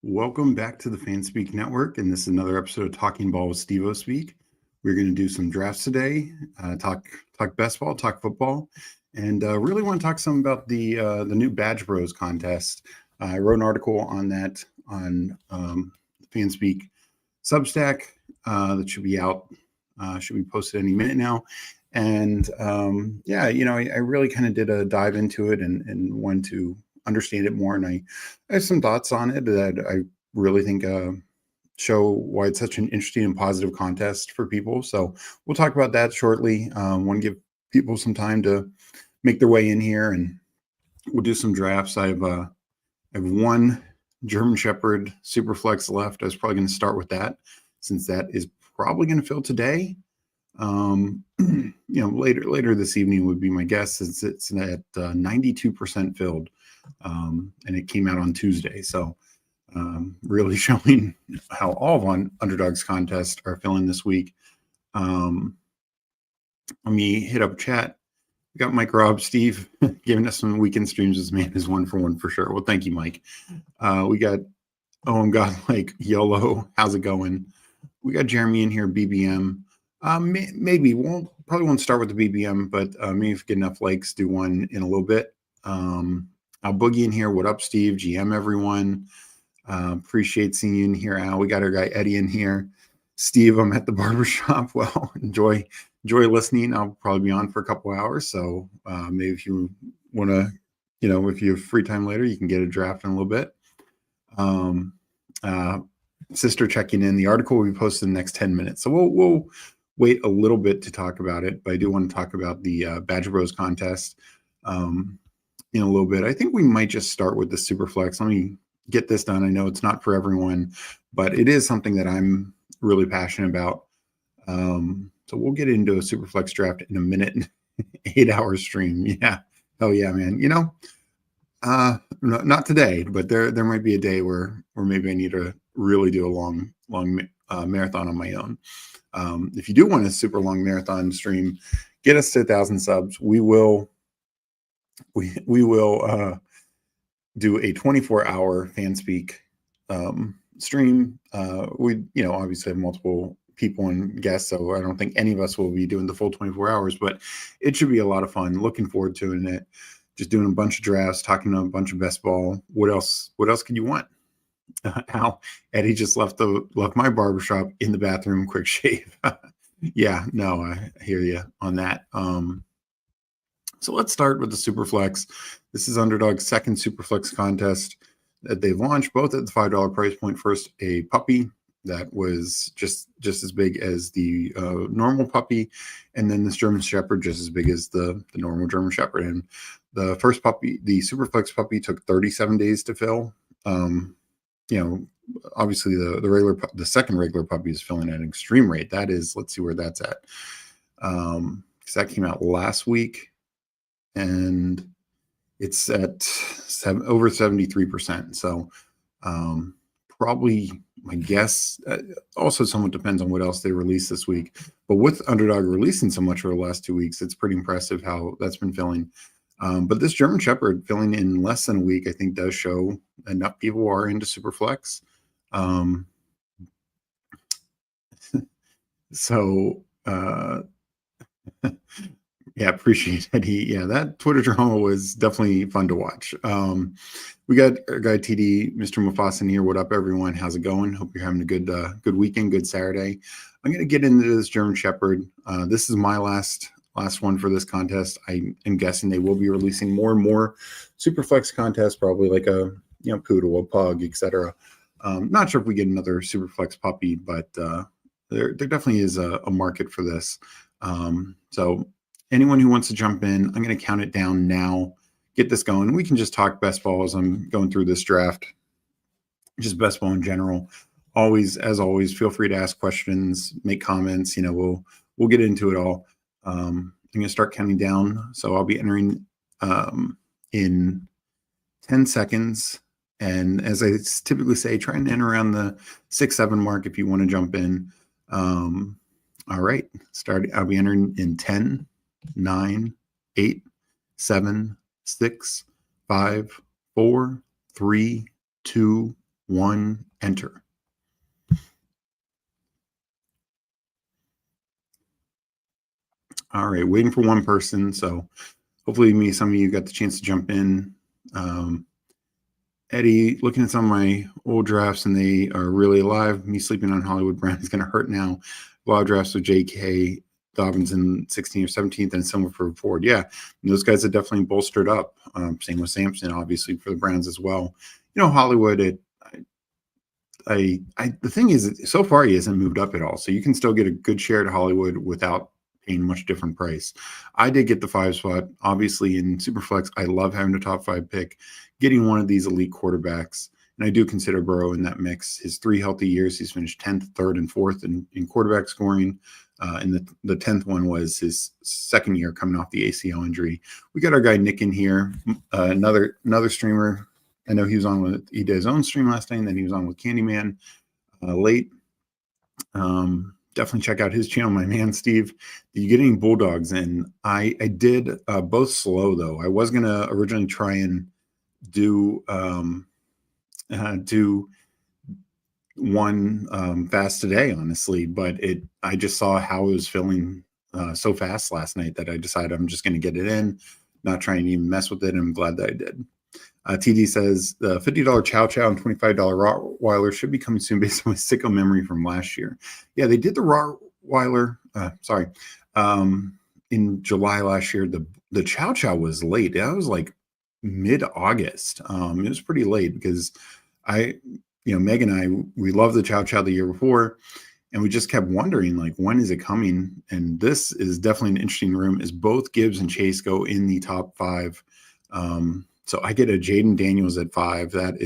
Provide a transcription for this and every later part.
Welcome back to the Fanspeak Network, and this is another episode of Talking Ball with Steveospeak. We're going to do some drafts today, talk best ball, talk football, and really want to talk some about the new Badge Bros contest. I wrote an article on that on Fanspeak Substack that should be out, should be posted any minute now. And I really kind of did a dive into it and wanted to understand it more, and I have some thoughts on it that I really think show why it's such an interesting and positive contest for people. So we'll talk about that shortly. Want to give people some time to make their way in here, and we'll do some drafts. I have one German Shepherd Superflex left. I was probably going to start with that since that is probably going to fill today. Later this evening would be my guess. It's at 92% filled. And it came out on Tuesday. So really showing how all of Underdog's contests are filling this week. Let me hit up chat. We got Mike Robb, Steve, giving us some weekend streams. This man is 1 for 1 for sure. Well, thank you, Mike. We got YOLO. How's it going? We got Jeremy in here, BBM. Maybe probably won't start with the BBM, but maybe if we get enough likes, do one in a little bit. Al Boogie in here. What up, Steve? GM, everyone. Appreciate seeing you in here, Al. We got our guy Eddie in here. Steve, I'm at the barbershop. Well, enjoy listening. I'll probably be on for a couple hours. So maybe if you want to, if you have free time later, you can get a draft in a little bit. Sister checking in. The article will be posted in the next 10 minutes. So we'll wait a little bit to talk about it, but I do want to talk about the Badge Bros contest in a little bit. I think we might just start with the Superflex. Let me get this done. I know it's not for everyone, but it is something that I'm really passionate about. So we'll get into a Superflex draft in a minute, 8-hour stream. Yeah. Oh yeah, man. Not today, but there might be a day where maybe I need to really do a long marathon on my own. If you do want a super long marathon stream, get us to 1,000 subs. We will do a 24-hour Fanspeak stream. We obviously have multiple people and guests, so I don't think any of us will be doing the full 24 hours, but it should be a lot of fun. Looking forward to it. Just doing a bunch of drafts, talking to a bunch of best ball. What else could you want? Eddie just left my barbershop in the bathroom, quick shave. Yeah, no, I hear you on that. So let's start with the Superflex. This is Underdog's second Superflex contest that they've launched, both at the $5 price point. First, a puppy that was just as big as the normal puppy, and then this German Shepherd just as big as the normal German Shepherd. And the first puppy, the Superflex puppy, took 37 days to fill. Obviously the second regular puppy is filling at an extreme rate. That is, let's see where that's at. Because that came out last week, and it's at over 73%. So probably my guess, also somewhat depends on what else they release this week. But with Underdog releasing so much over the last 2 weeks, it's pretty impressive how that's been filling. But this German Shepherd filling in less than a week, I think, does show enough people are into Superflex. Yeah, appreciate it. That Twitter drama was definitely fun to watch. We got our guy TD, Mr. Mufasa here. What up, everyone? How's it going? Hope you're having a good weekend, good Saturday. I'm going to get into this German Shepherd. This is my last one for this contest. I am guessing they will be releasing more and more Superflex contests, probably like a poodle, a pug, etc. Not sure if we get another Superflex puppy, but there definitely is a market for this. So anyone who wants to jump in, I'm going to count it down now. Get this going. We can just talk best ball as I'm going through this draft. Just best ball in general. As always, feel free to ask questions, make comments. We'll get into it all. I'm going to start counting down. So I'll be entering in 10 seconds. And as I typically say, try and enter around the 6-7 mark if you want to jump in. All right, I'll be entering in 10, 9, 8, 7, 6, 5, 4, 3, 2, 1, enter. All right, waiting for one person. So hopefully some of you got the chance to jump in. Eddie, looking at some of my old drafts and they are really alive. Me sleeping on Hollywood Brown is going to hurt now. A lot of drafts with J.K. Dobbins in 16th or 17th and similar for Ford. Yeah, those guys have definitely bolstered up. Same with Sampson, obviously, for the Browns as well. Hollywood, the thing is, so far he hasn't moved up at all. So you can still get a good share at Hollywood without paying much different price. I did get the 5 spot. Obviously, in Superflex, I love having a top 5 pick, getting one of these elite quarterbacks. And I do consider Burrow in that mix. His 3 healthy years, he's finished 10th, 3rd, and 4th in quarterback scoring. And the 10th one was his second year coming off the ACL injury. We got our guy Nick in here, another streamer. I know he was on he did his own stream last night, and then he was on with Candyman late. Definitely check out his channel, my man Steve. Did you get any Bulldogs? And I did, both slow though. I was gonna originally try and do one fast today, honestly, but I just saw how it was filling so fast last night that I decided I'm just gonna get it in, not try and even mess with it. And I'm glad that I did. TD says the $50 Chow Chow and $25 Rottweiler should be coming soon based on my sicko memory from last year. Yeah, they did the Rottweiler, in July last year. The Chow Chow was late. That was like mid-August. It was pretty late because Meg and I, we loved the Chow Chow the year before, and we just kept wondering, like, when is it coming? And this is definitely an interesting room, as both Gibbs and Chase go in the top 5. So I get a Jaden Daniels at 5. That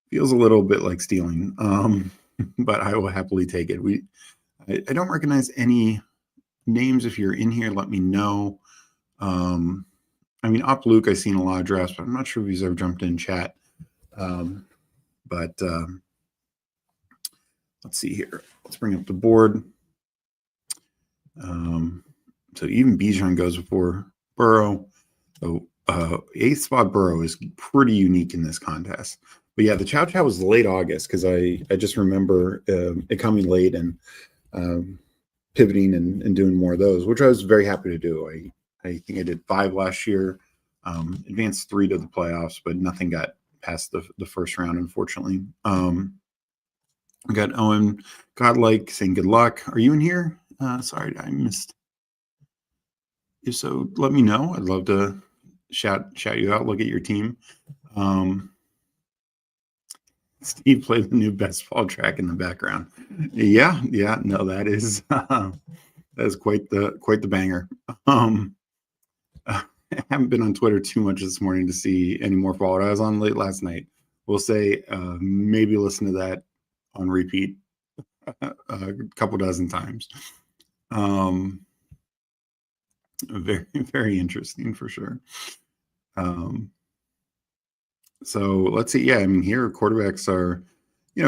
feels a little bit like stealing, but I will happily take it. I don't recognize any names. If you're in here, let me know. Op Luke, I've seen a lot of drafts, but I'm not sure if he's ever jumped in chat. Let's see here. Let's bring up the board. So even Bijan goes before Burrow. So 8th spot Burrow is pretty unique in this contest. But yeah, the Chow Chow was late August because I just remember it coming late and pivoting and doing more of those, which I was very happy to do. I think I did 5 last year, advanced 3 to the playoffs, but nothing got past the first round, unfortunately. We got Owen Godlike saying good luck. Are you in here? Sorry, I missed. If so, let me know. I'd love to shout you out, look at your team. Steve played the new best ball track in the background. Yeah, no, that is quite the banger. I haven't been on Twitter too much this morning to see any more follow. I was on late last night. We'll say maybe listen to that on repeat a couple dozen times. Very, very interesting for sure. So let's see. Yeah, here quarterbacks are,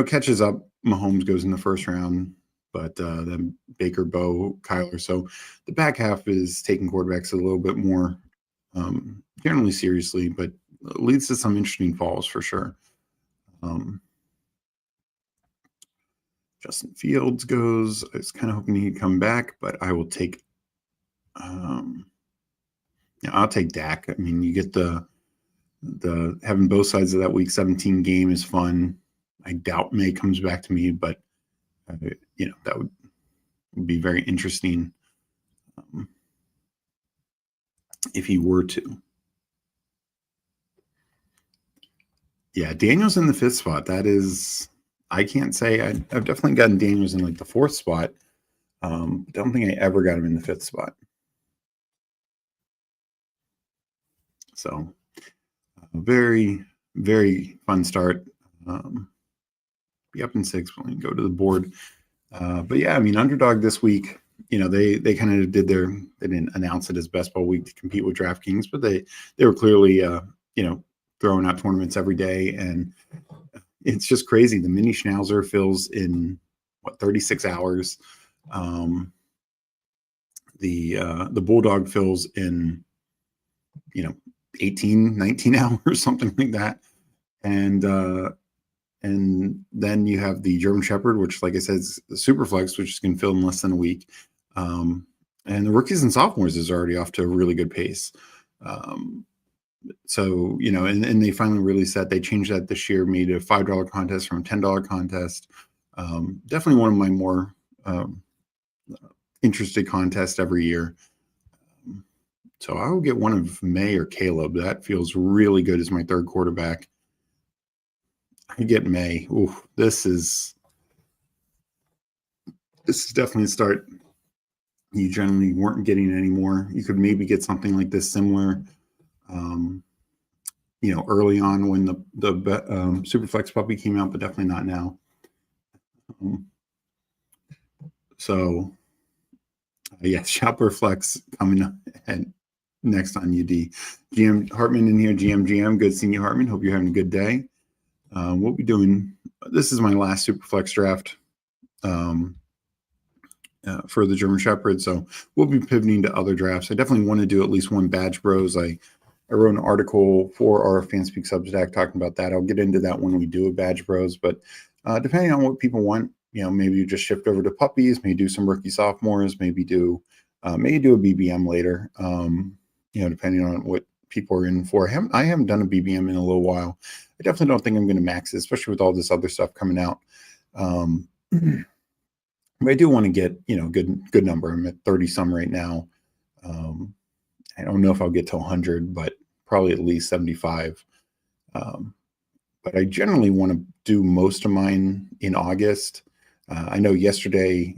catches up. Mahomes goes in the first round, but then Baker, Bo, Kyler. So the back half is taking quarterbacks a little bit more generally seriously, but leads to some interesting falls for sure. Justin Fields goes. I was kind of hoping he'd come back, but I will take. I'll take Dak. You get the having both sides of that week 17 game is fun. I doubt May comes back to me, but that would be very interesting if he were to. Yeah, Daniels in the 5th spot. That is, I can't say. I've definitely gotten Daniels in like the 4th spot. Don't think I ever got him in the 5th spot. So very, very fun start. Be up in 6 when we go to the board. But yeah, Underdog this week, they kind of they didn't announce it as best ball week to compete with DraftKings, but they were clearly, throwing out tournaments every day. And it's just crazy. The mini Schnauzer fills in 36 hours. The Bulldog fills in, 18, 19 hours, something like that. And And then you have the German Shepherd, which, like I said, is the super flex, which is going to fill in less than a week. And the rookies and sophomores is already off to a really good pace. So, and they finally released that. They changed that this year, made it a $5 contest from a $10 contest. Definitely one of my more interested contests every year. So I will get one of May or Caleb. That feels really good as my third quarterback. I get May. Ooh, this is definitely a start you generally weren't getting anymore. You could maybe get something like this similar, early on when the Superflex puppy came out, but definitely not now. Yes, Shopper Flex coming up next on UD. GM Hartman in here. GM. Good seeing you, Hartman. Hope you're having a good day. We'll be doing, this is my last Superflex draft for the German Shepherd. So we'll be pivoting to other drafts. I definitely want to do at least one Badge Bros. I wrote an article for our Fanspeak Substack talking about that. I'll get into that when we do a Badge Bros. But depending on what people want, maybe you just shift over to puppies, maybe do some rookie sophomores, maybe do a BBM later, depending on what people are in for. I haven't done a BBM in a little while. I definitely don't think I'm going to max it, especially with all this other stuff coming out. But I do want to get, good number. I'm at 30 some right now. I don't know if I'll get to 100, but probably at least 75. But I generally want to do most of mine in August. I know yesterday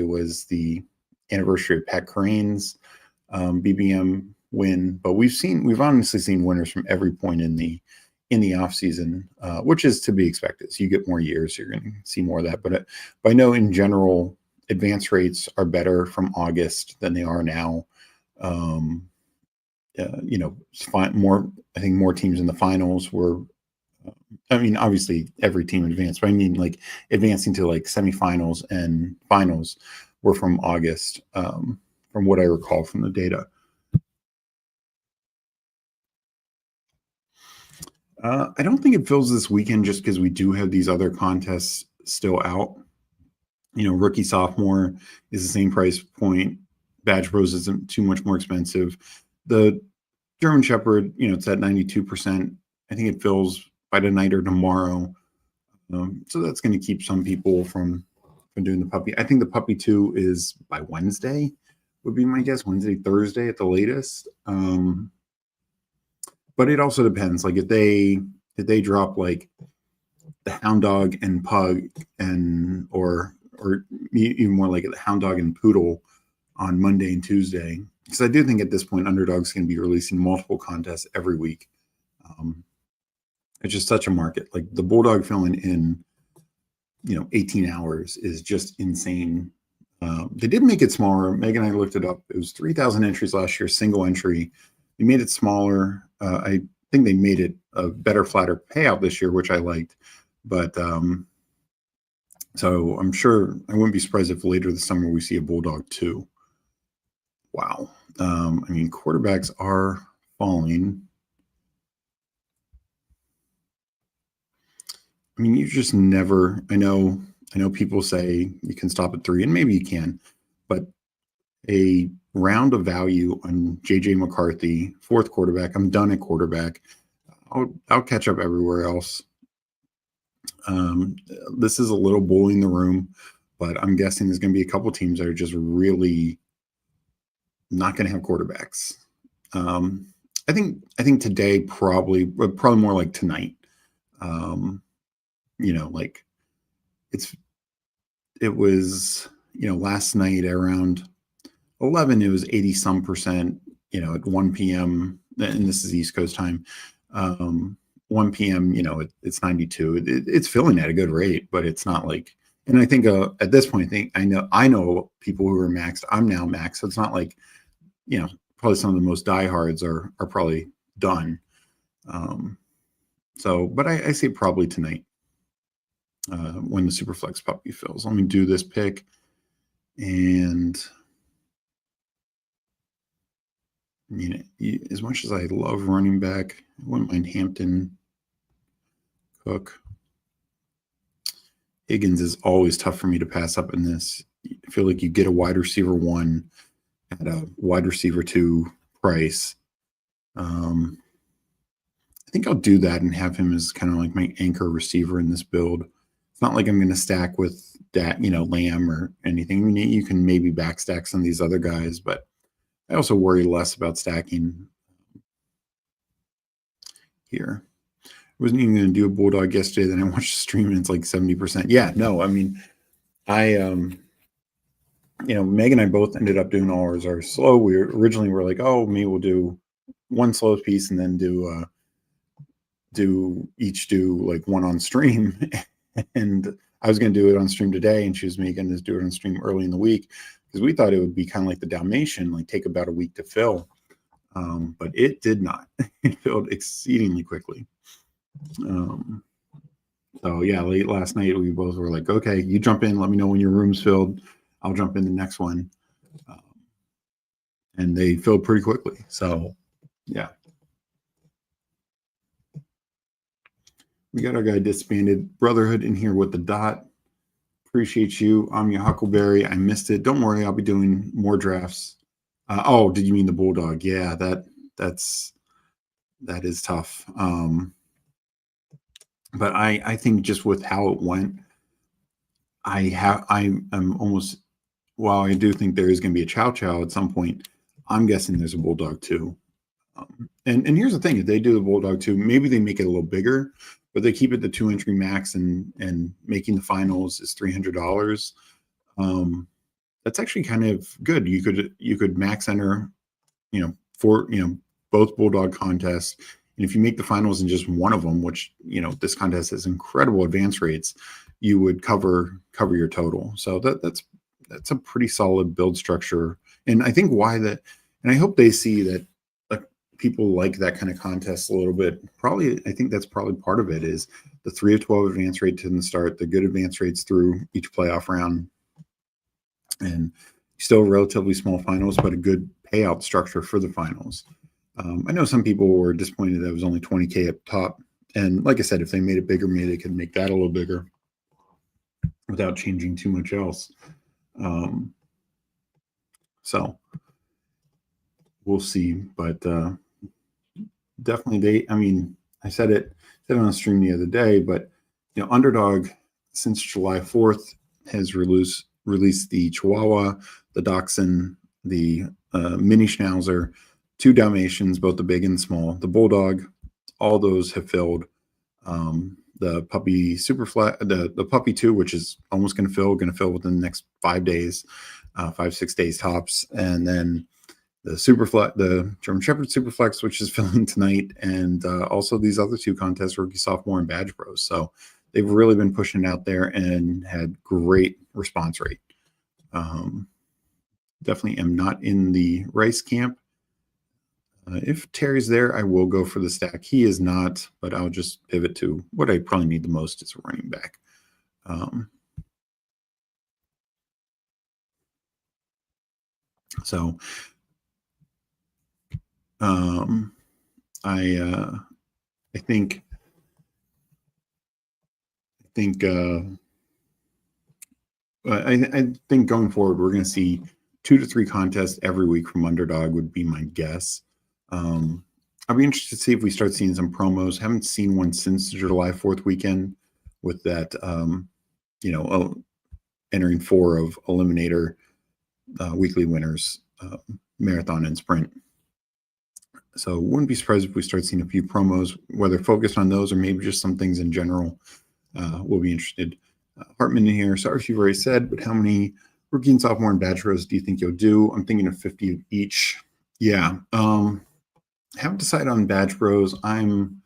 was the anniversary of Pat Crane's BBM win, but we've honestly seen winners from every point in the off season, which is to be expected. So you get more years, you're going to see more of that. But I know in general, advance rates are better from August than they are now. I think more teams in the finals were. Obviously every team advanced, but I mean like advancing to like semifinals and finals were from August, from what I recall from the data. I don't think it fills this weekend just because we do have these other contests still out. Rookie sophomore is the same price point. Badge Bros isn't too much more expensive. The German Shepherd, it's at 92%. I think it fills by tonight or tomorrow. So that's going to keep some people from doing the puppy. I think the puppy 2 is by Wednesday, would be my guess. Wednesday, Thursday at the latest. But it also depends. Like if they drop like the Hound Dog and Pug or even more like the Hound Dog and Poodle on Monday and Tuesday, because I do think at this point Underdog's going to be releasing multiple contests every week. It's just such a market. Like the Bulldog filling in, 18 hours is just insane. They did make it smaller. Megan and I looked it up. It was 3,000 entries last year, single entry. They made it smaller. I think they made it a better, flatter payout this year, which I liked. But so I'm sure I wouldn't be surprised if later this summer we see a Bulldog 2. Wow. Quarterbacks are falling. You just never, I know people say you can stop at 3, and maybe you can, but a round of value on JJ McCarthy, 4th quarterback. I'm done at quarterback. I'll catch up everywhere else. This is a little bullying the room, but I'm guessing there's going to be a couple teams that are just really not going to have quarterbacks. I think today probably more like tonight. It was last night around 11, it was 80 some percent, at 1 p.m. and this is East Coast time. 1 p.m., it's 92. It's filling at a good rate, but it's not like, and I think at this point, I know people who are maxed. I'm now maxed. So it's not like, probably some of the most diehards are probably done. But I say probably tonight. When the Superflex puppy fills. Let me do this pick. And, as much as I love running back, I wouldn't mind Hampton, Cook. Higgins is always tough for me to pass up in this. I feel like you get a wide receiver 1 at a wide receiver 2 price. I think I'll do that and have him as kind of like my anchor receiver in this build. It's not like I'm going to stack with that, Lamb or anything. I mean, you can maybe backstack some of these other guys, but I also worry less about stacking here. I wasn't even going to do a Bulldog yesterday. Then I watched the stream and it's like 70%. Yeah, no, I mean, Meg and I both ended up doing all ours are slow. We originally were like, oh, maybe we'll do one slow piece and then do like one on stream. And I was going to do it on stream today, and she was making us do it on stream early in the week because we thought it would be kind of like the Dalmatian, like take about a week to fill. But it did not. It filled exceedingly quickly. So yeah, late last night we both were like, okay, you jump in, let me know when your room's filled. I'll jump in the next one. And they filled pretty quickly. So yeah. We got our guy Disbanded Brotherhood in here with the dot. Appreciate you. I'm your Huckleberry. I missed it. Don't worry, I'll be doing more drafts. Oh, did you mean the Bulldog? Yeah, that is tough. But I think just with how it went, I'm almost, while I do think there is going to be a Chow Chow at some point, I'm guessing there's a Bulldog too. And here's the thing: if they do the Bulldog too, maybe they make it a little bigger, but they keep it the 2 entry max, and making the finals is $300. That's actually kind of good. You could max enter, for both Bulldog contests, and if you make the finals in just one of them, which this contest has incredible advance rates, you would cover your total. So that's a pretty solid build structure, and I think and I hope they see that people like that kind of contest a little bit. Probably, I think that's probably part of it is the 3 of 12 advance rate to the start, the good advance rates through each playoff round, and still relatively small finals, but a good payout structure for the finals. I know some people were disappointed that it was only 20K up top. And like I said, if they made it bigger, maybe they could make that a little bigger without changing too much else. So we'll see. But definitely I said it on the stream the other day, but Underdog since July 4th has released the Chihuahua, the Dachshund, the mini Schnauzer, 2 Dalmatians, both the big and small, the Bulldog. All those have filled. The puppy the puppy 2, which is almost going to fill within the next 5 days, 5-6 days tops, and then the German Shepherd Superflex, which is filling tonight, and also these other 2 contests, Rookie, Sophomore, and Badge Bros. So they've really been pushing it out there and had great response rate. Definitely am not in the Rice camp. If Terry's there, I will go for the stack. He is not, but I'll just pivot to what I probably need the most is a running back. I think going forward, we're going to see 2 to 3 contests every week from Underdog would be my guess. I'll be interested to see if we start seeing some promos. Haven't seen one since the July 4th weekend with that, entering 4 of Eliminator weekly winners, marathon and sprint. So wouldn't be surprised if we start seeing a few promos, whether focused on those or maybe just some things in general. We'll be interested. Hartman in here. Sorry if you've already said, but how many Rookie and Sophomore and Badge Bros do you think you'll do? I'm thinking of 50 of each. Yeah. Haven't decided on Badge Bros. I'm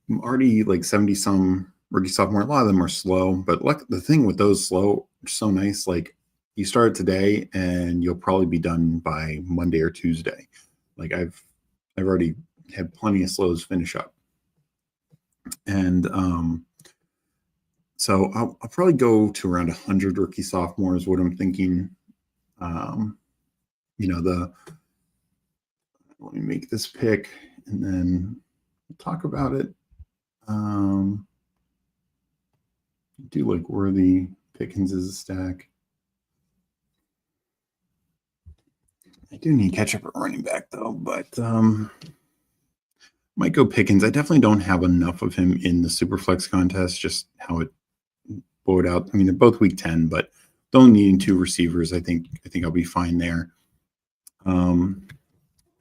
already like 70 some Rookie Sophomore. A lot of them are slow, but the thing with those slow, so nice. Like you start today and you'll probably be done by Monday or Tuesday. Like I've already had plenty of slows finish up, and so I'll probably go to around 100 Rookie Sophomore is what I'm thinking. Let me make this pick and then talk about it. do like Worthy. Pickens is a stack. I do need to catch up at running back though, but might go Pickens. I definitely don't have enough of him in the Superflex contest, just how it bowed out. I mean, they're both week 10, but don't needing 2 receivers. I think I'll be fine there.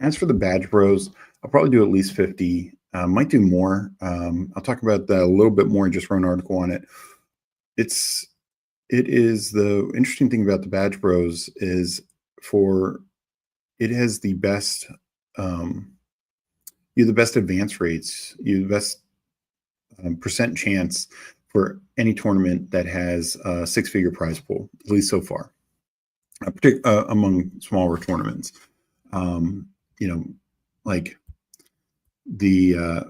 As for the Badge Bros, I'll probably do at least 50. Might do more. I'll talk about that a little bit more. I just wrote an article on it. It is the interesting thing about the Badge Bros is it has the best you have the best advance rates, you have the best percent chance for any tournament that has a 6-figure prize pool, at least so far, among smaller tournaments. Like because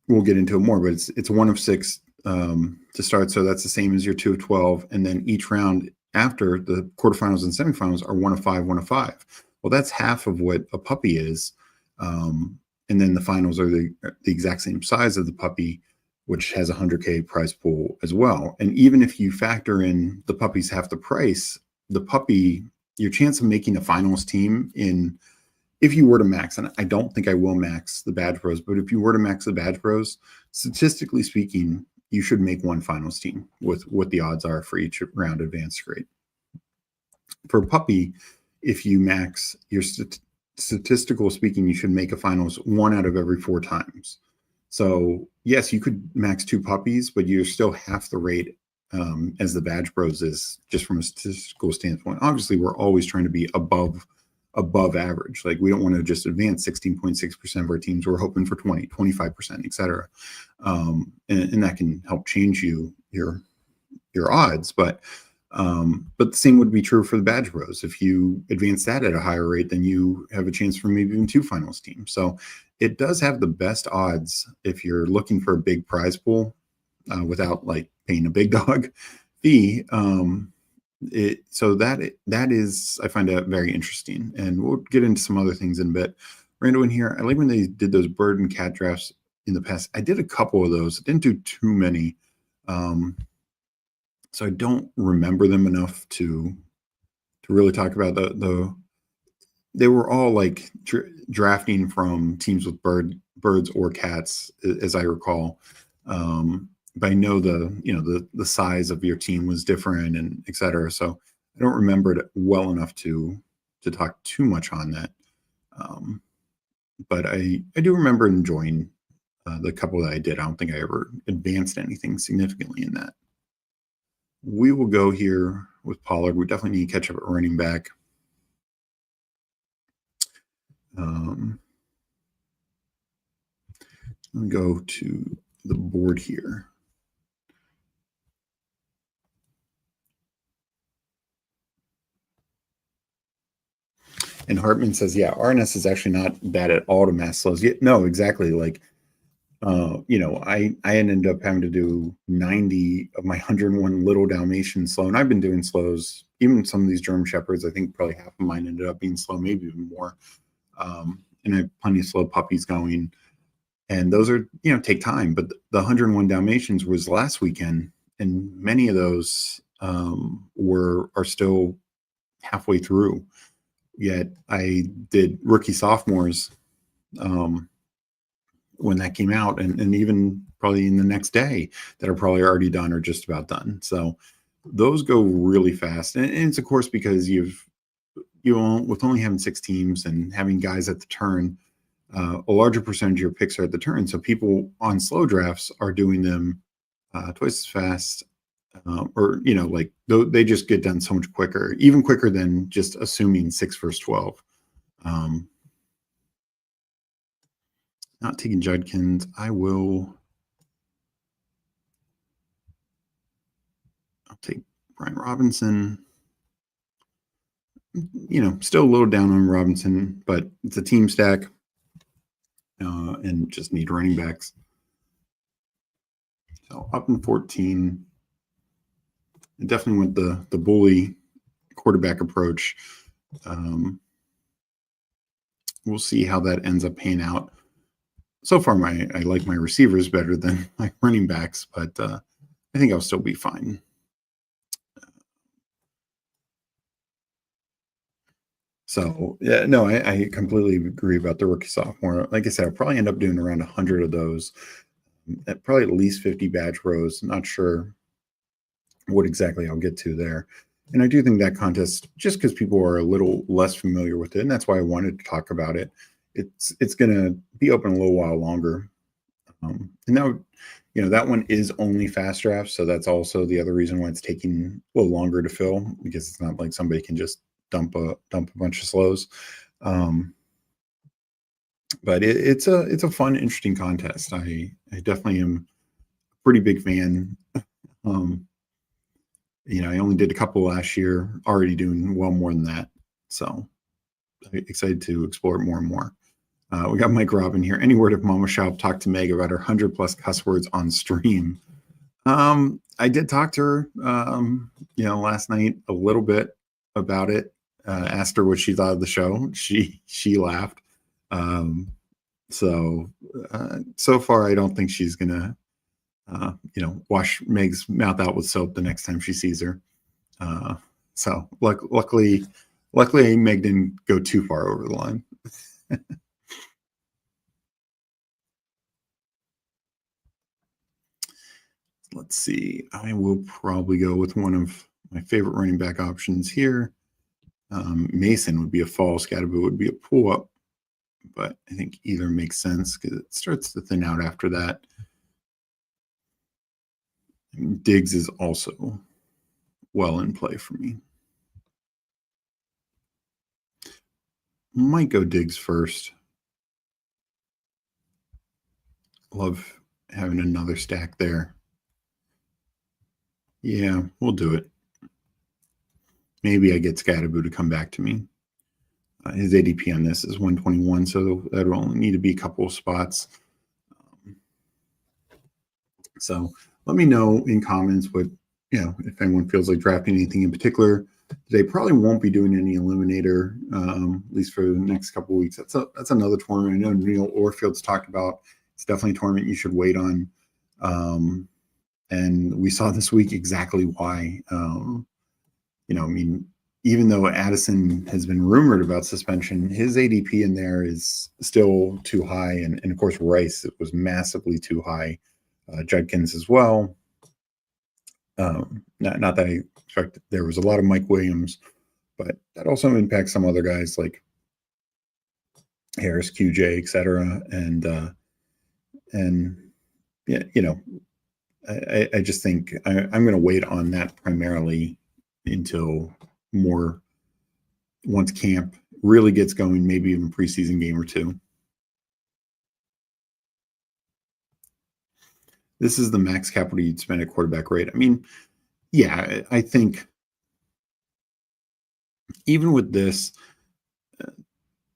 we'll get into it more, but it's 1 of 6 to start, so that's the same as your 2 of 12, and then each round after the quarterfinals and semifinals are 1 of 5, 1 of 5. Well, that's half of what a puppy is. And then the finals are the exact same size of the puppy, which has a 100K prize pool as well. And even if you factor in the puppy's half the price, the puppy, your chance of making a finals team if you were to max, and I don't think I will max the Badge Bros, but if you were to max the Badge Bros, statistically speaking, you should make one finals team with what the odds are for each round advanced grade. For a puppy, if you max your statistical speaking, you should make a finals 1 out of every 4 times. So yes, you could max 2 puppies, but you're still half the rate as the Badge Bros is, just from a statistical standpoint. Obviously, we're always trying to be above average. Like, we don't want to just advance 16.6% of our teams. We're hoping for 20, 25%, et cetera. And that can help change your odds. But the same would be true for the Badge Bros. If you advance that at a higher rate, then you have a chance for maybe even 2 finals teams. So it does have the best odds if you're looking for a big prize pool without like paying a big dog fee. So that is, I find that very interesting, and we'll get into some other things in a bit. Rando in here, I like when they did those bird and cat drafts in the past. I did a couple of those. I didn't do too many. So I don't remember them enough to really talk about they were all like drafting from teams with birds or cats, as I recall. But I know the size of your team was different and et cetera. So I don't remember it well enough to talk too much on that. But I do remember enjoying the couple that I did. I don't think I ever advanced anything significantly in that. We will go here with Pollard. We definitely need to catch up at running back. Let me go to the board here. And Hartman says, yeah, RNS is actually not bad at all to mass slows. Yeah, no, exactly. Like, I ended up having to do 90 of my 101 little Dalmatian slow. And I've been doing slows, even some of these German Shepherds, I think probably half of mine ended up being slow, maybe even more. And I have plenty of slow puppies going. And those are, take time. But the 101 Dalmatians was last weekend. And many of those are still halfway through. Yet I did rookie sophomores when that came out, and even probably in the next day that are probably already done or just about done. So those go really fast. And it's of course because with only having 6 teams and having guys at the turn, a larger percentage of your picks are at the turn. So people on slow drafts are doing them twice as fast. They just get done so much quicker, even quicker than just assuming 6 versus 12. Not taking Judkins. I'll take Brian Robinson. Still a little down on Robinson, but it's a team stack and just need running backs. So up in 14. I definitely went the bully quarterback approach. We'll see how that ends up paying out. so far I like my receivers better than my running backs, but I think I'll still be fine. So yeah, no, I completely agree about the rookie sophomore. Like I said, I'll probably end up doing around 100 of those, probably at least 50 badge rows. Not sure what exactly I'll get to there. And I do think that contest, just because people are a little less familiar with it, and that's why I wanted to talk about it, it's going to be open a little while longer. And now, that one is only fast drafts, so that's also the other reason why it's taking a little longer to fill, because it's not like somebody can just dump a bunch of slows. But it's a fun, interesting contest. I definitely am a pretty big fan. I only did a couple last year, already doing well more than that. So I'm excited to explore it more and more. We got Mike Robin here. Any word of Mama Shop talked to Meg about her 100+ cuss words on stream? I did talk to her, last night a little bit about it. Asked her what she thought of the show. She laughed. So far, I don't think she's gonna, wash Meg's mouth out with soap the next time she sees her. So luckily, Meg didn't go too far over the line. Let's see. I will probably go with one of my favorite running back options here. Mason would be a fall. Scatterbo would be a pull up, but I think either makes sense because it starts to thin out after that. And Diggs is also well in play for me. Might go Diggs first. Love having another stack there. Yeah, we'll do it. Maybe I get Scatterbo to come back to me. His ADP on this is 121, so that'll only need to be a couple of spots. So let me know in comments what, if anyone feels like drafting anything in particular. They probably won't be doing any eliminator, at least for the next couple of weeks. That's another tournament I know Neil Orfield's talked about. It's definitely a tournament you should wait on. And we saw this week exactly why. Even though Addison has been rumored about suspension, his ADP in there is still too high. And of course, Rice, it was massively too high. Judkins as well. Not that I expect there was a lot of Mike Williams, but that also impacts some other guys like Harris, QJ, etc. And yeah, I just think I'm going to wait on that primarily until once camp really gets going, maybe even preseason game or two. This is the max capital you'd spend at quarterback rate. I mean, yeah, I think even with this,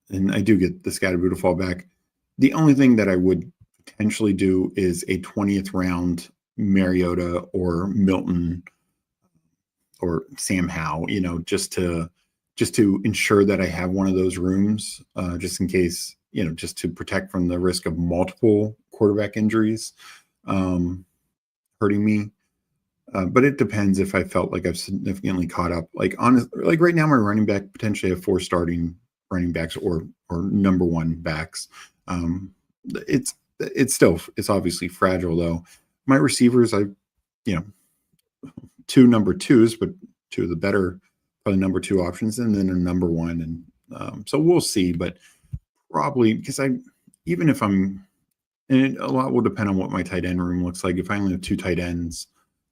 and I do get the Scatterbo to fall back, the only thing that I would potentially do is a 20th round Mariota or Milton or Sam Howell, just to ensure that I have one of those rooms, just in case, just to protect from the risk of multiple quarterback injuries hurting me. But it depends if I felt like I've significantly caught up. Like right now, my running back potentially have 4 starting running backs or number 1 backs. It's obviously fragile though. My receivers, 2 number 2s, but 2 of the better, probably number 2 options, and then a number 1. And so we'll see, but probably because even if I'm, and a lot will depend on what my tight end room looks like. If I only have 2 tight ends,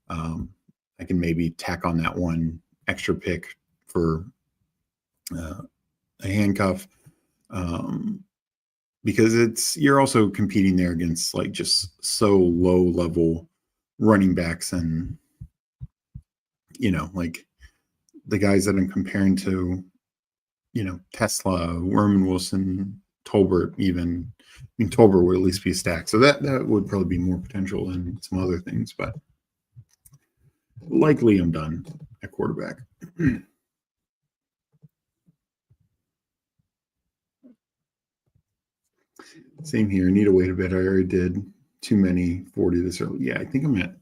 I can maybe tack on that 1 extra pick for a handcuff, because you're also competing there against like just so low level running backs, and like the guys that I'm comparing to, Tesla, Werman Wilson, Tolbert, even. I mean, Tolbert would at least be a stack, so that would probably be more potential than some other things, but likely I'm done at quarterback. Same here. I need to wait a bit. I already did too many 40 this early. Yeah, I think I'm at.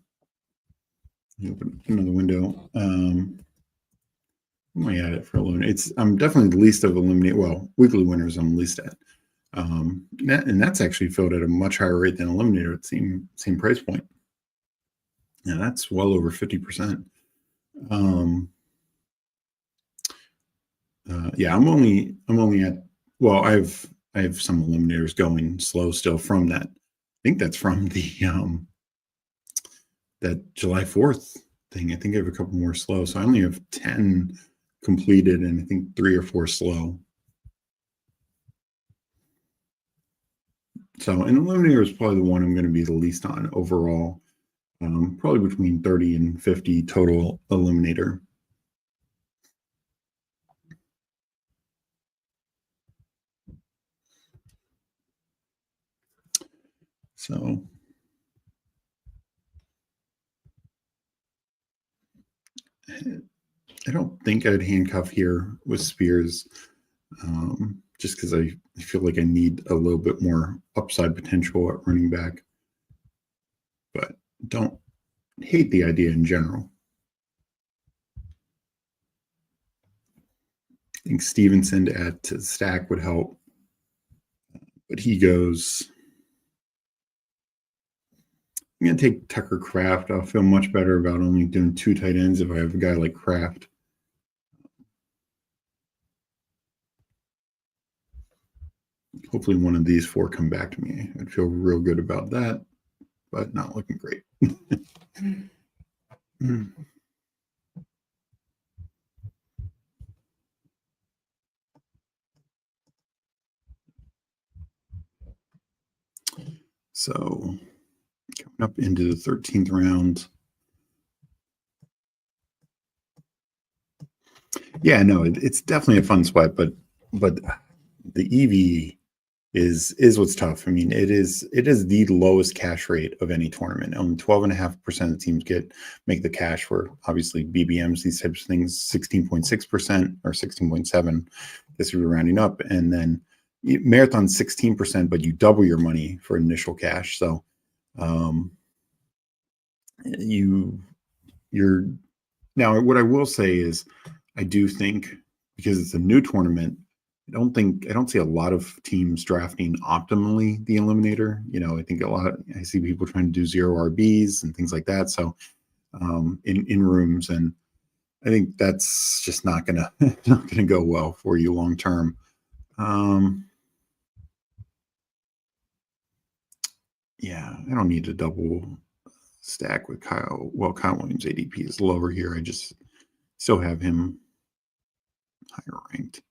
Open another window. Am I at it for eliminate? I'm definitely the least of eliminate. Well, weekly winners I'm least at. And that's actually filled at a much higher rate than eliminator at the same price point. Yeah, that's well over 50%. Yeah, I'm only at, well, I have some eliminators going slow still from that. I think that's from the that July 4th thing. I think I have a couple more slow. So I only have 10 completed and I think 3 or 4 slow. So an eliminator is probably the one I'm going to be the least on overall. Probably between 30 and 50 total eliminator. So I don't think I'd handcuff here with Spears, just because I feel like I need a little bit more upside potential at running back, but don't hate the idea in general. I think Stevenson to add to the stack would help, but he goes. I'm going to take Tucker Kraft. I'll feel much better about only doing 2 tight ends if I have a guy like Kraft. Hopefully one of these 4 come back to me. I'd feel real good about that, but not looking great. So coming up into the 13th round. Yeah, no, it's definitely a fun sweat, but the EV is what's tough. I mean, it is the lowest cash rate of any tournament. Only 12.5% of teams make the cash, where obviously BBMs, these types of things, 16.6% or 16.7. This would be rounding up, and then marathon 16%, but you double your money for initial cash. So you're now, what I will say is I do think, because it's a new tournament, I don't see a lot of teams drafting optimally the eliminator. I think I see people trying to do 0 RBs and things like that. So in rooms, and I think that's just not gonna go well for you long term. Yeah, I don't need to double stack with Kyle. Well, Kyle Williams ADP is lower here. I just still have him higher ranked.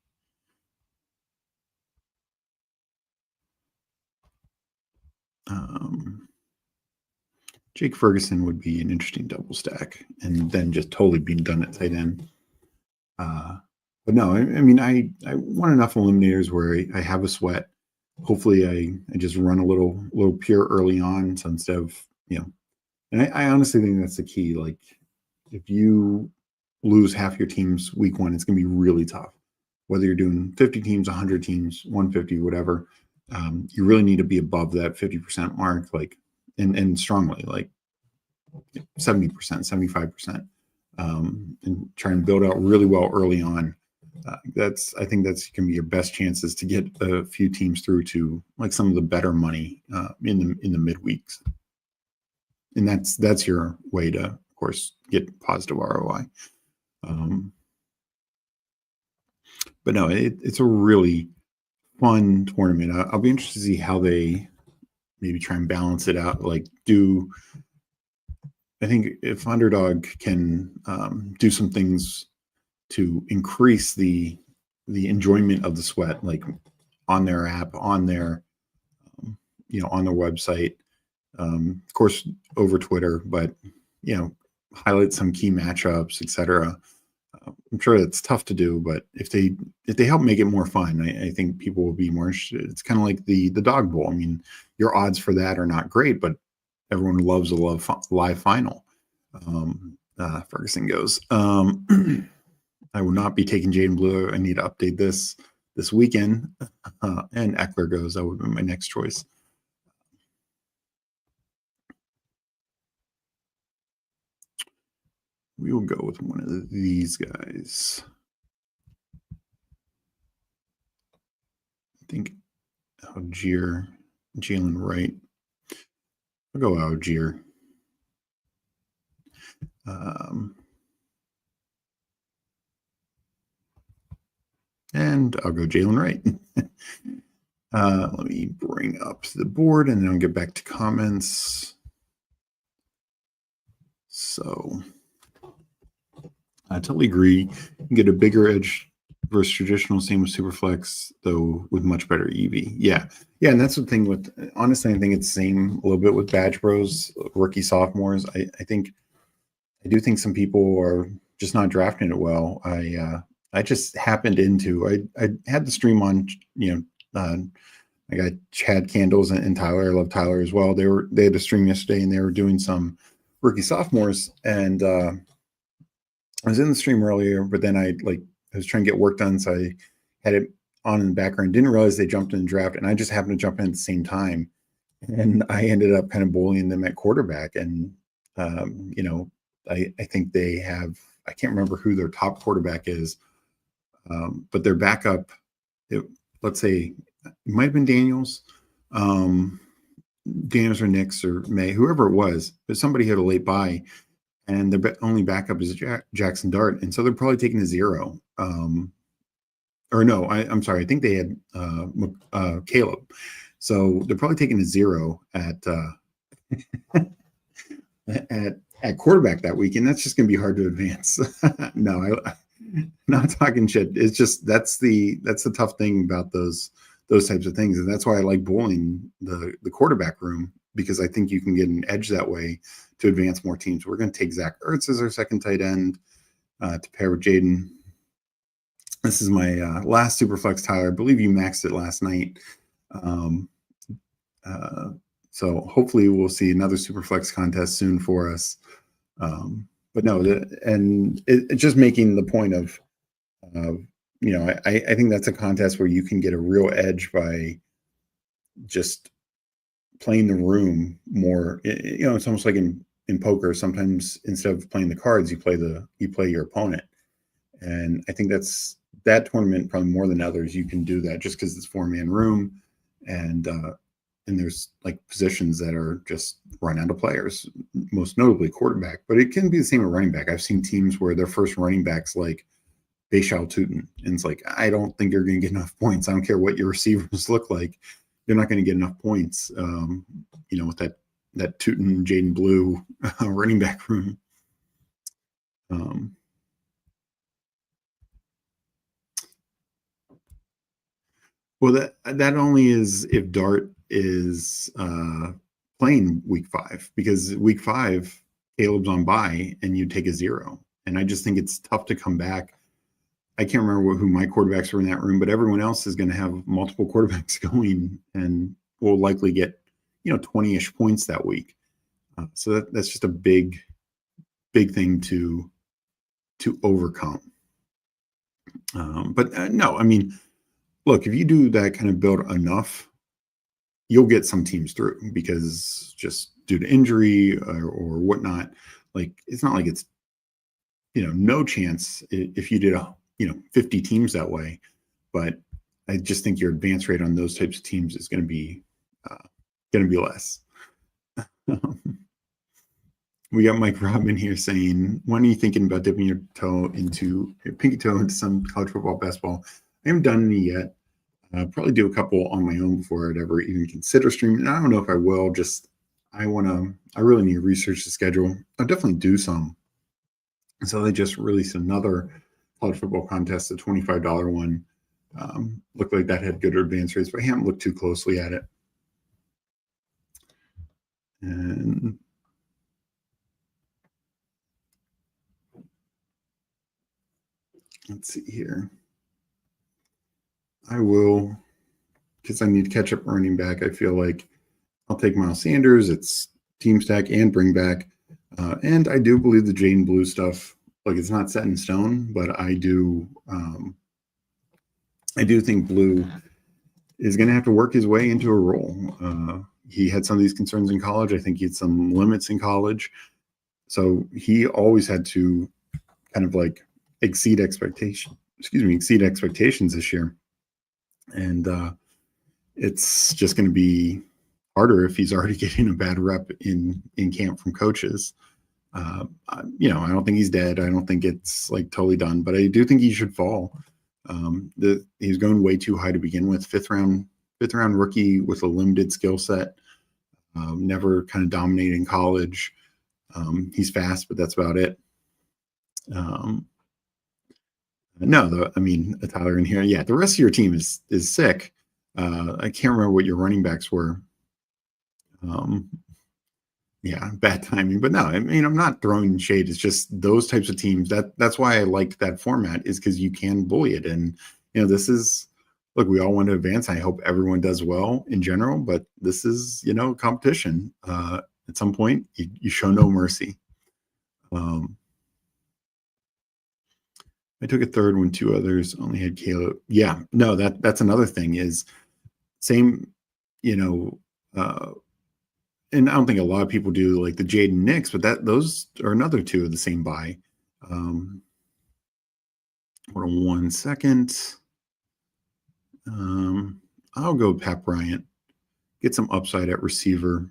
Jake Ferguson would be an interesting double stack, and then just totally being done at tight end. But no, I mean, I want enough eliminators where I have a sweat. Hopefully, I just run a little pure early on, so instead of and I honestly think that's the key. Like, if you lose half your teams week 1, it's going to be really tough. Whether you're doing 50 teams, 100 teams, 150, whatever, you really need to be above that 50% mark, like, and strongly, like 70%, 75%, and try and build out really well early on. I think that's going to be your best chances to get a few teams through to like some of the better money in the midweeks. And that's your way to, of course, get positive ROI. But no, it's a really fun tournament. I'll be interested to see how they maybe try and balance it out. Like, I think if Underdog can do some things to increase the enjoyment of the sweat, like on their app, on their on their website, of course over Twitter, but highlight some key matchups, etc. I'm sure it's tough to do, but if they help make it more fun, I think people will be more interested. It's kind of like the Dog Bowl. I mean, your odds for that are not great, but everyone loves a live final. Ferguson goes. I will not be taking Jaden Blue. I need to update this. this weekend. And Eckler goes. That would be my next choice. We will go with one of these guys. I think Algier, Jalen Wright. I'll go Algier. And I'll go Jalen Wright. Let me bring up the board and then I'll get back to comments. So I totally agree. You can get a bigger edge versus traditional, same with Superflex, though with much better EV. Yeah. Yeah, and that's the thing with, honestly, I think it's the same a little bit with Badge Bros, rookie sophomores. I do think some people are just not drafting it well. I just happened into, I had the stream on, I got Chad Candles and Tyler. I love Tyler as well. They had a stream yesterday and they were doing some rookie sophomores, and I was in the stream earlier, but then I was trying to get work done, so I had it on in the background. Didn't realize they jumped in the draft, and I just happened to jump in at the same time, and I ended up kind of bullying them at quarterback. And I think they have, I can't remember who their top quarterback is, but their backup, let's say it might have been Daniels or Nix or May, whoever it was, but somebody had a late buy, and their only backup is Jackson Dart, and so they're probably taking a 0. Or no, I'm sorry, I think they had Caleb, so they're probably taking a 0 at at quarterback that week, and that's just going to be hard to advance. No, I'm not talking shit. It's just that's the tough thing about those types of things, and that's why I like bullying the quarterback room, because I think you can get an edge that way to advance more teams. We're going to take Zach Ertz as our second tight end to pair with Jaden. This is my last Superflex, Tyler. I believe you maxed it last night. So hopefully we'll see another Superflex contest soon for us. But no, it's just making the point of, I think that's a contest where you can get a real edge by just playing the room more. It's almost like in poker. Sometimes instead of playing the cards, you play your opponent. And I think that tournament, probably more than others, you can do that just because it's 4-man room, and there's like positions that are just run out of players, most notably quarterback, but it can be the same with running back. I've seen teams where their first running back's like Bayshal Tootin, and it's like, I don't think you're going to get enough points. I don't care what your receivers look like. You're not going to get enough points, with that Tootin, Jaden Blue running back room. Well, that only is if Dart is playing week 5, because week 5, Caleb's on bye and you take a 0. And I just think it's tough to come back. I can't remember who my quarterbacks were in that room, but everyone else is going to have multiple quarterbacks going and will likely get, 20-ish points that week. So that's just a big thing to overcome. But no, I mean, look, if you do that kind of build enough, you'll get some teams through, because just due to injury or whatnot, like, it's not like it's, no chance if you did 50 teams that way. But I just think your advance rate on those types of teams is going to be less. We got Mike Robin here saying, when are you thinking about dipping your pinky toe into some college football, basketball? I haven't done any yet. I'll probably do a couple on my own before I'd ever even consider streaming. And I don't know if I will. I really need to research the schedule. I'll definitely do some. So they just released another college football contest, a $25 one. Looked like that had good advance rates, but I haven't looked too closely at it. And let's see here. I will, because I need to catch up running back. I feel like I'll take Miles Sanders. It's team stack and bring back. And I do believe the Jaden Blue stuff, like, it's not set in stone, but I do I do think Blue is going to have to work his way into a role. He had some of these concerns in college. I think he had some limits in college. So he always had to kind of like exceed expectations this year. And it's just going to be harder if he's already getting a bad rep in camp from coaches. I don't think he's dead. I don't think it's like totally done, but I do think he should fall. He's going way too high to begin with. Fifth round rookie with a limited skill set. Never kind of dominated in college. He's fast, but that's about it. Tyler in here. Yeah, the rest of your team is sick. I can't remember what your running backs were. Bad timing. But no, I mean, I'm not throwing shade. It's just those types of teams. That's why I like that format, is because you can bully it. And this is, look, we all want to advance. I hope everyone does well in general, but this is competition. At some point, you show no mercy. I took a third when two others only had Caleb. Yeah, no, that's another thing is same, and I don't think a lot of people do like the Jaden Nicks, but those are another two of the same buy. Hold on 1 second. I'll go Pat Bryant. Get some upside at receiver.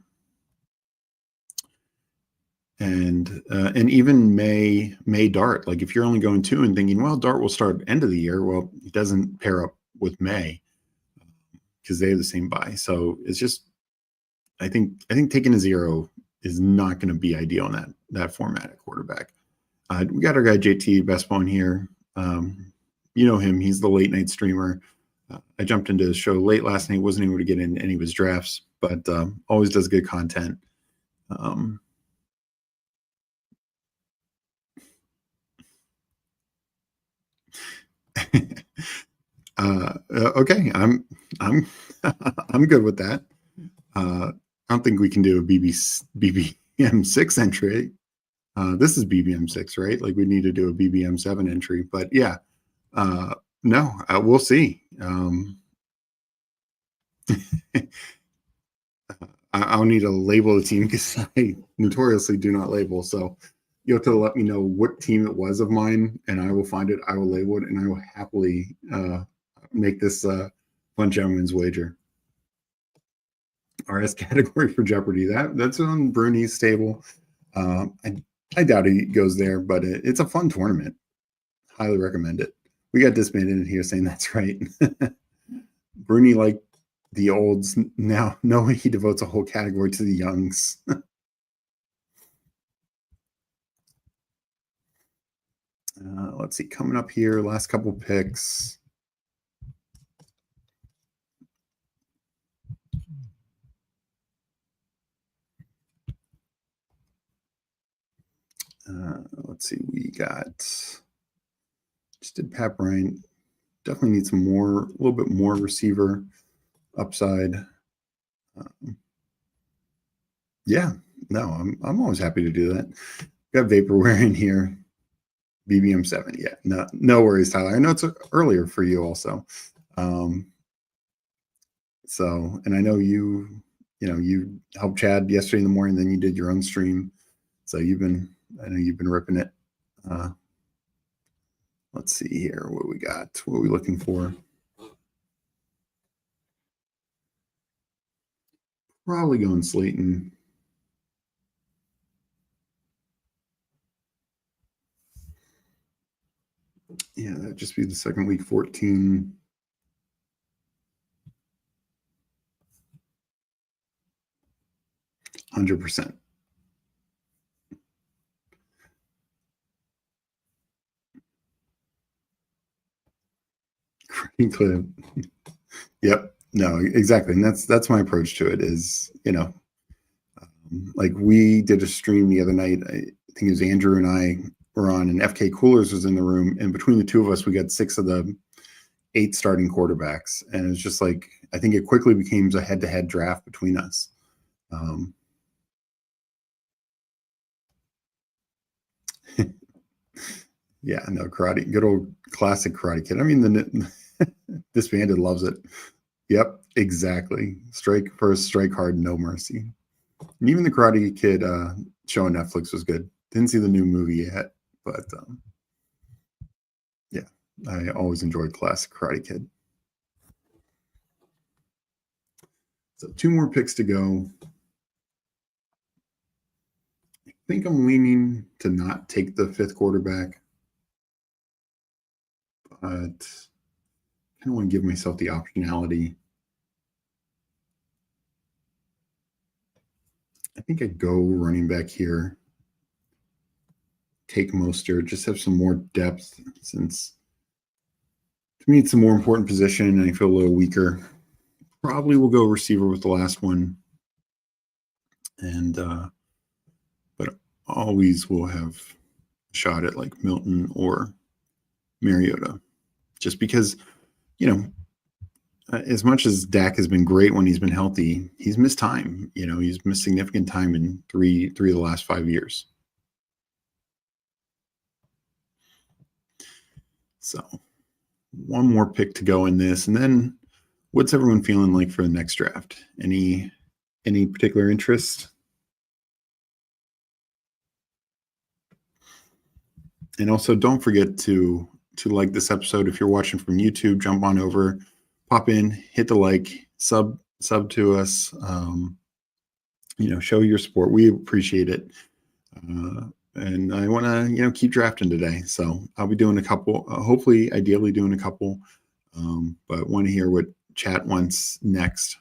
And even May Dart. Like if you're only going 2 and thinking, well, Dart will start end of the year. Well, it doesn't pair up with May because they have the same buy. So it's just, I think taking a 0 is not going to be ideal in that format at quarterback. We got our guy JT Bestbone here. You know him. He's the late night streamer. I jumped into his show late last night. Wasn't able to get in any of his drafts, but always does good content. Okay, I'm I'm good with that. I don't think we can do a BBM 6 entry. This is BBM 6, right? Like we need to do a BBM 7 entry, but yeah, no, we'll see. I'll need to label the team because I notoriously do not label. So you have to let me know what team it was of mine, and I will find it. I will label it, and I will happily make this fun gentleman's wager. RS category for Jeopardy. That's on Bruni's table. I doubt he goes there, but it's a fun tournament. Highly recommend it. We got disbanded in here saying that's right. Bruni, like the olds, now knowing he devotes a whole category to the youngs. Let's see, coming up here, last couple picks. Let's see, we got just did Pat Bryant. Definitely need some more, a little bit more receiver upside. Yeah, no, I'm always happy to do that. Got Vaporware in here. BBM 7. Yeah, no worries, Tyler. I know it's earlier for you also. So, and I know you helped Chad yesterday in the morning, then you did your own stream. So I know you've been ripping it. Let's see here what we got. What are we looking for? Probably going Slayton. Yeah, that'd just be the second week 14. %. Clip. Yep. No, exactly. And that's my approach to it is, like we did a stream the other night. I think it was Andrew and I were on, and FK Coolers was in the room. And between the two of us, we got 6 of the 8 starting quarterbacks. And it's just like, I think it quickly became a head-to-head draft between us. Yeah, no, karate, good old classic Karate Kid. I mean, Disbanded loves it. Yep, exactly. Strike first, strike hard, no mercy. And even the Karate Kid show on Netflix was good. Didn't see the new movie yet, but yeah, I always enjoyed classic Karate Kid. So 2 more picks to go. I think I'm leaning to not take the 5th quarterback, but I kind of want to give myself the optionality. I think I'd go running back here. Take Mostert, just have some more depth, since to me it's a more important position and I feel a little weaker. Probably will go receiver with the last one. And but always will have a shot at like Milton or Mariota. Just because, as much as Dak has been great when he's been healthy, he's missed time. He's missed significant time in three of the last 5 years. So 1 more pick to go in this, and then what's everyone feeling like for the next draft? Any particular interest? And also, don't forget to like this episode. If you're watching from YouTube, jump on over, pop in, hit the like, sub to us. Show your support. We appreciate it. And I want to, keep drafting today. So I'll be doing a couple, hopefully, ideally doing a couple, but want to hear what chat wants next,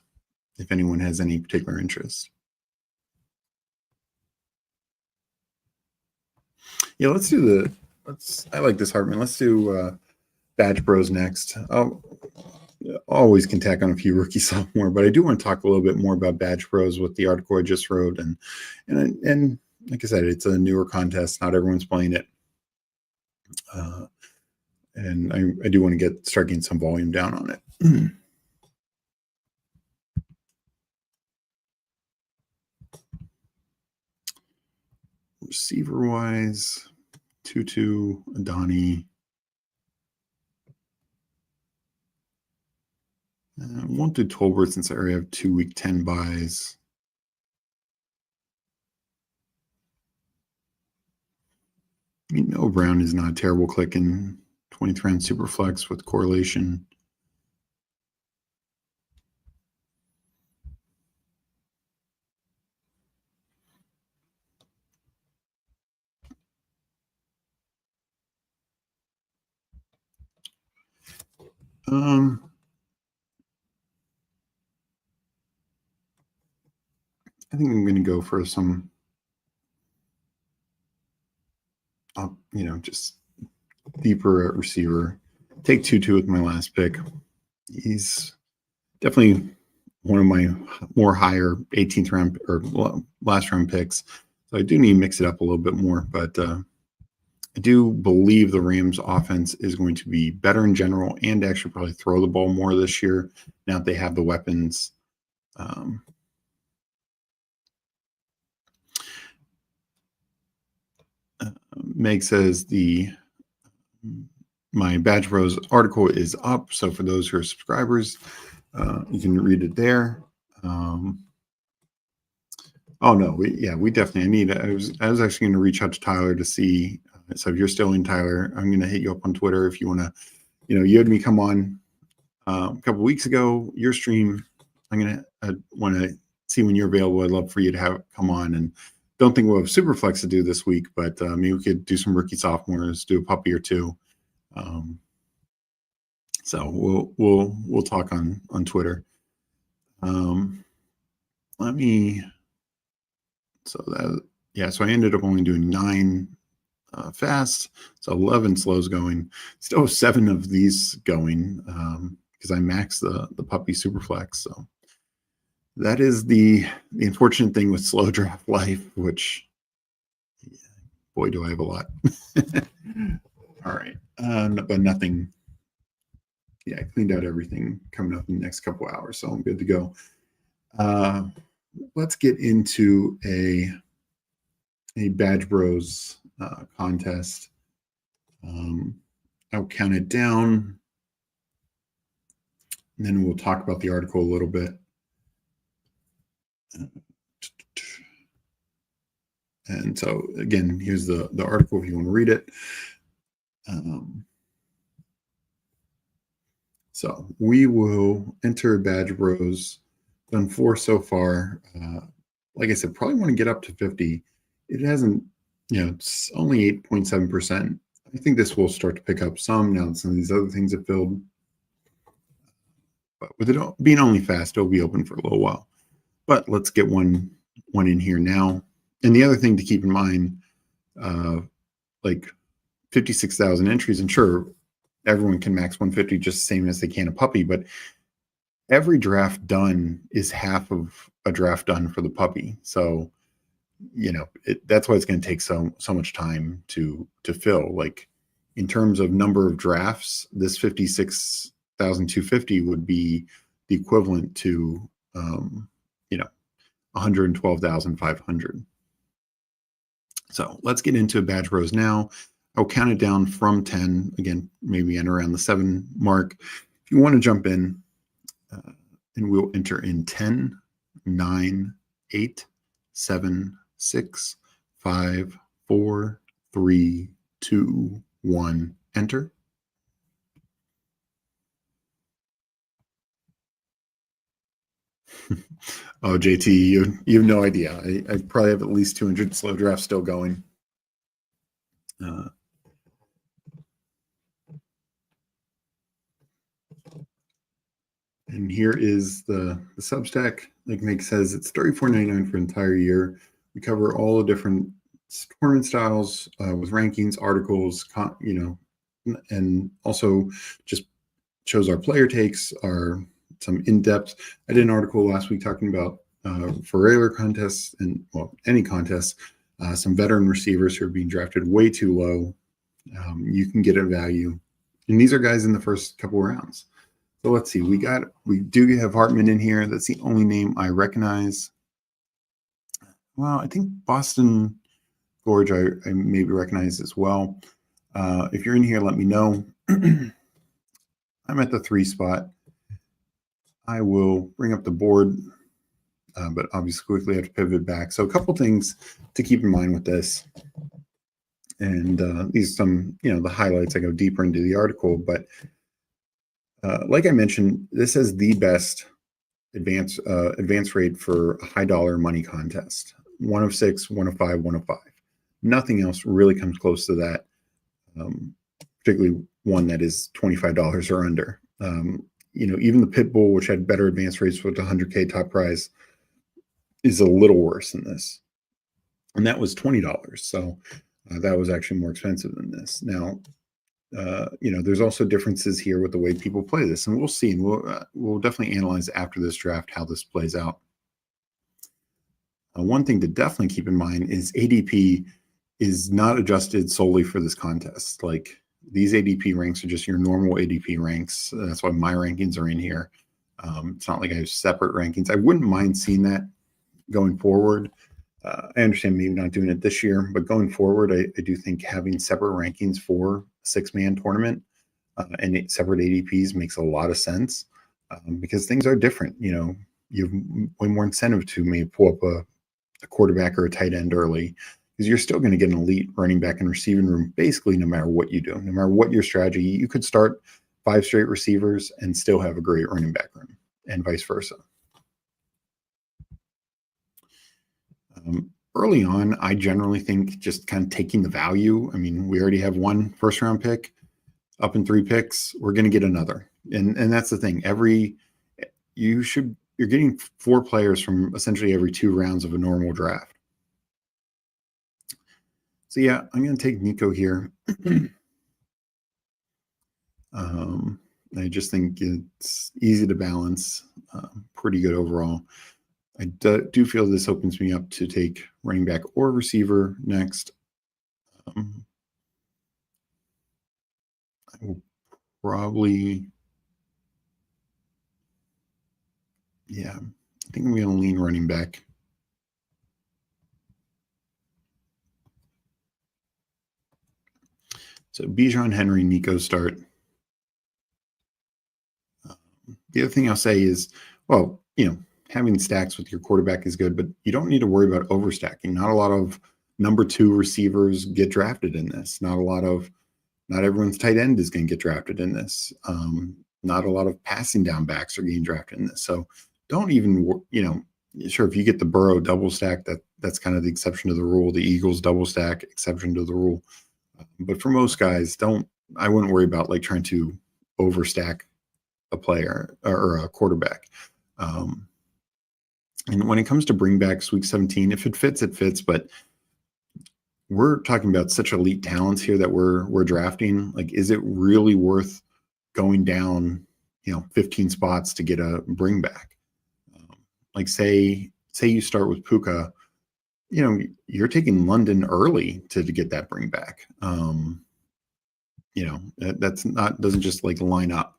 if anyone has any particular interest. Yeah, I like this, Hartman. Let's do Badge Bros next. Always can tack on a few rookie sophomore, but I do want to talk a little bit more about Badge Bros with the article I just wrote. And like I said, it's a newer contest. Not everyone's playing it. And I do want to start getting some volume down on it. Receiver-wise, Tutu, Adani. I won't do Tolbert since I already have 2 week 10 buys. Brown is not a terrible click in 20th round Superflex with correlation. I think I'm going to go for some, just deeper at receiver. Take Tutu with my last pick. He's definitely one of my more higher 18th round or last round picks. So I do need to mix it up a little bit more, but I do believe the Rams offense is going to be better in general and actually probably throw the ball more this year now that they have the weapons. Meg says my Badge Bros article is up. So for those who are subscribers, you can read it there. Oh no, we definitely. I was actually going to reach out to Tyler to see. So if you're still in, Tyler, I'm going to hit you up on Twitter if you want to. You had me come on a couple weeks ago. Your stream. I want to see when you're available. I'd love for you to come on, and don't think we'll have Superflex to do this week, but maybe we could do some rookie sophomores, do a puppy or two. So we'll talk on Twitter. So I ended up only doing 9 fast, so 11 slows going. Still have 7 of these going because I maxed the puppy Superflex. So that is the unfortunate thing with slow draft life, which boy do I have a lot. All right, but nothing. Yeah, I cleaned out everything coming up in the next couple hours, so I'm good to go. Let's get into a Badge Bros contest. I'll count it down. and then we'll talk about the article a little bit. And so again, here's the article if you want to read it. So we will enter Badge Bros. Done 4 so far. Like I said, probably want to get up to 50. It hasn't, it's only 8.7%. I think this will start to pick up some now that some of these other things have filled. But with it being only fast, it'll be open for a little while. But let's get one in here now. And the other thing to keep in mind, like 56,000 entries, and sure, everyone can max 150 just the same as they can a puppy, but every draft done is half of a draft done for the puppy. So, that's why it's going to take so much time to fill. Like in terms of number of drafts, this 56,250 would be the equivalent to, 112,500. So let's get into Badge Bros now. I'll count it down from 10. Again, maybe enter around the 7 mark. If you want to jump in, and we'll enter in 10, 9, 8, 7, 6, 5, 4, 3, 2, 1, enter. Oh, JT, you have no idea. I probably have at least 200 slow drafts still going. And here is the Substack. Like Meg says, it's $34.99 for an entire year. We cover all the different tournament styles with rankings, articles, and also just shows our player takes, some in-depth. I did an article last week talking about for regular contests and any contests, some veteran receivers who are being drafted way too low. You can get a value, and these are guys in the first couple of rounds. So let's see. We do have Hartman in here. That's the only name I recognize. Well, I think Boston Gorge I maybe recognize as well. If you're in here, let me know. I'm at the 3 spot. I will bring up the board, but obviously quickly have to pivot back. So a couple things to keep in mind with this. And these are some, the highlights. I go deeper into the article, but like I mentioned, this is the best advance rate for a high dollar money contest. 1 of 6, 1 of 5, 1 of 5. Nothing else really comes close to that, particularly one that is $25 or under. Even the Pitbull, which had better advance rates with the 100K top prize, is a little worse than this. And that was $20. So that was actually more expensive than this. Now, there's also differences here with the way people play this, and we'll see, and we'll definitely analyze after this draft how this plays out. One thing to definitely keep in mind is ADP is not adjusted solely for this contest. Like these ADP ranks are just your normal ADP ranks. That's why my rankings are in here. It's not like I have separate rankings. I wouldn't mind seeing that going forward. I understand maybe not doing it this year, but going forward, I do think having separate rankings for a 6-man tournament and separate ADPs makes a lot of sense because things are different. You have way more incentive to maybe pull up a quarterback or a tight end early because you're still going to get an elite running back and receiving room basically no matter what you do, no matter what your strategy. You could start 5 straight receivers and still have a great running back room and vice versa. Early on, I generally think just kind of taking the value. I mean, we already have 1 first-round pick, up in 3 picks. We're going to get another, and that's the thing. You're getting 4 players from essentially every 2 rounds of a normal draft. So yeah, I'm going to take Nico here. I just think it's easy to balance, pretty good overall. I do feel this opens me up to take running back or receiver next. I will probably, I think I'm going to lean running back. So Bijan, Henry, Nico start. The other thing I'll say is, well, having stacks with your quarterback is good, but you don't need to worry about overstacking. Not a lot of number 2 receivers get drafted in this. Not everyone's tight end is going to get drafted in this. Not a lot of passing down backs are getting drafted in this. So don't even, sure, if you get the Burrow double stack, that's kind of the exception to the rule. The Eagles double stack, exception to the rule. But for most guys, I wouldn't worry about like trying to overstack a player or a quarterback. And when it comes to bringbacks week 17, if it fits, it fits. But we're talking about such elite talents here that we're drafting. Like, is it really worth going down, 15 spots to get a bringback? Like say you start with Puka, you're taking London early to get that bringback. That's doesn't just like line up.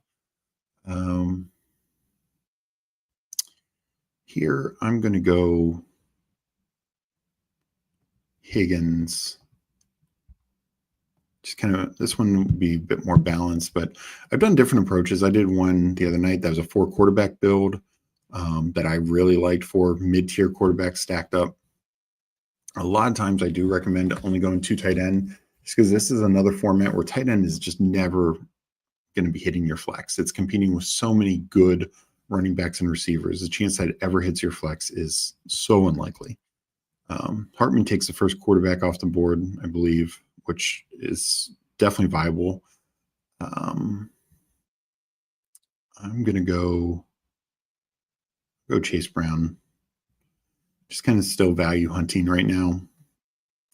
Here I'm going to go Higgins. Just kind of, this one would be a bit more balanced, but I've done different approaches. I did one the other night that was a 4 quarterback build that I really liked for mid-tier quarterbacks stacked up. A lot of times I do recommend only going 2 tight end, just because this is another format where tight end is just never going to be hitting your flex. It's competing with so many good running backs and receivers. The chance that it ever hits your flex is so unlikely. Hartman takes the first quarterback off the board, I believe, which is definitely viable. I'm going to go Chase Brown. Just kind of still value hunting right now.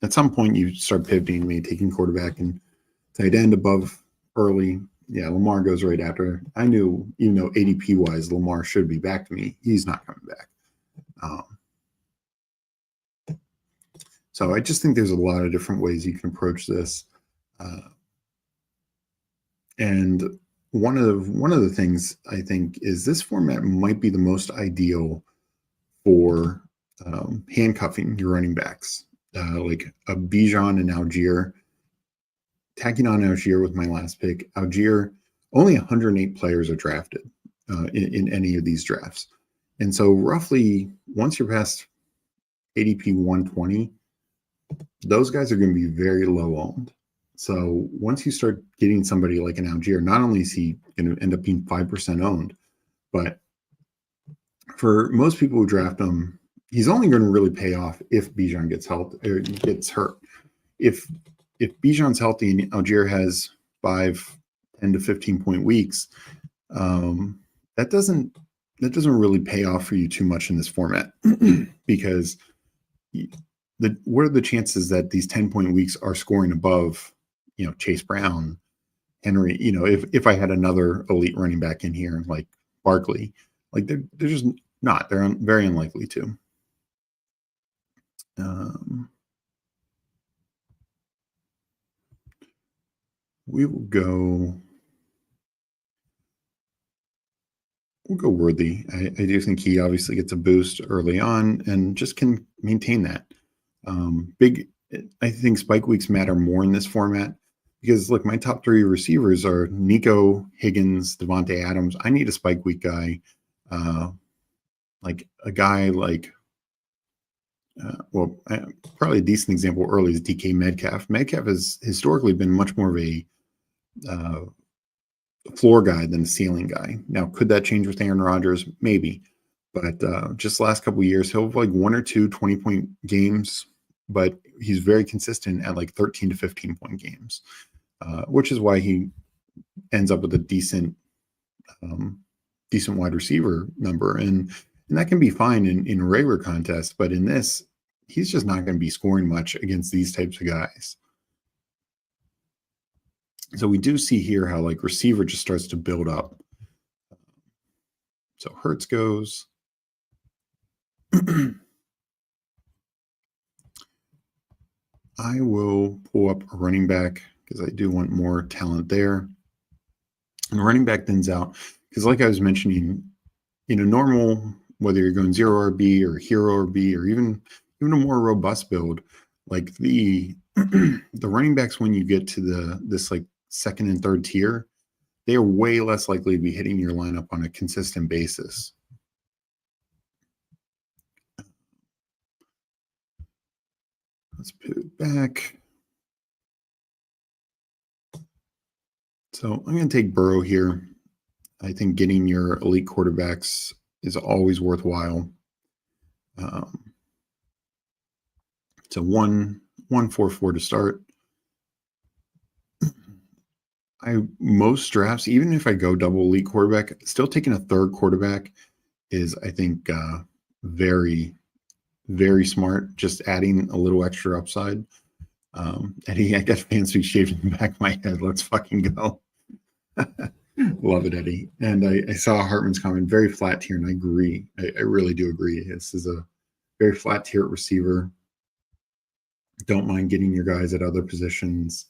At some point, you start pivoting, maybe taking quarterback and tight end above early. Yeah, Lamar goes right after. I knew, even though ADP-wise, Lamar should be back to me, he's not coming back. So I just think there's a lot of different ways you can approach this. And one of the things I think is this format might be the most ideal for handcuffing your running backs, like a Bijan and Algier. Tacking on Algier with my last pick. Algier, only 108 players are drafted in any of these drafts. And so roughly once you're past ADP 120, those guys are going to be very low owned. So once you start getting somebody like an Algier, not only is he going to end up being 5% owned, but for most people who draft him, he's only going to really pay off if Bijan gets hurt. If Bijan's healthy and Algier has 5, 10 to 15 point weeks, that doesn't really pay off for you too much in this format because what are the chances that these 10-point weeks are scoring above, Chase Brown, Henry? If I had another elite running back in here like Barkley, like they're just not. They're very unlikely to. We will go. We'll go Worthy. I do think he obviously gets a boost early on and just can maintain that. I think spike weeks matter more in this format because, look, my top 3 receivers are Nico, Higgins, Devontae Adams. I need a spike week guy, like a guy like, probably a decent example early is DK Metcalf. Metcalf has historically been much more of a floor guy than a ceiling guy. Now, could that change with Aaron Rodgers? Maybe. But just the last couple of years, he'll have like 1 or 2 20-point games, but he's very consistent at like 13 to 15-point games, which is why he ends up with a decent wide receiver number. And that can be fine in regular contests, but in this, he's just not going to be scoring much against these types of guys. So we do see here how like receiver just starts to build up. So Hurts goes. I will pull up a running back because I do want more talent there. And running back thins out because, like I was mentioning, normal, whether you're going 0 RB or hero RB or even a more robust build, like the running backs when you get to this like second and third tier, they are way less likely to be hitting your lineup on a consistent basis. Let's pivot back. So I'm going to take Burrow here. I think getting your elite quarterbacks is always worthwhile. So 1-4-4 to start. Most drafts, even if I go double elite quarterback, still taking a third quarterback is, I think, very, very smart. Just adding a little extra upside. Eddie, I got Fanspeak shaved in the back of my head. Let's fucking go. Love it, Eddie. And I saw Hartman's comment, very flat tier, and I agree. I really do agree. This is a very flat tier receiver. Don't mind getting your guys at other positions.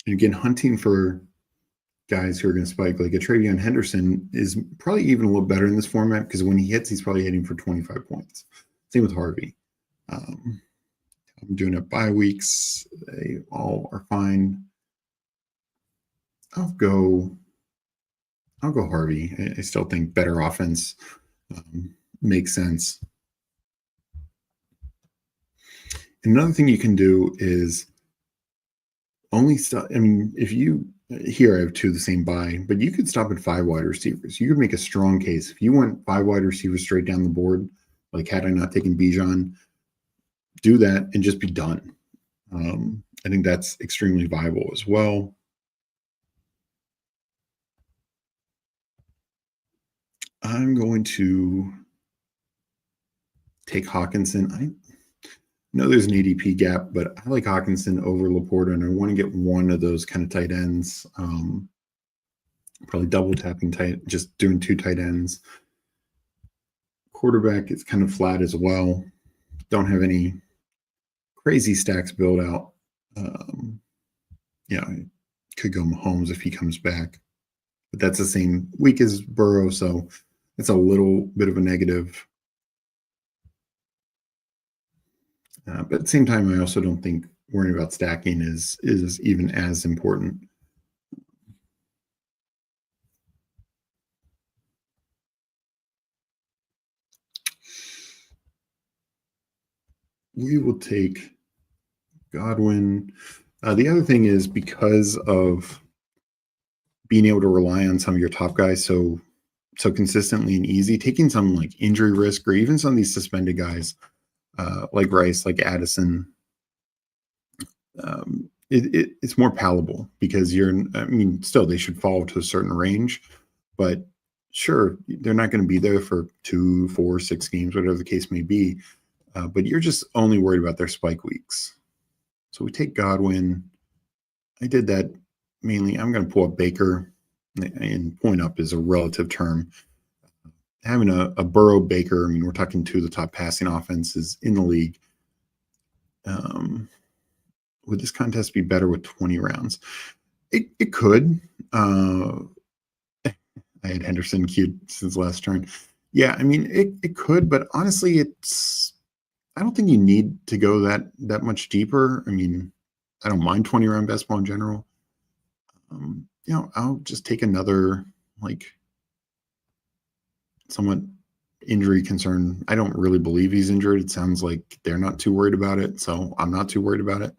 And again, hunting for guys who are going to spike, like a Travion Henderson is probably even a little better in this format because when he hits, he's probably hitting for 25 points. Same with Harvey. I'm doing it bye weeks. They all are fine. I'll go Harvey. I still think better offense makes sense. Another thing you can do is only stop. I mean, if you here, I have 2 the same buy, but you could stop at 5 wide receivers. You could make a strong case if you went 5 wide receivers straight down the board. Like had I not taken Bijan, do that and just be done. I think that's extremely viable as well. I'm going to take Hawkinson. I know there's an ADP gap, but I like Hawkinson over Laporta, and I want to get one of those kind of tight ends. Probably double tapping just doing 2 tight ends. Quarterback is kind of flat as well. Don't have any crazy stacks built out. Could go Mahomes if he comes back, but that's the same week as Burrow, so it's a little bit of a negative. But at the same time, I also don't think worrying about stacking is even as important. We will take Godwin. The other thing is because of being able to rely on some of your top guys so consistently and easy, taking some like injury risk or even some of these suspended guys like Rice, like Addison, it's more palatable because still they should fall to a certain range, but sure, they're not going to be there for 2, 4, 6 games, whatever the case may be. But you're just only worried about their spike weeks. So we take Godwin. I did that mainly. I'm going to pull up Baker, and point up is a relative term. Having a Burrow Baker, we're talking 2 of the top passing offenses in the league. Would this contest be better with 20 rounds? It could. I had Henderson queued since last turn. Yeah, it could, but honestly, I don't think you need to go that much deeper. I don't mind 20 round best ball in general. I'll just take another somewhat injury concern. I don't really believe he's injured. It sounds like they're not too worried about it, so I'm not too worried about it.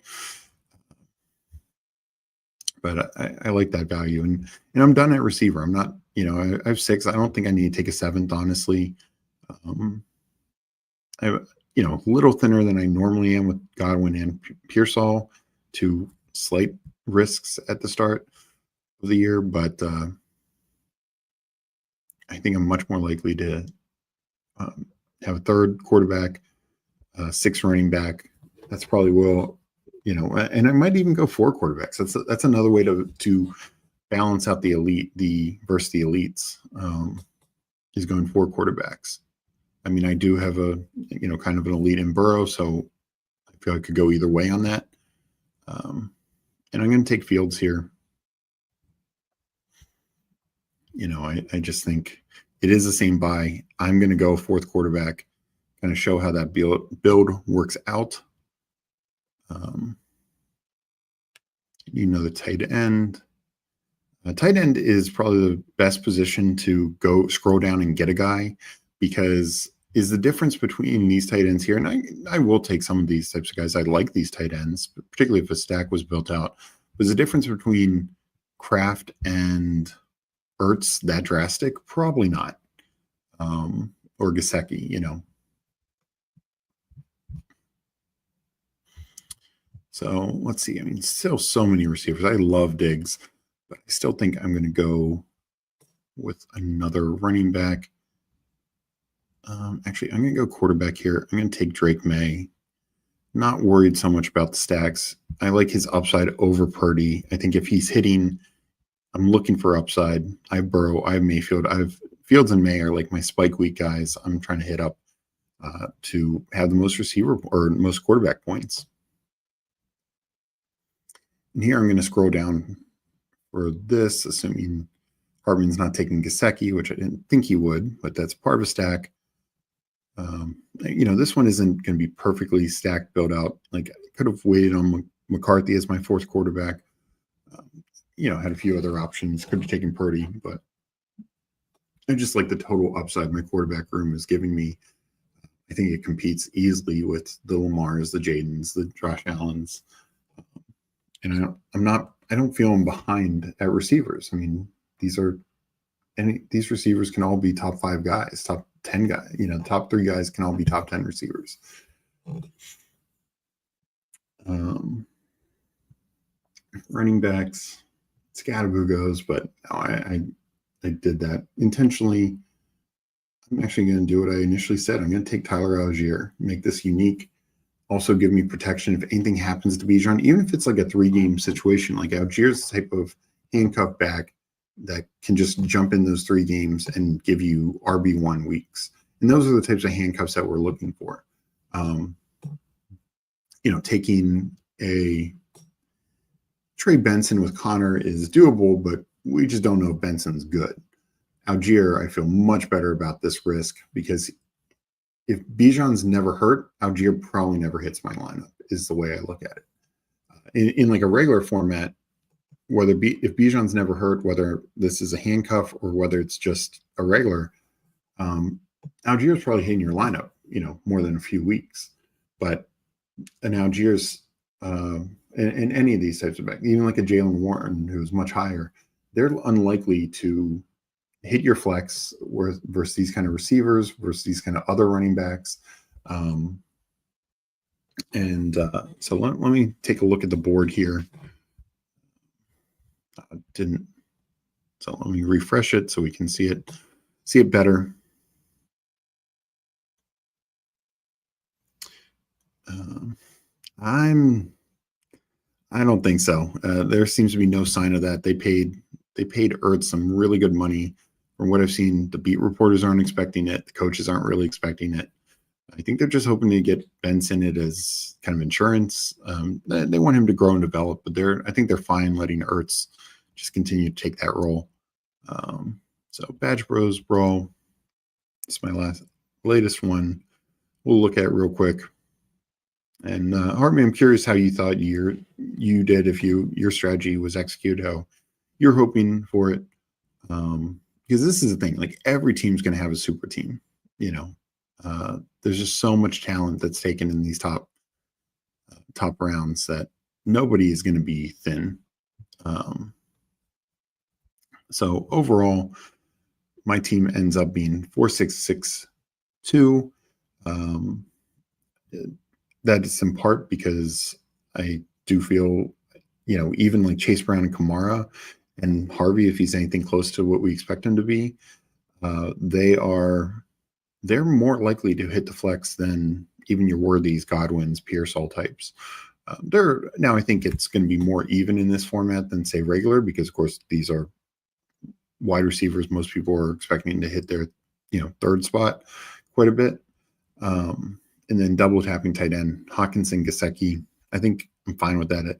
But I like that value, and I'm done at receiver. I'm not, I have 6. I don't think I need to take a 7th, honestly. I have, a little thinner than I normally am with Godwin and Pearsall, 2 slight risks at the start of the year, but I think I'm much more likely to have a 3rd quarterback, 6 running back. That's probably and I might even go 4 quarterbacks. That's another way to balance out the elite, versus the elites, is going 4 quarterbacks. I do have a, kind of an elite in Burrow, so I feel I could go either way on that. And I'm going to take Fields here. I just think it is the same buy. I'm going to go 4th quarterback, kind of show how that build works out. the tight end. Tight end is probably the best position to go scroll down and get a guy, because is the difference between these tight ends here, and I will take some of these types of guys. I like these tight ends, particularly if a stack was built out. Was the difference between Kraft and Ertz that drastic? Probably not. Or Gesicki, So let's see. I mean, still so many receivers. I love Diggs, but I still think I'm going to go with another running back. Actually, I'm going to go quarterback here. I'm going to take Drake May. Not worried so much about the stacks. I like his upside over Purdy. I think if he's hitting, I'm looking for upside. I have Burrow. I have Mayfield. I have Fields and May are like my spike week guys. I'm trying to hit up to have the most receiver or most quarterback points. And here I'm going to scroll down for this, assuming Hartman's not taking Gesicki, which I didn't think he would, but that's part of a stack. This one isn't going to be perfectly stacked, built out. Like, I could have waited on McCarthy as my fourth quarterback. Had a few other options. Could have taken Purdy, but I just like the total upside my quarterback room is giving me. I think it competes easily with the Lamars, the Jadens, the Josh Allens. And I don't feel I'm behind at receivers. I mean, these receivers can all be top 5 guys, top 10 guys, top 3 guys can all be top 10 receivers. Running backs, Scatterboo goes, but no, I did that intentionally. I'm actually going to do what I initially said. I'm going to take Tyler Algier, make this unique. Also give me protection if anything happens to Bijan, even if it's like a 3-game situation. Like Algier's the type of handcuff back that can just jump in those 3 games and give you RB1 weeks. And those are the types of handcuffs that we're looking for. Taking a Trey Benson with Connor is doable, but we just don't know if Benson's good. Algier, I feel much better about this risk, because if Bijan's never hurt, Algier probably never hits my lineup, is the way I look at it. In like a regular format, if Bijan's never hurt, whether this is a handcuff or whether it's just a regular, Algier's probably hitting your lineup, more than a few weeks. But an Algier's in any of these types of backs, even like a Jalen Warren, who's much higher, they're unlikely to hit your flex versus these kind of receivers, versus these kind of other running backs. So let me take a look at the board here. So let me refresh it so we can see it better. I don't think so. There seems to be no sign of that. They paid Ertz some really good money. From what I've seen, the beat reporters aren't expecting it. The coaches aren't really expecting it. I think they're just hoping to get Benson it as kind of insurance. They want him to grow and develop, but I think they're fine letting Ertz just continue to take that role. So Badge Bros Brawl, it's my latest one. We'll look at it real quick. And Hartman, I'm curious how you thought you did, if your strategy was executed, how you're hoping for it. Because this is the thing, like every team's going to have a super team, there's just so much talent that's taken in these top rounds that nobody is going to be thin. So overall, my team ends up being 4-6-6-2. That is in part because I do feel, even like Chase Brown and Kamara and Harvey, if he's anything close to what we expect him to be, they're more likely to hit the flex than even your Worthies, Godwins, Pearsall types. Now I think it's going to be more even in this format than say regular, because of course these are wide receivers. Most people are expecting to hit their, third spot quite a bit. And then double tapping tight end, Hawkinson, Gesicki. I think I'm fine with that.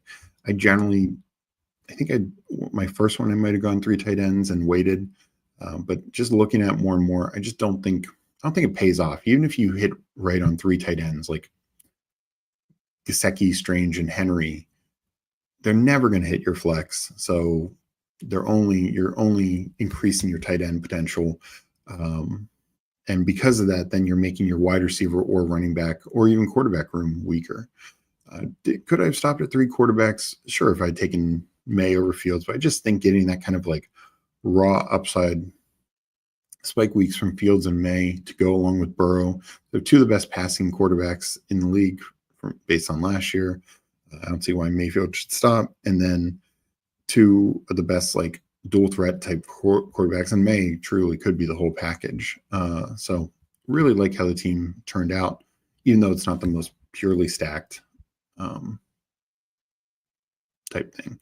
My first one, I might have gone 3 tight ends and waited. But just looking at more and more, I don't think it pays off. Even if you hit right on 3 tight ends, like Gesicki, Strange, and Henry, they're never going to hit your flex. So you're only increasing your tight end potential. And because of that, then you're making your wide receiver or running back or even quarterback room weaker. Could I have stopped at 3 quarterbacks? Sure, if I'd taken May over Fields, but I just think getting that kind of like raw upside spike weeks from Fields and May to go along with Burrow. They're 2 of the best passing quarterbacks in the league based on last year. I don't see why Mayfield should stop. And then 2 of the best like dual threat type quarterbacks, and May truly could be the whole package. So really like how the team turned out, even though it's not the most purely stacked type thing.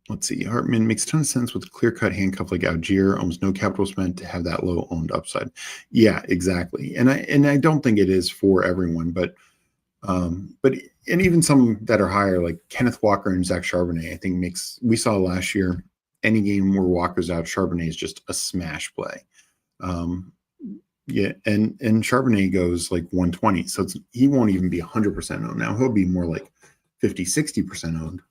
Let's see. Hartman makes a ton of sense with clear-cut handcuff like Algier. Almost no capital spent to have that low owned upside. Yeah, exactly. And I don't think it is for everyone, but and even some that are higher, like Kenneth Walker and Zach Charbonnet, I think we saw last year, any game where Walker's out, Charbonnet is just a smash play. Yeah, and Charbonnet goes like 120, so he won't even be 100% owned. Now he'll be more like 50, 60% owned,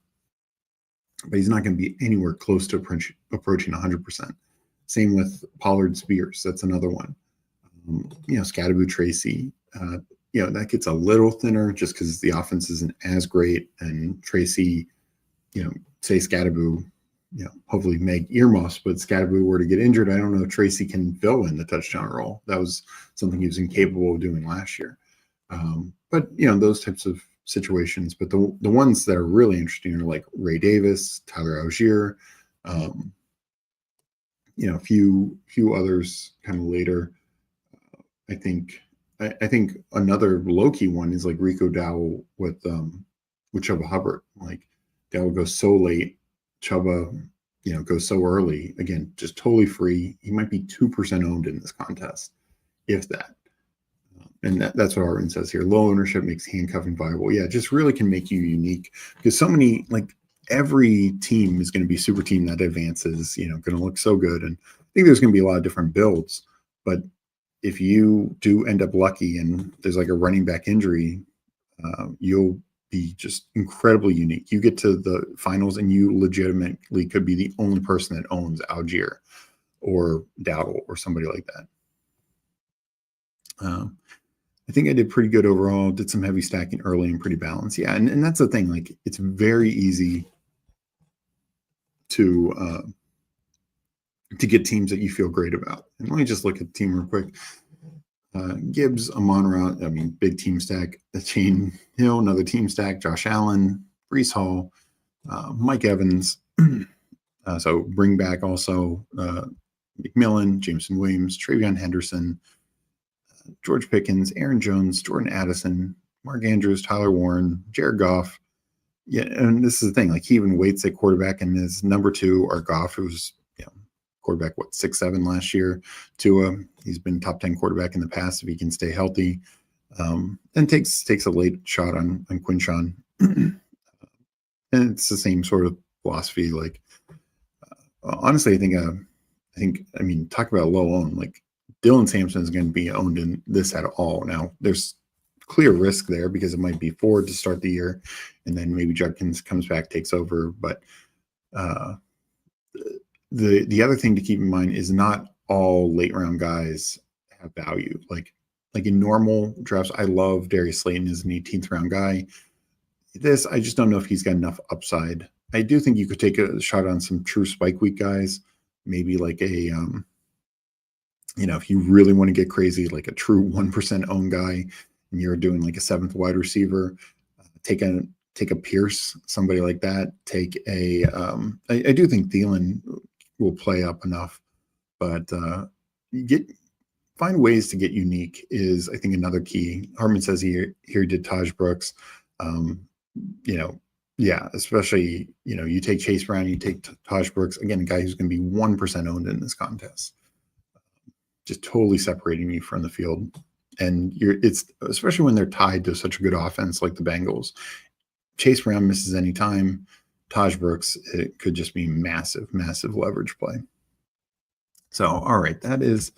but he's not going to be anywhere close to approaching 100%. Same with Pollard Spears. That's another one. Scadaboo Tracy, that gets a little thinner just because the offense isn't as great. And Tracy, say Scadaboo, hopefully make earmuffs, but Scadaboo were to get injured, I don't know if Tracy can fill in the touchdown role. That was something he was incapable of doing last year. But those types of situations. But the ones that are really interesting are like Ray Davis, Tyler Algier, a few others kind of later. I think another low-key one is like Rico Dowell with Chuba Hubbard. Like Dowell goes so late, Chuba, goes so early. Again, just totally free. He might be 2% owned in this contest, if that. And that's what Arvin says here. Low ownership makes handcuffing viable. Yeah, it just really can make you unique because so many, like every team is going to be super team that advances, going to look so good. And I think there's going to be a lot of different builds, but if you do end up lucky and there's like a running back injury, you'll be just incredibly unique. You get to the finals and you legitimately could be the only person that owns Algier or Dowdle or somebody like that. I think I did pretty good overall, did some heavy stacking early and pretty balanced. Yeah, and that's the thing. Like, it's very easy to get teams that you feel great about. And let me just look at the team real quick. Gibbs, Amon-Ra, big team stack. Chain Hill, another team stack. Josh Allen, Breece Hall, Mike Evans. So bring back also McMillan, Jameson Williams, Travion Henderson, George Pickens, Aaron Jones, Jordan Addison, Mark Andrews, Tyler Warren, Jared Goff. Yeah, and this is the thing. Like, he even waits at quarterback, and his number 2 are Goff, who was quarterback 6-7 last year. Tua, he's been top 10 quarterback in the past if he can stay healthy. And takes a late shot on Quinshawn. And it's the same sort of philosophy. Like, honestly, I think talk about low own. Like, Dylan Sampson is going to be owned in this at all. Now, there's clear risk there because it might be Ford to start the year, and then maybe Judkins comes back, takes over. But the other thing to keep in mind is not all late round guys have value. Like in normal drafts, I love Darius Slayton as an 18th round guy. I just don't know if he's got enough upside. I do think you could take a shot on some true spike week guys, maybe like a if you really want to get crazy, like a true 1% owned guy, and you're doing like a 7th wide receiver, take a Pierce, somebody like that. Take a I do think Thielen will play up enough, but find ways to get unique is, I think, another key. Harmon says here did Taj Brooks. Especially you take Chase Brown, you take Taj Brooks, again, a guy who's going to be 1% owned in this contest, just totally separating you from the field. And it's especially when they're tied to such a good offense like the Bengals. Chase Brown misses any time. Taj Brooks, it could just be massive leverage play. So, all right, that is,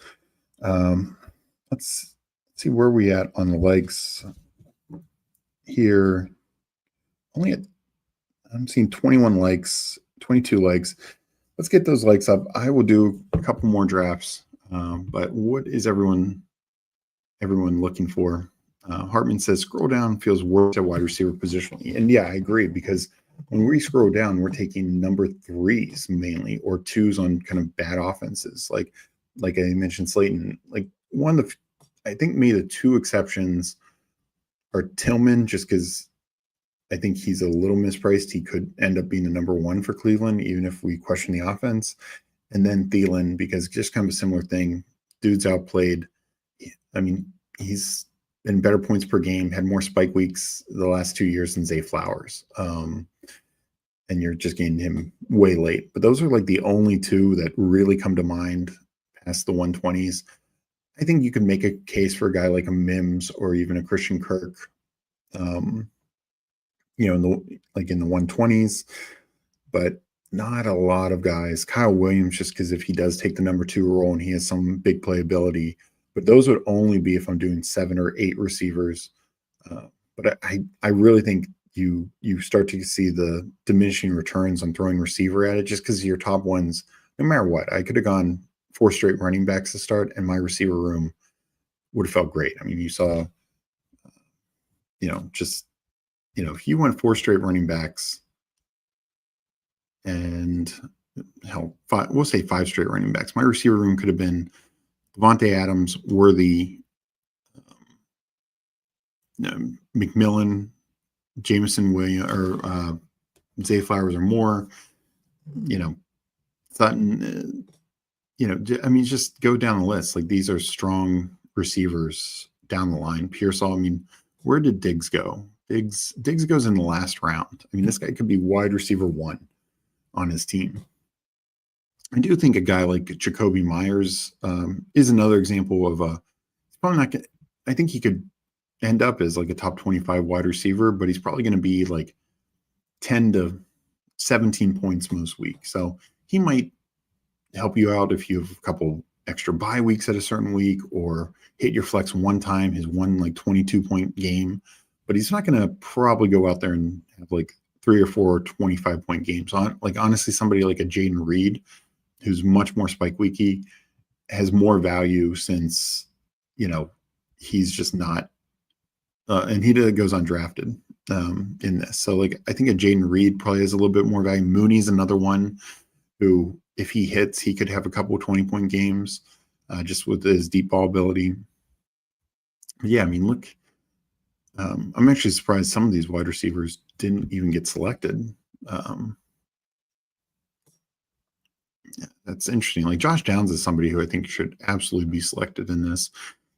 let's see where we at on the legs here. I'm seeing 21 likes, 22 likes. Let's get those likes up. I will do a couple more drafts. But what is everyone looking for? Hartman says scroll down feels worse at wide receiver positionally. And yeah, I agree, because when we scroll down, we're taking number threes mainly, or twos on kind of bad offenses. Like I mentioned, Slayton, like one of the, I think maybe the two exceptions are Tillman, just because I think he's a little mispriced. He could end up being the number one for Cleveland, even if we question the offense. And then Thielen, because just kind of a similar thing. Dude's outplayed. I mean, he's been better points per game, had more spike weeks the last 2 years than Zay Flowers. And you're just getting him way late. But those are like the only two that really come to mind past the 120s. I think you could make a case for a guy like a Mims or even a Christian Kirk, in the 120s, but not a lot of guys. Kyle Williams, just because if he does take the number 2 role and he has some big playability, but those would only be if I'm doing 7 or 8 receivers. But I really think you start to see the diminishing returns on throwing receiver at it, just because your top ones, no matter what. I could have gone 4 straight running backs to start, and my receiver room would have felt great. I mean, you saw, if you went 4 straight running backs and we'll say 5 straight running backs, my receiver room could have been Devontae Adams, Worthy, McMillan, Jameson Williams, or Zay Flowers or more, Sutton, I mean, just go down the list. Like, these are strong receivers down the line. Pearsall, I mean, where did Diggs go? Diggs goes in the last round. I mean, this guy could be wide receiver 1 on his team. I do think a guy like Jacoby Myers is another example of he's probably not going to, I think he could end up as like a top 25 wide receiver, but he's probably going to be like 10 to 17 points most weeks. So he might help you out if you have a couple extra bye weeks at a certain week, or hit your flex one time, his one like 22-point game, but he's not going to probably go out there and have like 3 or 4 25-point games. Like, honestly, somebody like a Jaden Reed, who's much more spike weeky, has more value, since, he's just not, and he goes undrafted in this. So, like, I think a Jaden Reed probably has a little bit more value. Mooney's another one who, if he hits, he could have a couple 20-point games just with his deep ball ability. But yeah, I mean, look, I'm actually surprised some of these wide receivers didn't even get selected. Yeah, that's interesting. Like, Josh Downs is somebody who I think should absolutely be selected in this.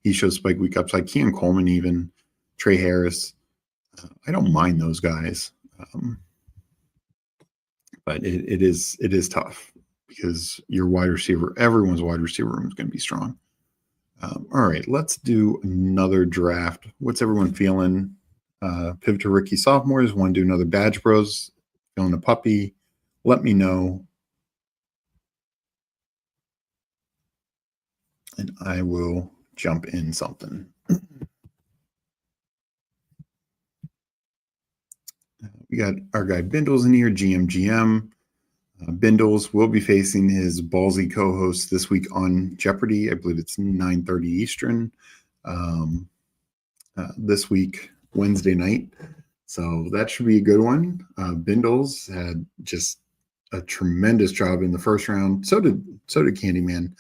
He shows spike week upside. Keon Coleman, even Trey Harris. I don't mind those guys, but it is tough, because your wide receiver, everyone's wide receiver room is going to be strong. All right, let's do another draft. What's everyone feeling? Pivot to rookie sophomores. Want to do another Badge Bros? Feeling a puppy? Let me know, and I will jump in something. We got our guy Bindles in here, GM. Bindles will be facing his ballsy co-host this week on Jeopardy. I believe it's 9:30 Eastern this week, Wednesday night. So that should be a good one. Bindles had just a tremendous job in the first round. So did Candyman.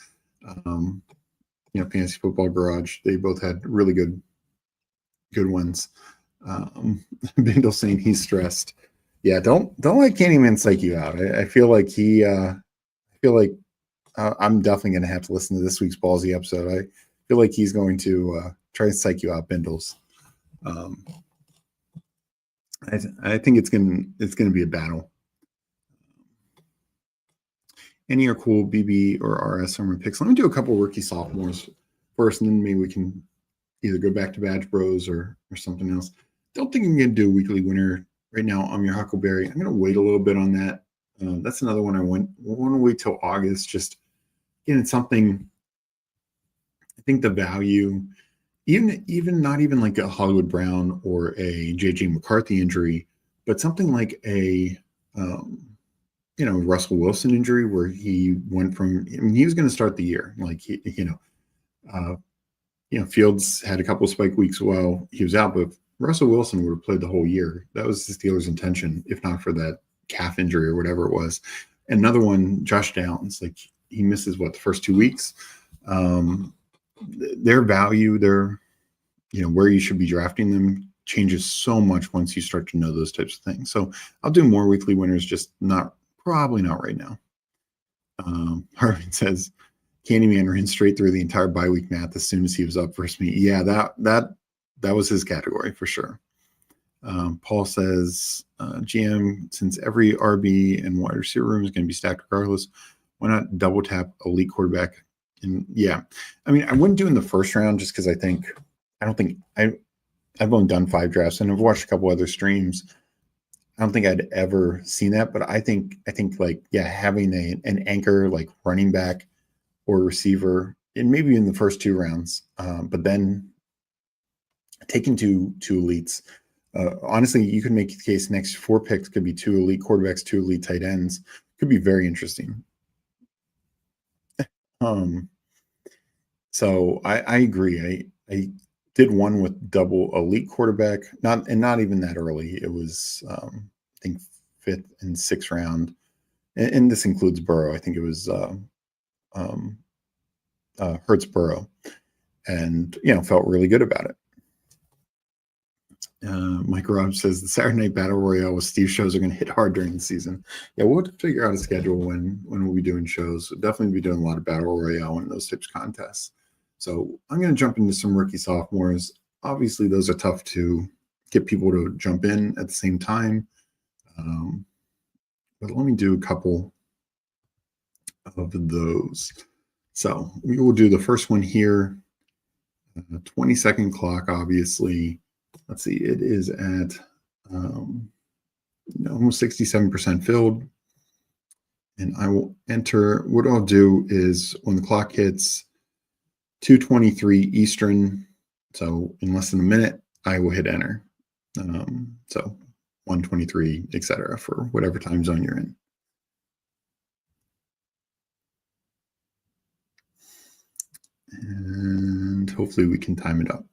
Fantasy Football Garage. They both had really good ones. Bindle saying he's stressed. Yeah, don't let Candyman psych you out. I feel like I'm definitely going to have to listen to this week's Ballsy episode. I feel like he's going to try to psych you out, Bindles. I think it's going to be a battle. Any are cool, BB or RS summer picks. Let me do a couple rookie sophomores first, and then maybe we can either go back to Badge Bros or something else. Don't think I'm going to do a weekly winner right now. I'm your Huckleberry. I'm going to wait a little bit on that. That's another one I want to wait till August. Just getting something. I think the value, even not even like a Hollywood Brown or a JJ McCarthy injury, But something like a Russell Wilson injury where he went from, I mean, he was going to start the year like Fields had a couple of spike weeks while he was out, but Russell Wilson would have played the whole year. That was the Steelers' intention, if not for that calf injury or whatever it was. Another one, Josh Downs, like he misses the first 2 weeks. Their value, where you should be drafting them changes so much once you start to know those types of things. So I'll do more weekly winners, just probably not right now. Harvin says, Candyman ran straight through the entire bye week math as soon as he was up versus me. Yeah, that was his category for sure. Paul says, GM, since every RB and wide receiver room is going to be stacked regardless, why not double tap elite quarterback? And yeah, I mean, I wouldn't do in the first round just because I've only done 5 drafts and I've watched a couple other streams. I don't think I'd ever seen that, but I think having an anchor like running back or receiver, and maybe in the first 2 rounds, but then taking two elites. Honestly, you could make the case next 4 picks could be 2 elite quarterbacks, 2 elite tight ends. Could be very interesting. So I agree. I did one with double elite quarterback, not even that early. It was I think 5th and 6th round, and this includes Burrow. I think it was Hurts Burrow, and felt really good about it. Mike Rob says the Saturday Night Battle Royale with Steve shows are going to hit hard during the season. Yeah, we'll have to figure out a schedule when we'll be doing shows. We'll definitely be doing a lot of Battle Royale and those types of contests. So I'm going to jump into some rookie sophomores. Obviously, those are tough to get people to jump in at the same time. But let me do a couple of those. So we will do the first one here. 20-second clock, obviously. Let's see, it is at almost 67% filled. And I will enter. What I'll do is when the clock hits 2:23 Eastern, so in less than a minute, I will hit enter. So 1:23, etc., for whatever time zone you're in. And hopefully we can time it up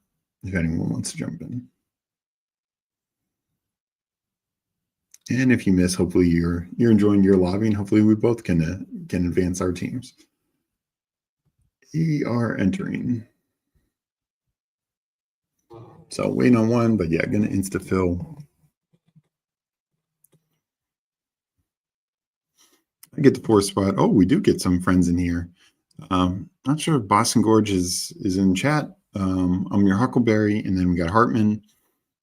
if anyone wants to jump in. And if you miss, hopefully you're enjoying your lobby, and hopefully we both can advance our teams. We are entering. So waiting on one, but yeah, gonna insta fill. I get the 4th spot. Oh, we do get some friends in here. Not sure if Boston Gorge is in chat. I'm your Huckleberry, and then we got Hartman.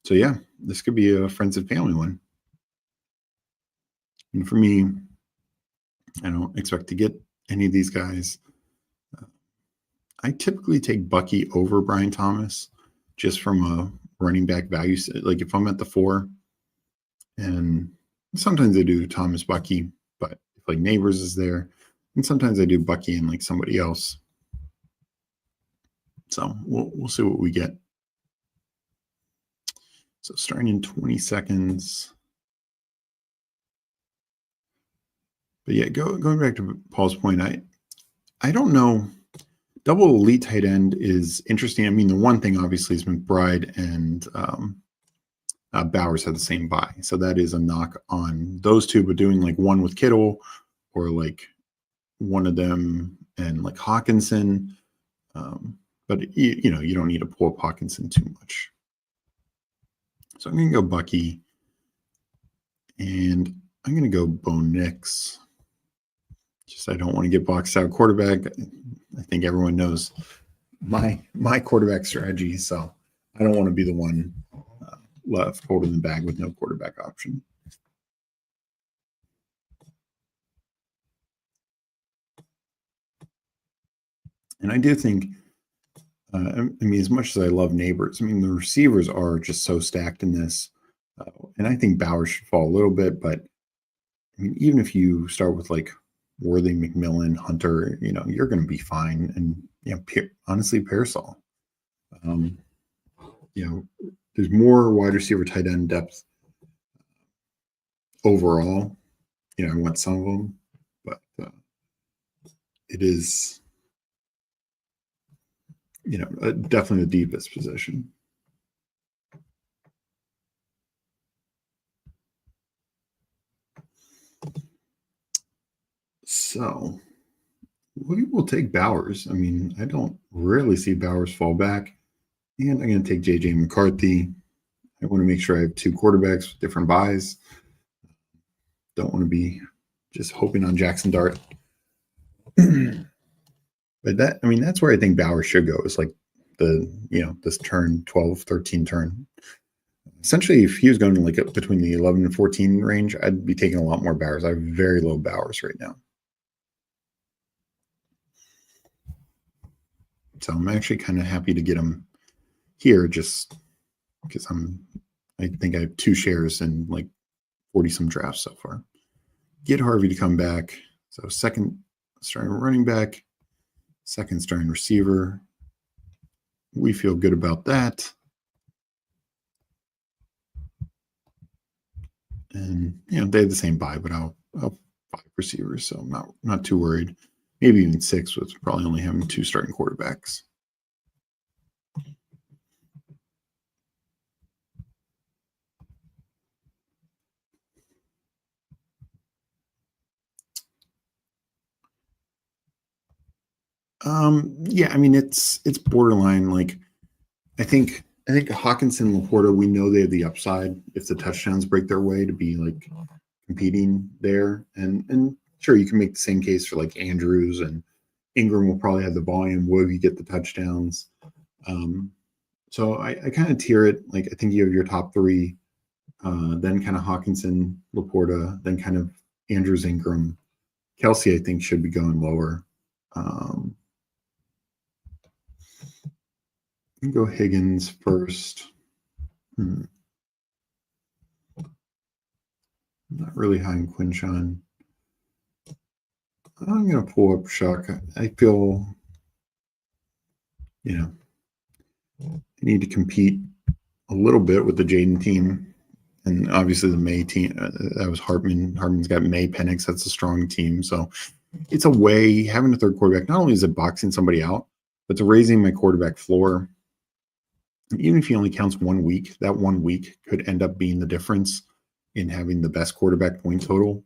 So yeah, this could be a friends and family one. And for me, I don't expect to get any of these guys. I typically take Bucky over Brian Thomas just from a running back value. Like if I'm at the 4, and sometimes I do Thomas Bucky, but if like Neighbors is there, and sometimes I do Bucky and like somebody else. So we'll see what we get. So starting in 20 seconds. But yeah, going back to Paul's point, I don't know. Double elite tight end is interesting. I mean, the one thing obviously is McBride and Bowers have the same bye, so that is a knock on those two. But doing like one with Kittle or like one of them and like Hawkinson, but you don't need to pull up Hawkinson too much. So I'm going to go Bucky, and I'm going to go Bo Nix. Just I don't want to get boxed out quarterback. I think everyone knows my quarterback strategy, so I don't want to be the one left holding the bag with no quarterback option. And I do think, I mean, as much as I love Neighbors, I mean, the receivers are just so stacked in this. And I think Bowers should fall a little bit, but I mean, even if you start with like Worthy, McMillan, Hunter, you're going to be fine. And honestly, Parasol. There's more wide receiver tight end depth overall, I want some of them, but it is, definitely the deepest position. So we will take Bowers. I mean, I don't really see Bowers fall back. And I'm going to take J.J. McCarthy. I want to make sure I have two quarterbacks with different buys. Don't want to be just hoping on Jackson Dart. But that's where I think Bowers should go. Is like this turn 12, 13 turn. Essentially, if he was going like between the 11 and 14 range, I'd be taking a lot more Bowers. I have very low Bowers right now. So I'm actually kind of happy to get him here just because I think I have 2 shares in like 40 some drafts so far. Get Harvey to come back. So second starting running back, second starting receiver. We feel good about that. And they have the same buy, but I'll 5 receivers, so I'm not too worried. Maybe even 6 with probably only having 2 starting quarterbacks. Yeah, it's borderline. Like, I think Hawkinson, Laporta, we know they have the upside if the touchdowns break their way to be like competing there. And sure, you can make the same case for like Andrews, and Ingram will probably have the volume. Will you get the touchdowns? So I kind of tier it. Like, I think you have your top 3, then kind of Hawkinson, Laporta, then kind of Andrews, Ingram. Kelsey, I think, should be going lower. Go Higgins first. Not really high in Quinshon. I'm going to pull up Shuck. I feel, I need to compete a little bit with the Jaden team. And obviously the May team, that was Hartman. Hartman's got May, Penix. That's a strong team. So it's a way, having a third quarterback, not only is it boxing somebody out, but it's raising my quarterback floor. And even if he only counts 1 week, that 1 week could end up being the difference in having the best quarterback point total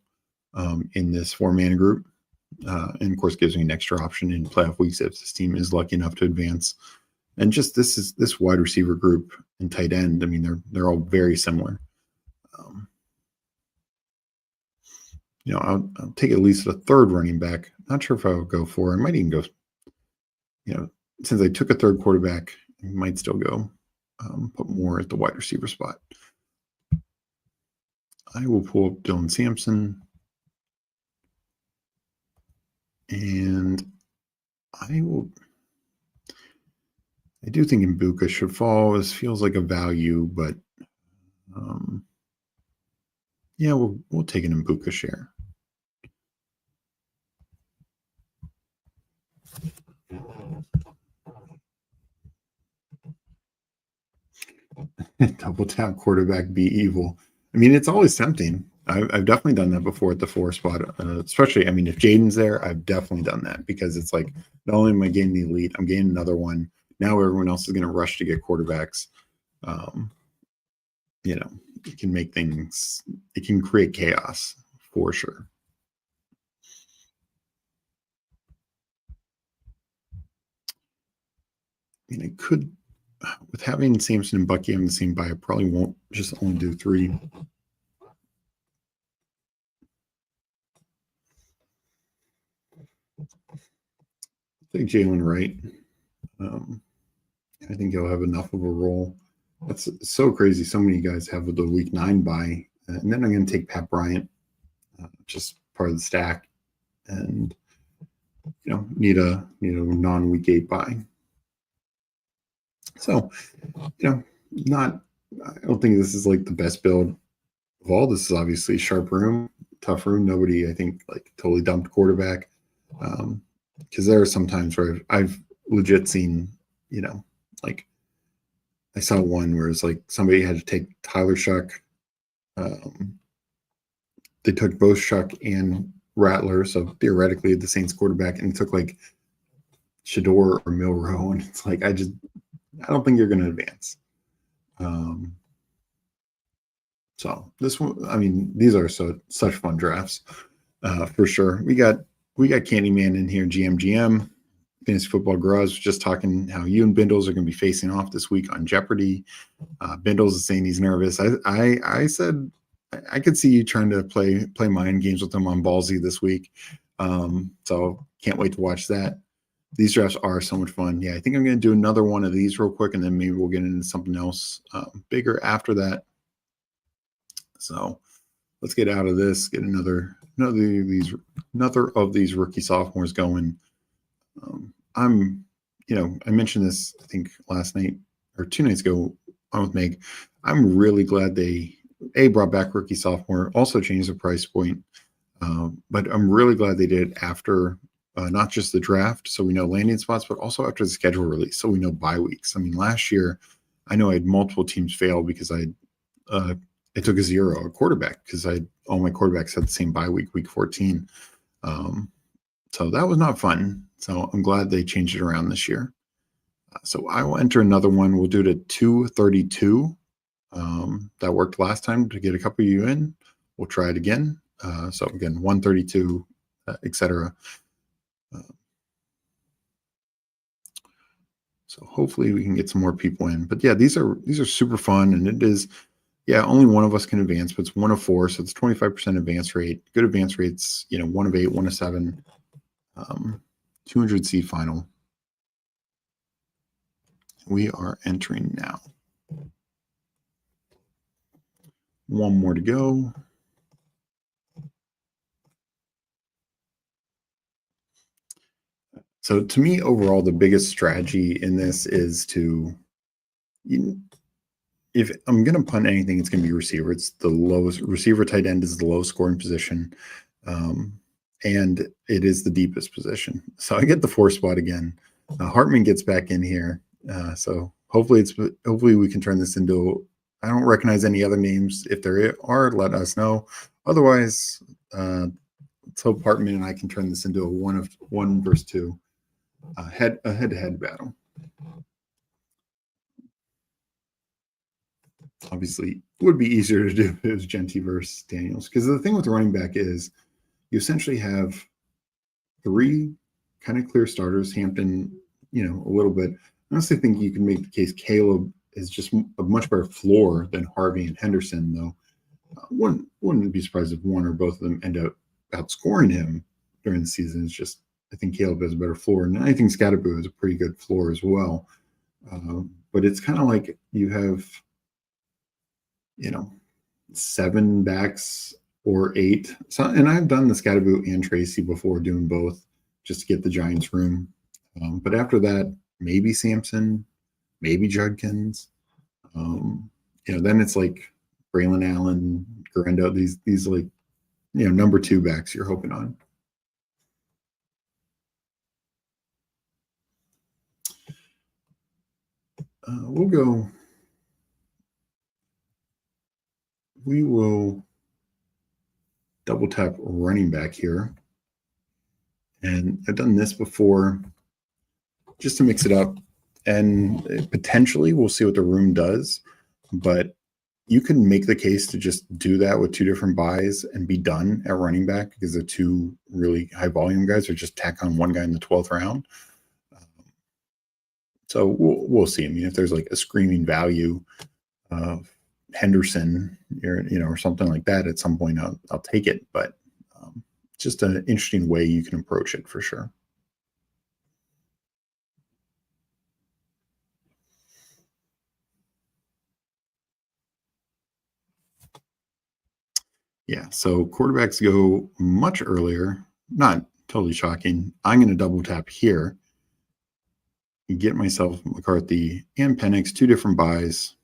in this 4-man group. And of course, gives me an extra option in playoff weeks if this team is lucky enough to advance. And just this wide receiver group and tight end. I mean, they're all very similar. I'll take at least a third running back. Not sure if I would go 4. I might even go. Since I took a third quarterback, I might still go put more at the wide receiver spot. I will pull up Dylan Sampson. And I do think Mbuka should fall. This feels like a value, but yeah, we'll take an Mbuka share. Double tap quarterback, be evil. I mean, it's always tempting. I've definitely done that before at the 4 spot, especially, if Jaden's there, I've definitely done that because it's like, not only am I getting the elite, I'm getting another one. Now everyone else is going to rush to get quarterbacks. It can make things, it can create chaos for sure. I could, with having Samson and Bucky on the same buy, I probably won't just only do 3. I think Jalen Wright. I think he'll have enough of a role. That's so crazy. So many guys have the week 9 buy. And then I'm going to take Pat Bryant, just part of the stack. And, need a non-week 8 buy. So, I don't think this is like the best build of all. This is obviously sharp room, tough room. Nobody, I think, like totally dumped quarterback. Because there are some times where I've legit seen, like I saw one where it's like somebody had to take Tyler Shuck, they took both Chuck and Rattler, so theoretically the Saints quarterback, and it took like Shador or Milrow, and it's like I don't think you're going to advance. So this one, I mean, these are such fun drafts for sure. We got Candyman in here, GM. Fantasy Football Garage, just talking how you and Bindles are going to be facing off this week on Jeopardy. Bindles is saying he's nervous. I said I could see you trying to play mind games with him on Ballsy this week. So can't wait to watch that. These drafts are so much fun. Yeah, I think I'm going to do another one of these real quick, and then maybe we'll get into something else bigger after that. So let's get out of this. Get another of these rookie sophomores going. I mentioned this, I think last night or 2 nights ago on with Meg. I'm really glad they brought back rookie sophomore, also changed the price point. But I'm really glad they did it after not just the draft, so we know landing spots, but also after the schedule release, so we know bye weeks. I mean, last year, I know I had multiple teams fail because I took a 0 quarterback because all my quarterbacks had the same bye week, week 14. So that was not fun. So I'm glad they changed it around this year. So I will enter another one. We'll do it at 232. That worked last time to get a couple of you in. We'll try it again. So again, 132, etc. So hopefully we can get some more people in. But yeah, these are super fun, and it is. Yeah, only one of us can advance, but it's 1 of 4, so it's 25% advance rate. Good advance rates, 1 of 8, 1 of 7. 200 seed final. We are entering now. One more to go. So to me, overall, the biggest strategy in this is if I'm going to punt anything, it's going to be receiver. It's the lowest receiver. Tight end is the lowest scoring position. And it is the deepest position. So I get the 4 spot again. Hartman gets back in here. So hopefully we can turn this into, I don't recognize any other names. If there are, let us know. Otherwise, let's hope Hartman and I can turn this into a 1 versus 2 head-to-head battle. Obviously, it would be easier to do if it was Genty versus Daniels, because the thing with the running back is you essentially have 3 kind of clear starters. Hampton, a little bit. I honestly think you can make the case Caleb is just a much better floor than Harvey and Henderson, though. Wouldn't be surprised if one or both of them end up outscoring him during the season. It's just I think Caleb has a better floor, and I think Scatterboo has a pretty good floor as well. But it's kind of like you have, 7 backs or 8. So, and I've done the Scatterboo and Tracy before, doing both just to get the Giants room. But after that, maybe Sampson, maybe Judkins. Then it's like Braylon Allen, Garendo. These like number 2 backs you're hoping on. We will double tap running back here. And I've done this before just to mix it up. And potentially we'll see what the room does. But you can make the case to just do that with 2 different buys and be done at running back, because the 2 really high volume guys are just tack on 1 guy in the 12th round. So we'll see. I mean, if there's like a screaming value of Henderson, or something like that at some point, I'll take it. But just an interesting way you can approach it for sure. Yeah, so quarterbacks go much earlier. Not totally shocking. I'm going to double tap here. Get myself McCarthy and Penix, 2 different buys.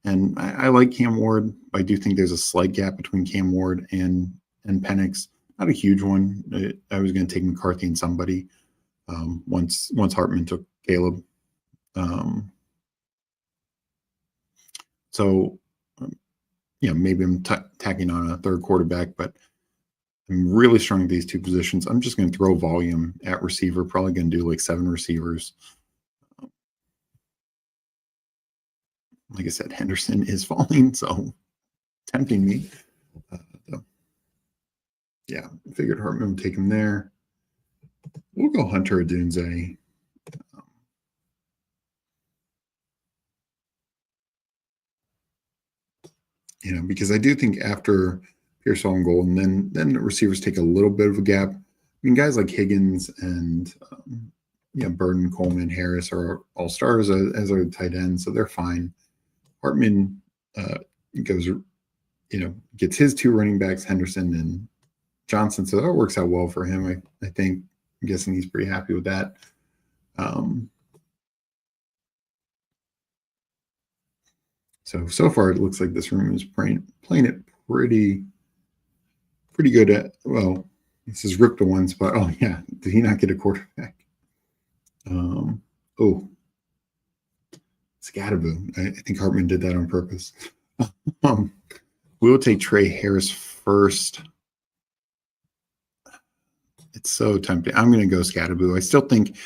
And I like Cam Ward. I do think there's a slight gap between Cam Ward and Penix. Not a huge one. I was going to take McCarthy and somebody once Hartman took Caleb. maybe I'm tacking on a third quarterback, but I'm really strong at these two positions. I'm just going to throw volume at receiver, probably going to do like 7 receivers. Like I said, Henderson is falling, so tempting me. Yeah, I figured Hartman would take him there. We'll go Hunter Odunze. Because I do think after Pearsall and Golden, then the receivers take a little bit of a gap. I mean, guys like Higgins and Burden, Coleman, Harris are all stars as are the tight ends, so they're fine. Hartman goes, gets his 2 running backs, Henderson and Johnson, so that works out well for him. I think. I'm guessing he's pretty happy with that. So far it looks like this room is playing it pretty good at, well, this is Rip to one spot. Oh yeah, did he not get a quarterback? Scatterboo. I think Hartman did that on purpose. We'll take Trey Harris first. It's so tempting. I'm going to go Scatterboo. I still think,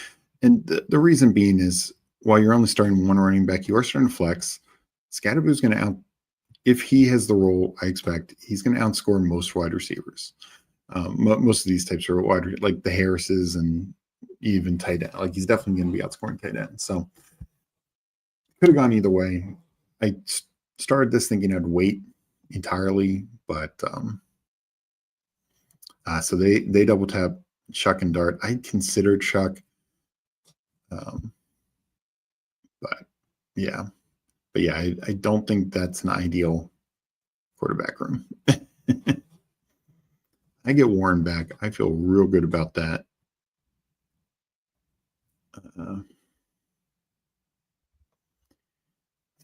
and the reason being is while you're only starting 1 running back, you are starting to flex. Scatterboo is going to if he has the role, I expect he's going to outscore most wide receivers. Most of these types are wide, like the Harrises and even tight end. Like he's definitely going to be outscoring tight end. So could have gone either way. I started this thinking I'd wait entirely, but so they double tap Chuck and Dart. I considered Chuck, but yeah. But yeah, I don't think that's an ideal quarterback room. I get Warren back. I feel real good about that.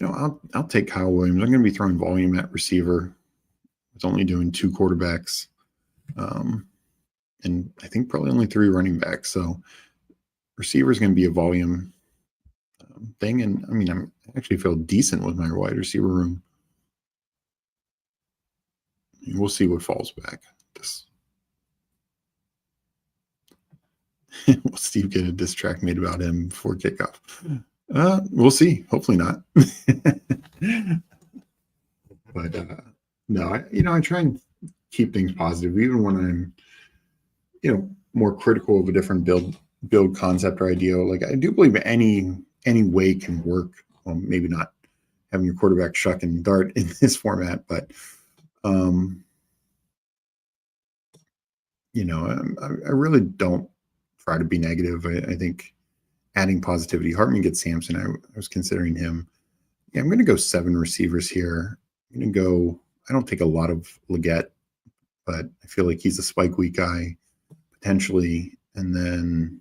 I'll take Kyle Williams. I'm going to be throwing volume at receiver. It's only doing 2 quarterbacks. And I think probably only 3 running backs. So receiver is going to be a volume thing. And I mean, I actually feel decent with my wide receiver room. And we'll see what falls back. Will Steve get a diss track made about him before kickoff? We'll see. Hopefully not. But no, I try and keep things positive, even when I'm, more critical of a different build concept or idea. Like I do believe any way can work. Well, maybe not having your quarterback Shuck and Dart in this format, but I really don't try to be negative. I think adding positivity. Hartman gets Sampson. I was considering him. Yeah, I'm going to go 7 receivers here. I'm going to go. I don't take a lot of Leggett, but I feel like he's a spike week guy potentially. And then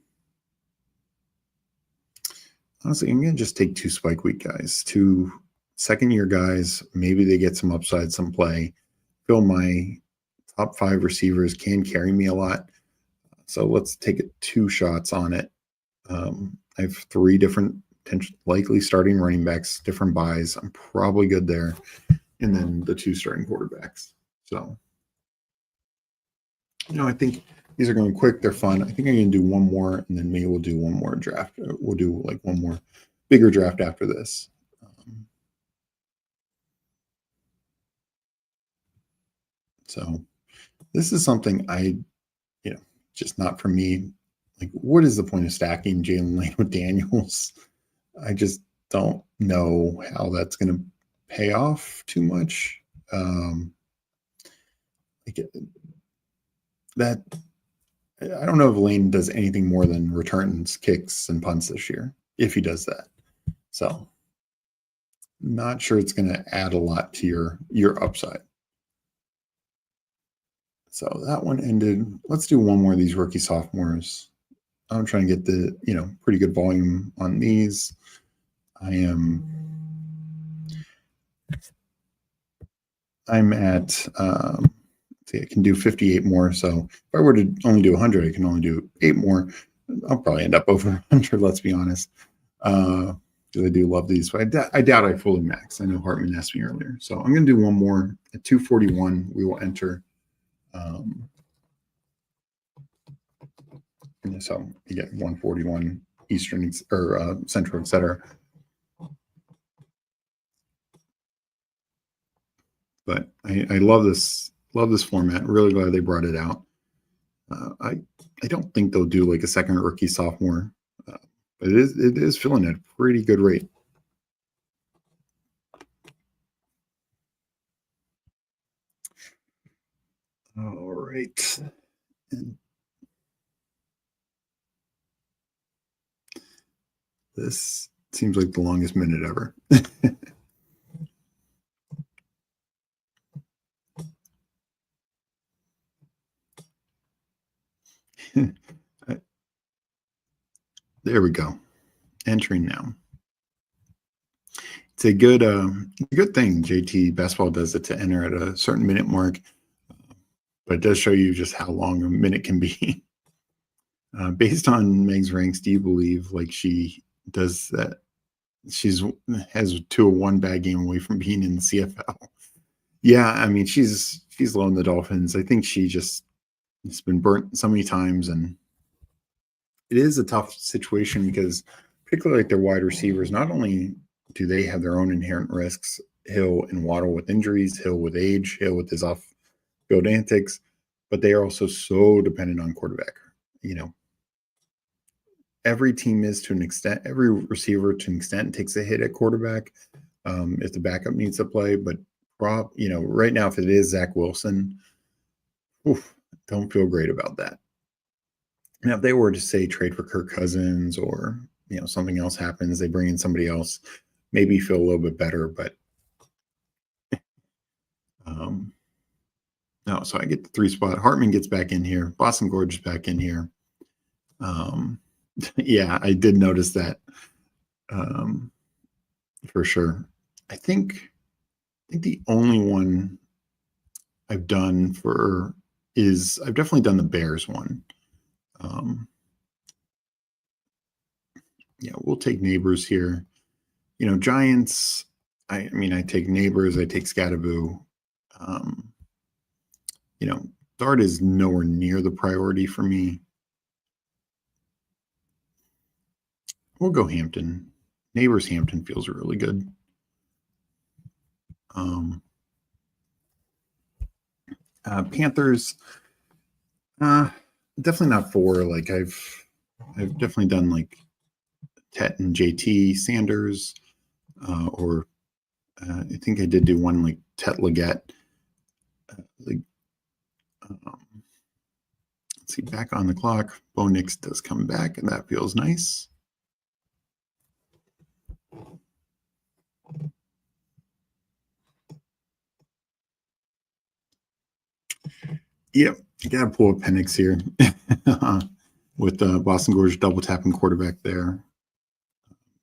honestly, I'm going to just take 2 spike week guys, 2 second-year guys. Maybe they get some upside, some play. Feel my top 5 receivers can carry me a lot. So let's take 2 shots on it. I have 3 different likely starting running backs, different buys. I'm probably good there. And then the 2 starting quarterbacks. So, I think these are going quick. They're fun. I think I'm going to do one more, and then maybe we'll do one more draft. We'll do like one more bigger draft after this. So this is something just not for me. Like, what is the point of stacking Jalen Lane with Daniels? I just don't know how that's going to pay off too much. That I don't know if Lane does anything more than returns, kicks, and punts this year, if he does that. So not sure it's going to add a lot to your upside. So that one ended. Let's do one more of these rookie sophomores. I'm trying to get the, pretty good volume on these. I'm at, see, I can do 58 more. So if I were to only do 100, I can only do 8 more. I'll probably end up over 100, let's be honest. because I do love these. But I doubt I fully max. I know Hartman asked me earlier. So I'm going to do one more. At 241, we will enter. So you get 141 Eastern or Central, etc. But I love this format. Really glad they brought it out. I don't think they'll do like a second rookie sophomore, but it is filling at a pretty good rate. All right. And this seems like the longest minute ever. There we go. Entering now. It's a good thing JT Basketball does it to enter at a certain minute mark, but it does show you just how long a minute can be. Based on Meg's ranks, do you believe like she does that? Has 2-1 bad game away from being in the CFL. Yeah, I mean she's low in the Dolphins. I think it's been burnt so many times, and it is a tough situation because particularly like their wide receivers, not only do they have their own inherent risks, Hill and Waddle with injuries, Hill with age, Hill with his off-field antics, but they are also so dependent on quarterback. You know, every team is to an extent, every receiver to an extent takes a hit at quarterback if the backup needs to play. But right now, if it is Zach Wilson, don't feel great about that. Now, if they were to say trade for Kirk Cousins or something else happens, they bring in somebody else, maybe feel a little bit better. But no, so I get the 3 spot. Hartman gets back in here. Boston Gorge is back in here. Yeah, I did notice that for sure. I think the only one I've done I've definitely done the Bears one. Yeah, we'll take Neighbors here. Giants, I take Neighbors, I take Scattaboo. Dart is nowhere near the priority for me. We'll go Hampton. Neighbors Hampton feels really good. Panthers, definitely not 4. Like I've definitely done like Tet and JT Sanders, or I think I did do one like Tet Leggett. Let's see, back on the clock. Bo Nix does come back, and that feels nice. Yep, you gotta pull a Penix here with Boston Gorge double tapping quarterback there.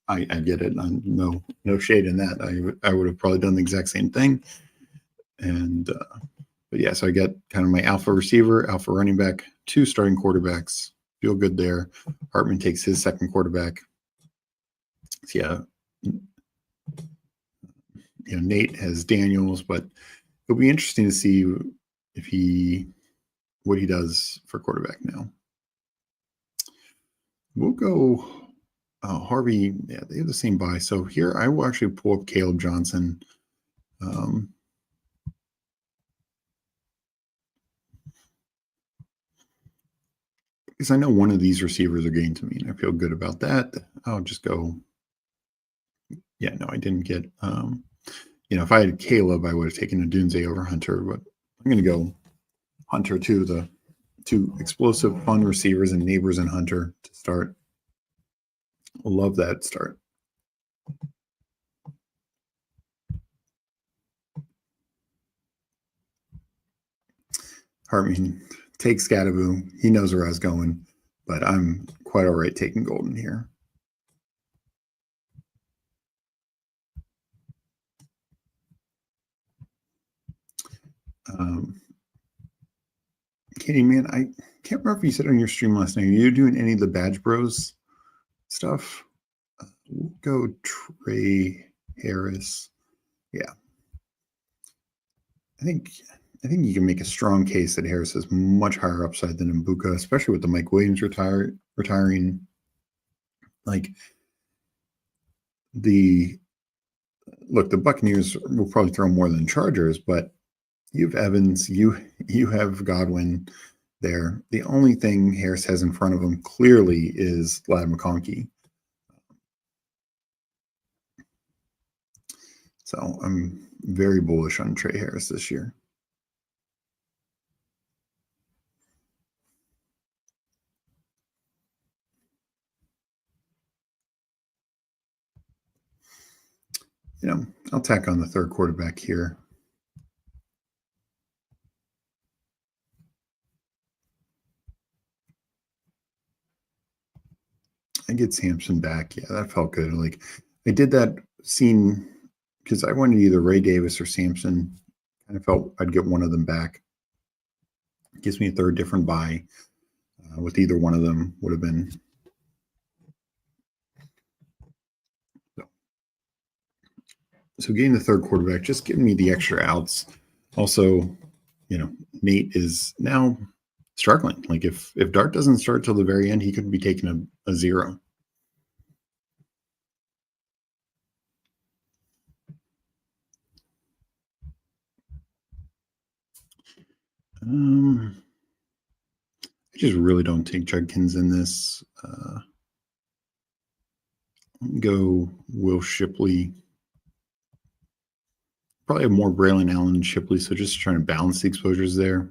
I get it. No shade in that. I would have probably done the exact same thing. And but yeah, so I get kind of my alpha receiver, alpha running back, 2 starting quarterbacks. Feel good there. Hartman takes his second quarterback. So yeah, Nate has Daniels, but it'll be interesting to see what he does for quarterback now. We'll go Harvey. Yeah, they have the same buy. So here I will actually pull up Caleb Johnson. Because I know one of these receivers are getting to me, and I feel good about that. I'll just go. Yeah, no, I didn't get. If I had Caleb, I would have taken Adunze over Hunter, but I'm going to go Hunter too. The 2 explosive, fun receivers and Neighbors and Hunter to start. Love that start. Hartman takes Scattaboo. He knows where I was going, but I'm quite all right taking Golden here. Katie, man, I can't remember if you said on your stream last night, are you doing any of the Badge Bros stuff? go Trey Harris. Yeah. I think you can make a strong case that Harris has much higher upside than Mbuka, especially with the Mike Williams retiring. Like the Buccaneers will probably throw more than Chargers, but you have Evans, you have Godwin there. The only thing Harris has in front of him clearly is Lad McConkey. So I'm very bullish on Trey Harris this year. I'll tack on the third quarterback here. I get Sampson back. Yeah, that felt good. Like I did that scene because I wanted either Ray Davis or Sampson. Kind of felt I'd get one of them back. It gives me a third different buy with either one of them would have been. So getting the third quarterback, just giving me the extra outs. Also, Nate is now struggling. Like if Dart doesn't start till the very end, he could be taking a 0. I just really don't take Judkins in this. Go Will Shipley. Probably have more Braylon Allen and Shipley, so just trying to balance the exposures there.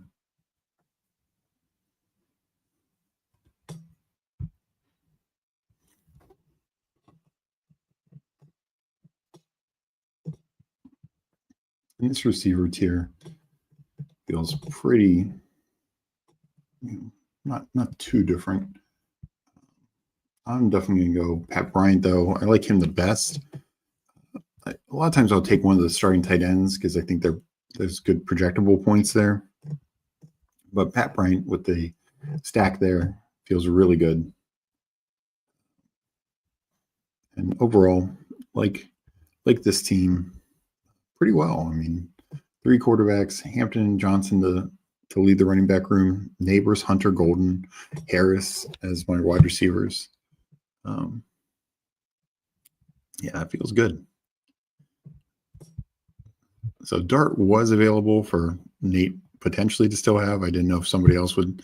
And this receiver tier feels pretty, not too different. I'm definitely going to go Pat Bryant, though. I like him the best. A lot of times I'll take one of the starting tight ends because I think there's good projectable points there. But Pat Bryant with the stack there feels really good. And overall, like this team pretty well. I mean, 3 quarterbacks, Hampton and Johnson to lead the running back room, Neighbors, Hunter, Golden, Harris as my wide receivers. Yeah, it feels good. So Dart was available for Nate potentially to still have. I didn't know if somebody else would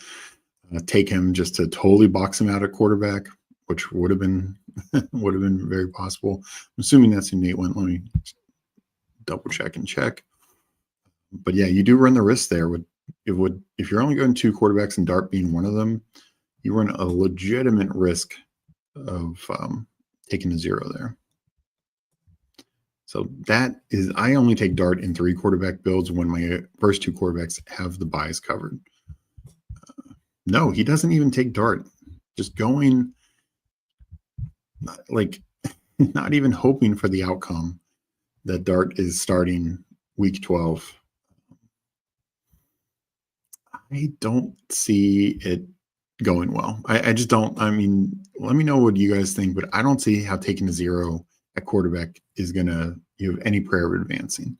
take him just to totally box him out at quarterback, which would have been very possible. I'm assuming that's who Nate went. Let me double check. But yeah, you do run the risk there. If you're only going 2 quarterbacks and Dart being one of them, you run a legitimate risk of taking a 0 there. So I only take Dart in 3 quarterback builds when my first 2 quarterbacks have the buys covered. No, he doesn't even take Dart. Just going, not even hoping for the outcome that Dart is starting week 12. I don't see it going well. I just don't. I mean, let me know what you guys think, but I don't see how taking a 0 at quarterback is going to have any prayer of advancing.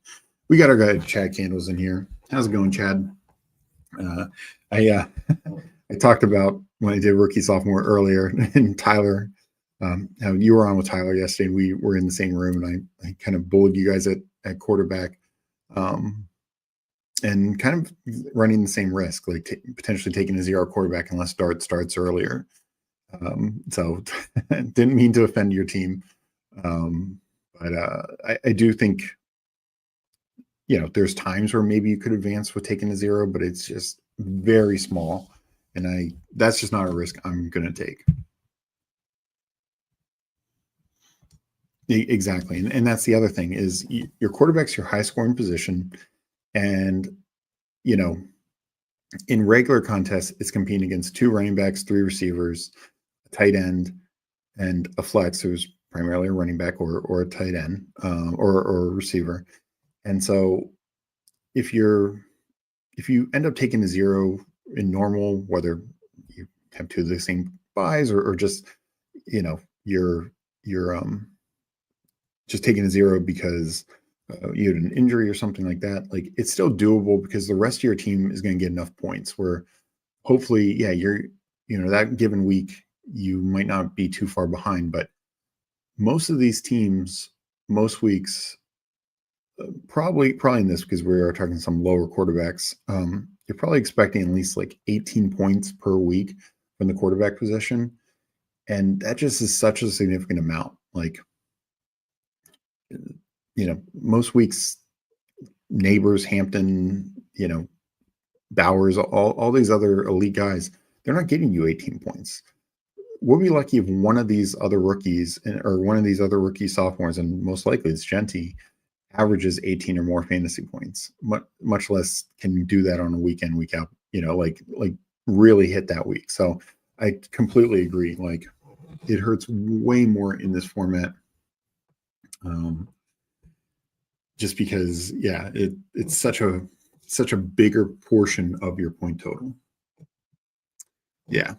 We got our guy Chad Candles in here. How's it going, Chad? I talked about when I did rookie sophomore earlier, and Tyler, how you were on with Tyler yesterday, and we were in the same room, and I kind of bullied you guys at quarterback, and kind of running the same risk, like potentially taking a 0 quarterback unless Dart starts earlier. So didn't mean to offend your team. But I do think, there's times where maybe you could advance with taking a 0, but it's just very small. And that's just not a risk I'm going to take. Exactly. And that's the other thing is your quarterback's your high scoring position. And, in regular contests, it's competing against 2 running backs, 3 receivers, a tight end, and a flex who's primarily a running back or a tight end or a receiver. And so if you end up taking a 0 in normal, whether you have 2 of the same buys or just, your just taking a 0 because you had an injury or something like that, like it's still doable because the rest of your team is going to get enough points where hopefully, yeah, that given week, you might not be too far behind, but most of these teams, most weeks, probably in this, because we are talking some lower quarterbacks, you're probably expecting at least like 18 points per week from the quarterback position. And that just is such a significant amount. Like, most weeks, Neighbors, Hampton, Bowers, all these other elite guys, they're not getting you 18 points. We'll be lucky if one of these other rookies or one of these other rookie sophomores, and most likely it's Genty, averages 18 or more fantasy points. Much less can you do that on a week in, week out, like really hit that week. So I completely agree. Like, it hurts way more in this format. Just because, yeah, it's such a bigger portion of your point total. Yeah.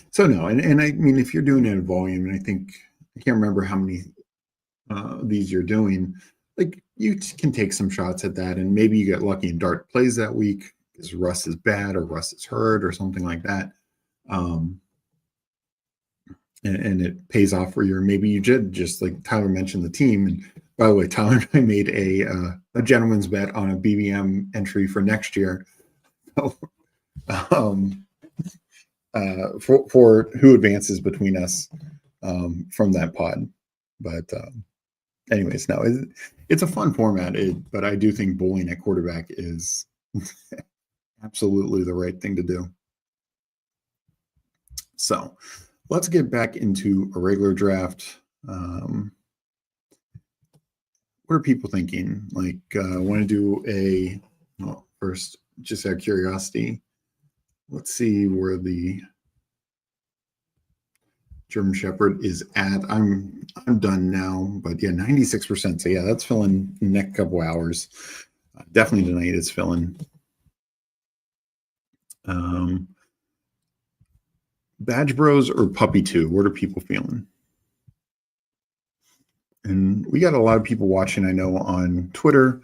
So no, and I mean, if you're doing it in volume, and I can't remember how many these you're doing, like you can take some shots at that, and maybe you get lucky and Dart plays that week because Russ is bad or Russ is hurt or something like that. And it pays off for you. Maybe you did, just like Tyler mentioned the team. And by the way, Tyler and I made a gentleman's bet on a BBM entry for next year. For who advances between us from that pod. But anyways, no, it's a fun format. But I do think bowling at quarterback is absolutely the right thing to do. So let's get back into a regular draft. What are people thinking? Like, want to do first, just out of curiosity, let's see where the German Shepherd is at. I'm done now, but yeah, 96%. So yeah, that's filling the next couple hours. Definitely tonight it's filling. Badge Bros or Puppy 2? What are people feeling? And we got a lot of people watching, I know, on Twitter.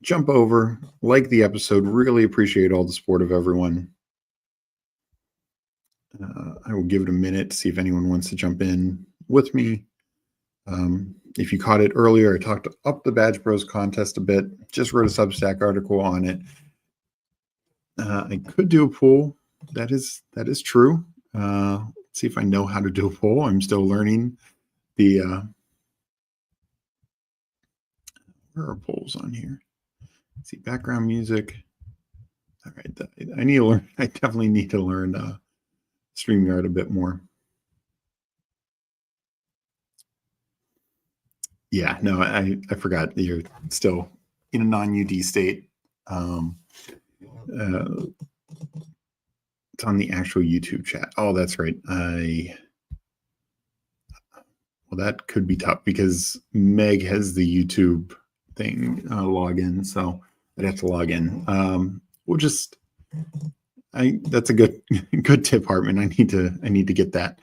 Jump over, like the episode. Really appreciate all the support of everyone. I will give it a minute to see if anyone wants to jump in with me. If you caught it earlier, I talked up the Badge Bros contest a bit. Just wrote a Substack article on it. I could do a poll. That is true. Let's see if I know how to do a poll. I'm still learning the where are polls on here? Let's see, background music. All right, I need to learn. I definitely need to learn StreamYard a bit more. Yeah, no, I forgot that you're still in a non-UD state. It's on the actual YouTube chat. Oh, that's right. Well, that could be tough because Meg has the YouTube thing login, so I'd have to log in. We'll just. That's a good tip, Hartman. I need to get that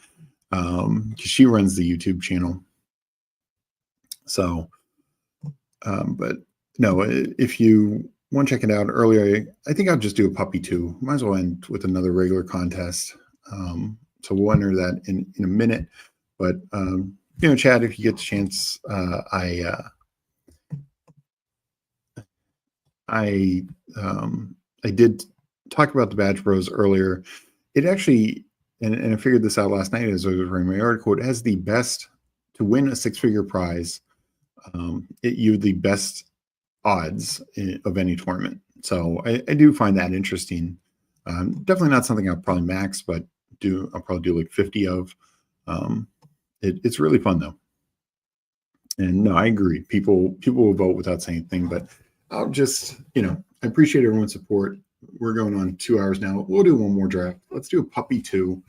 because she runs the YouTube channel. So, but no, if you want to check it out earlier, I think I'll just do a Puppy 2. Might as well end with another regular contest. So we'll enter that in a minute. But Chad, if you get the chance, I did talk about the Badge Bros earlier. It actually, and I figured this out last night as I was writing my article, it has the best to win a 6-figure prize. You have the best odds of any tournament. So I do find that interesting. Definitely not something I'll probably max, but I'll probably do like 50 of. It's really fun though. And no, I agree. People will vote without saying anything, but I'll just, I appreciate everyone's support. We're going on 2 hours now. We'll do one more draft. Let's do a Puppy 2,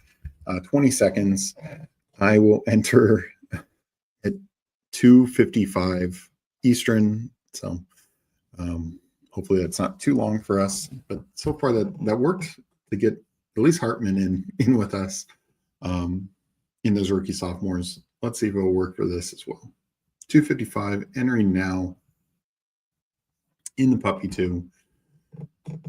20 seconds. I will enter at 2:55 Eastern. So hopefully that's not too long for us. But so far that worked to get at least Hartman in with us in those rookie sophomores. Let's see if it will work for this as well. 255 entering now in the puppy 2.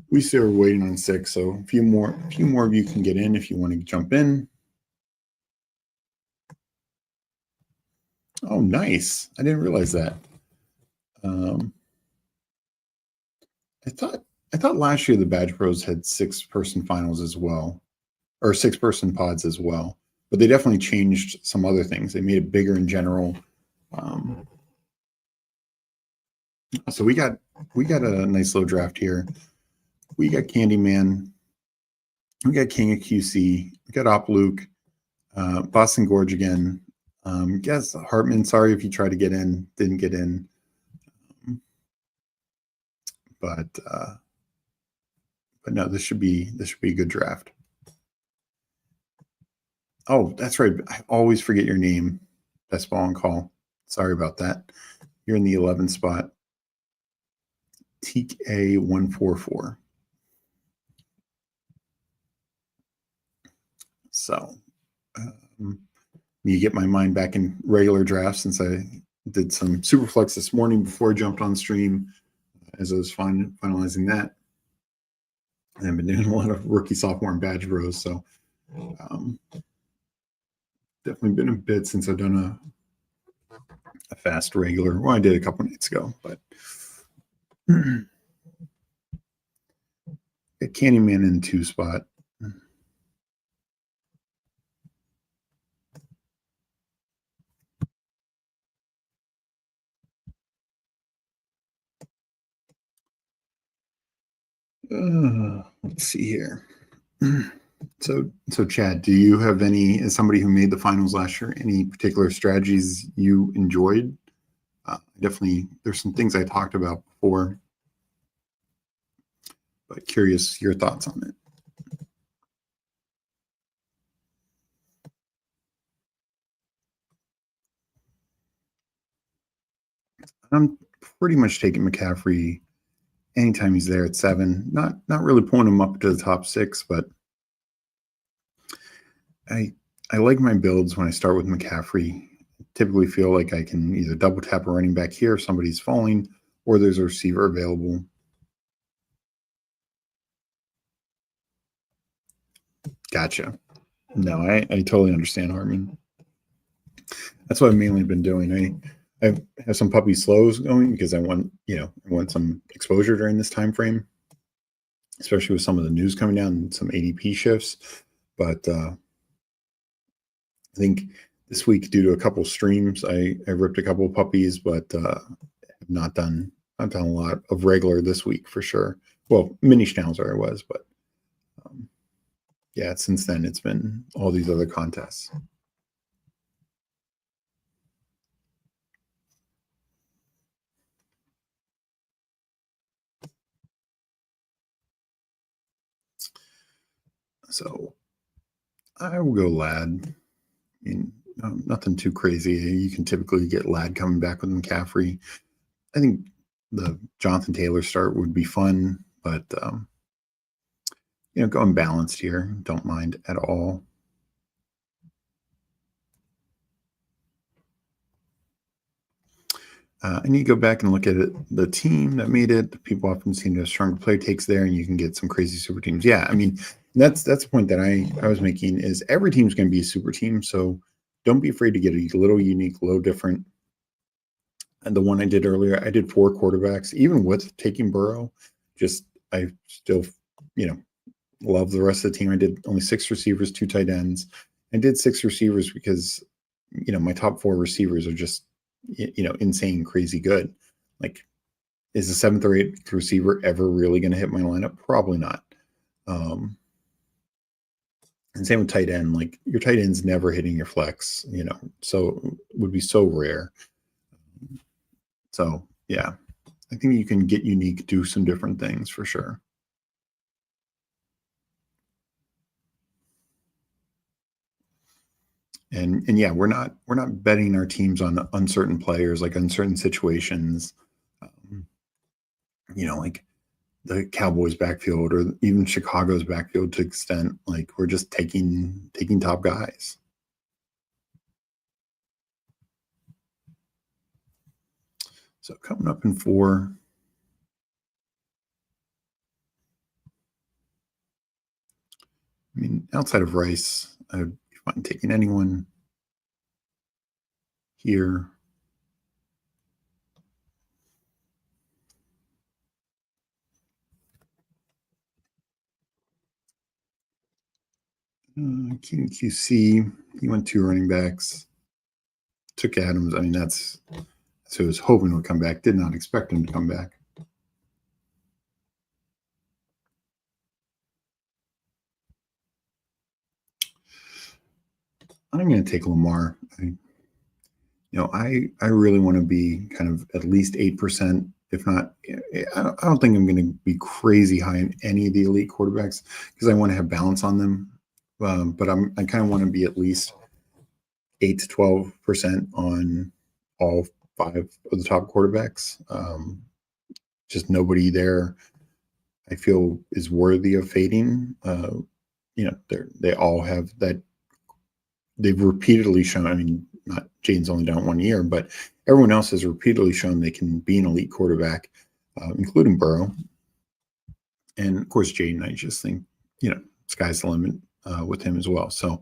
We still are waiting on 6, so a few more of you can get in if you want to jump in. Oh, nice. I didn't realize that. I thought last year the Badge Bros had 6-person finals as well, or 6-person pods as well, but they definitely changed some other things. They made it bigger in general. So we got a nice little draft here. We got Candyman. We got King of QC. We got Op Luke. Boston Gorge again. Guess Hartman. Sorry if you tried to get in, didn't get in. But no, this should be a good draft. Oh, that's right. I always forget your name. Best ball and call. Sorry about that. You're in the 11th spot. Teak A144. So you get my mind back in regular drafts since I did some Superflex this morning before I jumped on stream as I was finalizing that. And I've been doing a lot of rookie, sophomore, and Badge Bros. So definitely been a bit since I've done a fast regular. Well, I did a couple nights ago, but got Candyman in 2 spot. Let's see here. So Chad, do you have as somebody who made the finals last year, any particular strategies you enjoyed? Definitely, there's some things I talked about before, but curious your thoughts on it. I'm pretty much taking McCaffrey anytime he's there at 7. Not really pulling him up to the top 6, but I like my builds when I start with McCaffrey. Typically feel like I can either double tap a running back here if somebody's falling, or there's a receiver available. Gotcha. No, I totally understand, Hartman. That's what I've mainly been doing. I have some puppy slows going because I want some exposure during this time frame, especially with some of the news coming down and some ADP shifts. But I think this week, due to a couple streams, I ripped a couple of puppies, but have not done a lot of regular this week for sure. Well, mini schnauzer I was, but yeah, since then it's been all these other contests. So I will go Lad. I mean, nothing too crazy. You can typically get Lad coming back with McCaffrey. I think the Jonathan Taylor start would be fun, but going balanced here, don't mind at all. And you go back and look at it, the team that made it. The people often seem to have stronger play takes there, and you can get some crazy super teams. Yeah, I mean, that's the point that I was making is every team's going to be a super team, so don't be afraid to get a little unique, little different. And the one I did earlier, I did 4 quarterbacks, even with taking Burrow. I still, love the rest of the team. I did only 6 receivers, 2 tight ends. I did 6 receivers because, my top 4 receivers are just, insane, crazy good. Like, is the 7th or 8th receiver ever really going to hit my lineup? Probably not. And same with tight end. Like, your tight end's never hitting your flex, so it would be so rare. So, yeah, I think you can get unique, do some different things for sure. And yeah, we're not betting our teams on uncertain players, like uncertain situations, like the Cowboys backfield or even Chicago's backfield to extent. Like, we're just taking top guys. So coming up in 4. I mean, outside of Rice, I would be fine taking anyone here. Keenan QC, he went 2 running backs. Took Adams. I mean, that's so I was hoping would come back. Did not expect him to come back. I'm going to take Lamar. I really want to be kind of at least 8%. If not, I don't think I'm going to be crazy high in any of the elite quarterbacks because I want to have balance on them. But I kind of want to be at least 8 to 12% on all 5 of the top quarterbacks. Just nobody there I feel is worthy of fading. They all have that. They've repeatedly shown. I mean, not Jaden's only done it 1 year, but everyone else has repeatedly shown they can be an elite quarterback, including Burrow. And of course, Jaden, I just think, sky's the limit with him as well. So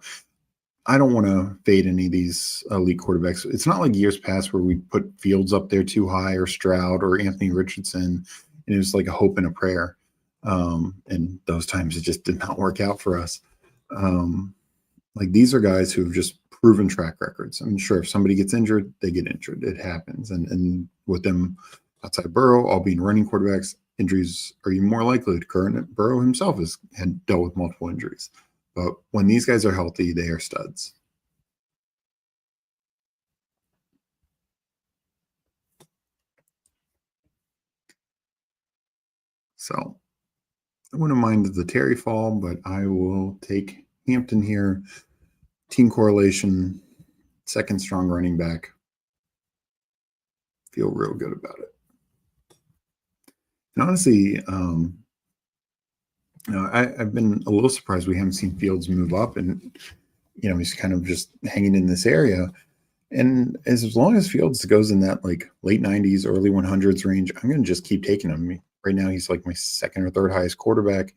I don't want to fade any of these elite quarterbacks. It's not like years past where we put Fields up there too high or Stroud or Anthony Richardson, and it was like a hope and a prayer. And those times it just did not work out for us. Like these are guys who have just proven track records. I mean, sure, if somebody gets injured, they get injured. It happens. And with them outside Burrow, all being running quarterbacks, injuries are even more likely to occur. And Burrow himself had dealt with multiple injuries. But when these guys are healthy, they are studs. So I wouldn't mind the Terry fall, but I will take Hampton here. Team correlation, second strong running back. Feel real good about it. And honestly, I've been a little surprised we haven't seen Fields move up, and he's kind of just hanging in this area. And as long as Fields goes in that like late 90s, early 100s range, I'm going to just keep taking him. Right now, he's like my second or third highest quarterback.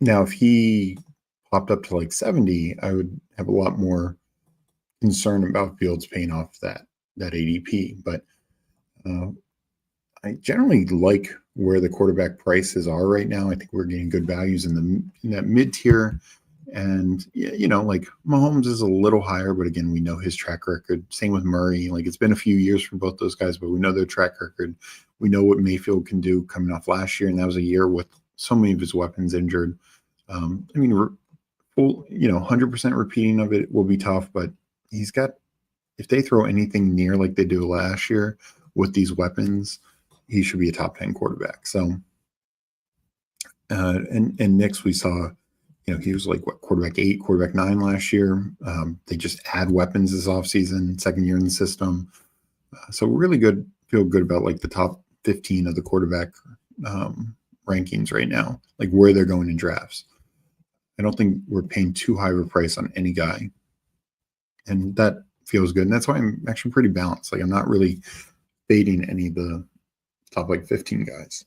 Now, if he popped up to like 70, I would have a lot more concern about Fields paying off that ADP. But I generally like where the quarterback prices are right now. I think we're getting good values in that mid tier. And, like Mahomes is a little higher, but again, we know his track record. Same with Murray. Like it's been a few years for both those guys, but we know their track record. We know what Mayfield can do coming off last year. And that was a year with so many of his weapons injured. 100% repeating of it will be tough, but he's got, if they throw anything near like they do last year with these weapons, he should be a top 10 quarterback. So, and Knicks, we saw, he was like quarterback 8, quarterback 9 last year. They just add weapons this offseason, second year in the system. So really good, feel good about like the top 15 of the quarterback rankings right now, like where they're going in drafts. I don't think we're paying too high of a price on any guy. And that feels good. And that's why I'm actually pretty balanced. Like I'm not really fading any of the top like 15 guys.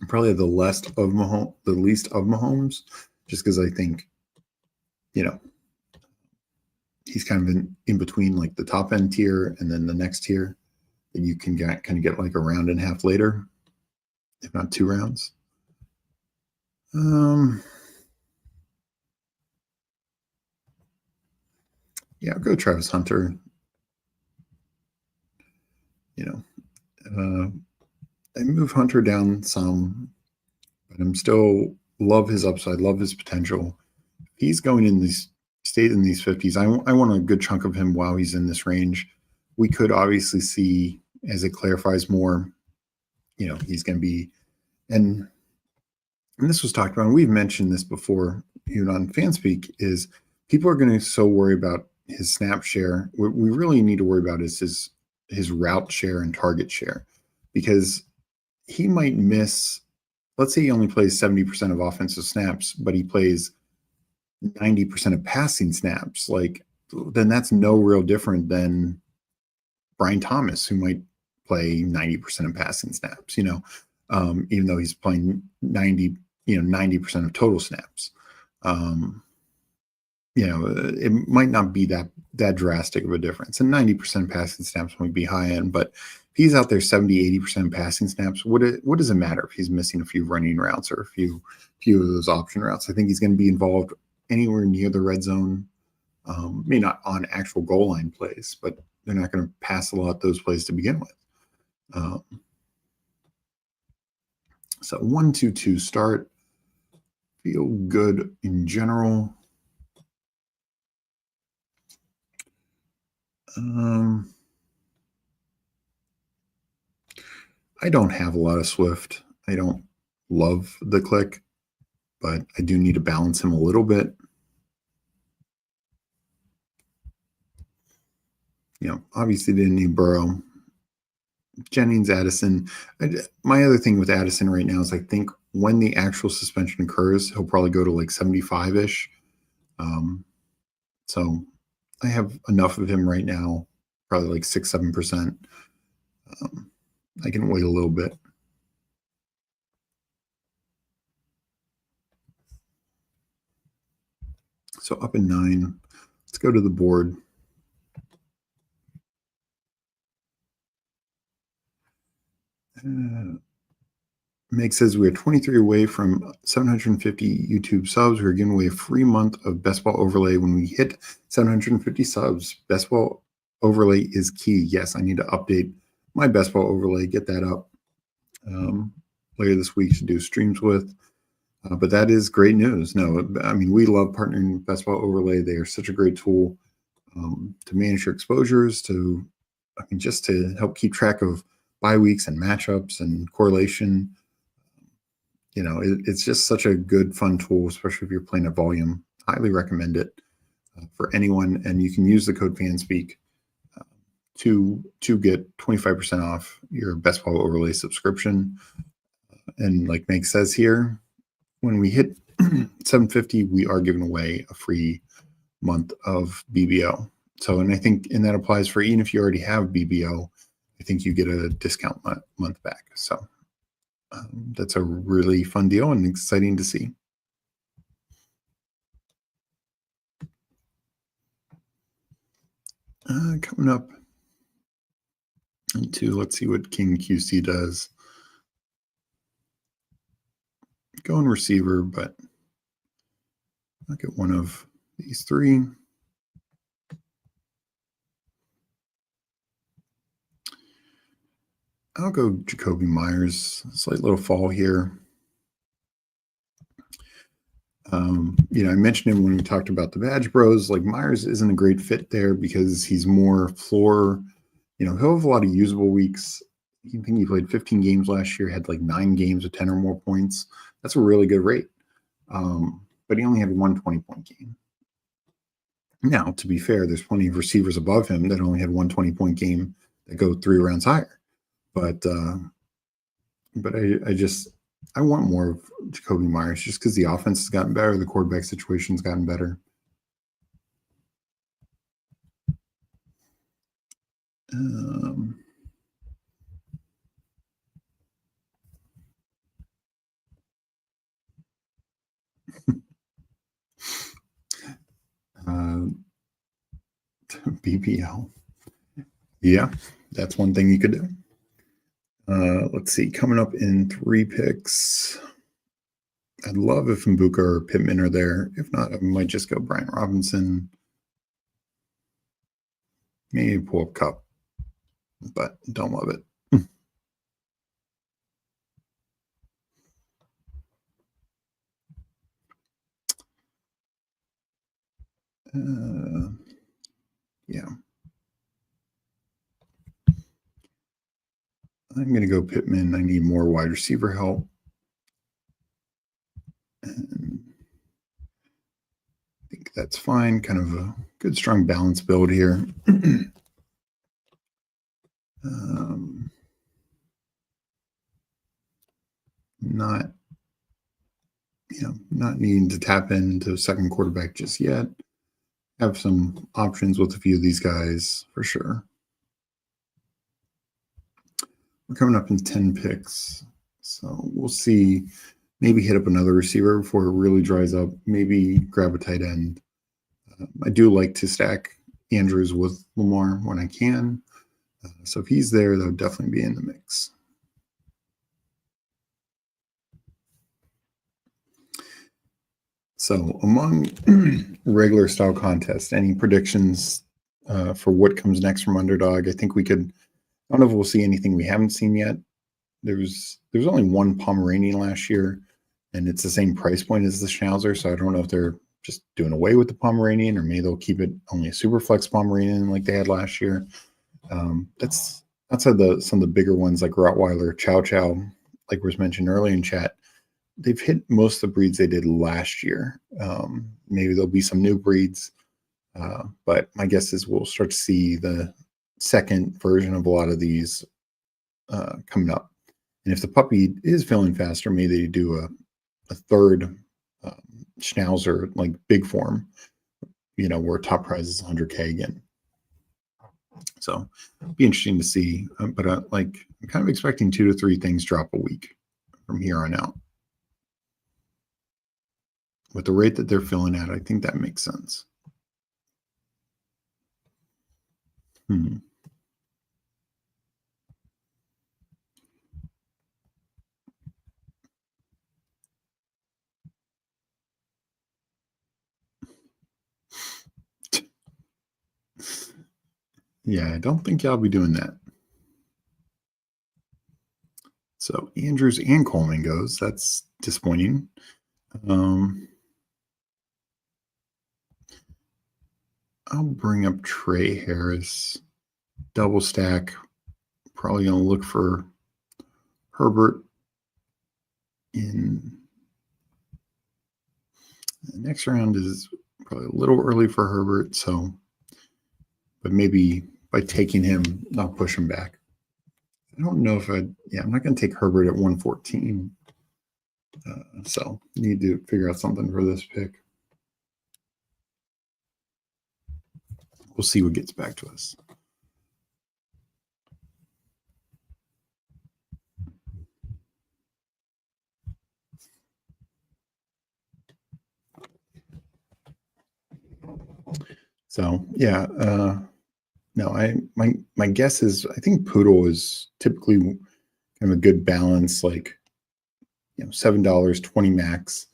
I'm probably the least of Mahomes, just because I think, he's kind of in between like the top end tier and then the next tier that you can kind of get like a round and a half later, if not 2 rounds. Yeah, I'll go Travis Hunter. I move Hunter down some, but I'm still love his upside, love his potential. He's going in these, stayed in these 50s. I want a good chunk of him while he's in this range. We could obviously see as it clarifies more, he's going to be, and this was talked about, and we've mentioned this before, even on Fanspeak, is people are going to so worry about his snap share. What we really need to worry about is his route share and target share, because he might miss, let's say he only plays 70% of offensive snaps, but he plays 90% of passing snaps. Like then that's no real different than Brian Thomas, who might play 90% of passing snaps, even though he's playing 90% of total snaps. It might not be that drastic of a difference. And 90% passing snaps might be high end, but if he's out there 70-80% passing snaps, what does it matter if he's missing a few running routes or a few of those option routes? I think he's going to be involved anywhere near the red zone. Maybe not on actual goal line plays, but they're not going to pass a lot those plays to begin with. So 1-2-2 start. Feel good in general. I don't have a lot of Swift. I don't love the click, but I do need to balance him a little bit. Obviously didn't need Burrow. Jennings, Addison. My other thing with Addison right now is I think when the actual suspension occurs, he'll probably go to like 75-ish. So I have enough of him right now, probably like 6-7%. I can wait a little bit. So up in 9. Let's go to the board. Meg says we're 23 away from 750 YouTube subs. We're giving away a free month of Best Ball Overlay when we hit 750 subs. Best Ball Overlay is key. Yes, I need to update my Best Ball Overlay, get that up later this week to do streams with. But that is great news. No, I mean, we love partnering with Best Ball Overlay. They are such a great tool to manage your exposures, just to help keep track of bye weeks and matchups and correlation. It's just such a good, fun tool, especially if you're playing at volume. Highly recommend it for anyone. And you can use the code Fanspeak to get 25% off your Best Ball Overlay subscription. And like Meg says here, when we hit 750, we are giving away a free month of BBO. So, and I think, and that applies for even if you already have BBO, I think you get a discount month back. So that's a really fun deal and exciting to see. Coming up into, let's see what King QC does. Going receiver, but I'll get one of these three. I'll go Jacoby Myers. Slight little fall here. I mentioned him when we talked about the Badge Bros. Like Myers isn't a great fit there because he's more floor. He'll have a lot of usable weeks. I think he played 15 games last year, had like 9 games with 10 or more points. That's a really good rate. But he only had one 20-point game. Now, to be fair, there's plenty of receivers above him that only had one 20-point game that go 3 rounds higher. But I want more of Jacoby Myers just because the offense has gotten better, the quarterback situation's gotten better. BPL. Yeah, that's one thing you could do. Let's see, coming up in 3 picks. I'd love if Mbuka or Pittman are there. If not, I might just go Brian Robinson. Maybe pull up Cup, but don't love it. Yeah. I'm going to go Pittman. I need more wide receiver help. And I think that's fine. Kind of a good, strong balance build here. Not needing to tap into a second quarterback just yet. have some options with a few of these guys for sure. We're coming up in 10 picks, so we'll see. Maybe hit up another receiver before it really dries up. Maybe grab a tight end. I do like to stack Andrews with Lamar when I can. So if he's there, that would definitely be in the mix. So among regular style contests, any predictions for what comes next from Underdog? I think we could, I don't know if we'll see anything we haven't seen yet. There's only one Pomeranian last year, and it's the same price point as the Schnauzer. So I don't know if they're just doing away with the Pomeranian, or maybe they'll keep it only a super flex Pomeranian like they had last year. That's outside some of the bigger ones like Rottweiler, Chow Chow, like was mentioned earlier in chat. They've hit most of the breeds they did last year. Maybe there'll be some new breeds, but my guess is we'll start to see the second version of a lot of these coming up. And if the puppy is feeling faster, maybe they do a third Schnauzer, like big form, where top prize is 100K again. So it'll be interesting to see. But I'm kind of expecting 2 to 3 things drop a week from here on out. With the rate that they're filling at, I think that makes sense. Yeah, I don't think y'all be doing that. So Andrews and Coleman goes. That's disappointing. I'll bring up Trey Harris. Double stack. Probably going to look for Herbert in the next round. Is probably a little early for Herbert. So, but maybe by taking him, I'll push him back. I don't know if I'm not going to take Herbert at 114. So need to figure out something for this pick. We'll see what gets back to us. So yeah, no, my guess is I think Poodle is typically kind of a good balance, like $7, 20 max.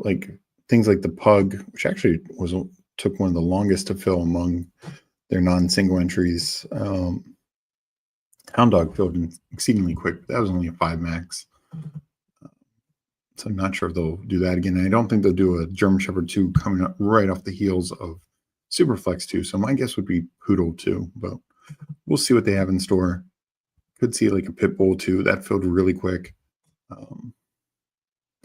Like things like the Pug, which actually took one of the longest to fill among their non-single entries. Hound Dog filled in exceedingly quick. That was only a 5 max. So I'm not sure if they'll do that again. I don't think they'll do a German Shepherd 2 coming up right off the heels of Superflex 2. So my guess would be Poodle 2, but we'll see what they have in store. Could see like a Pitbull 2. That filled really quick.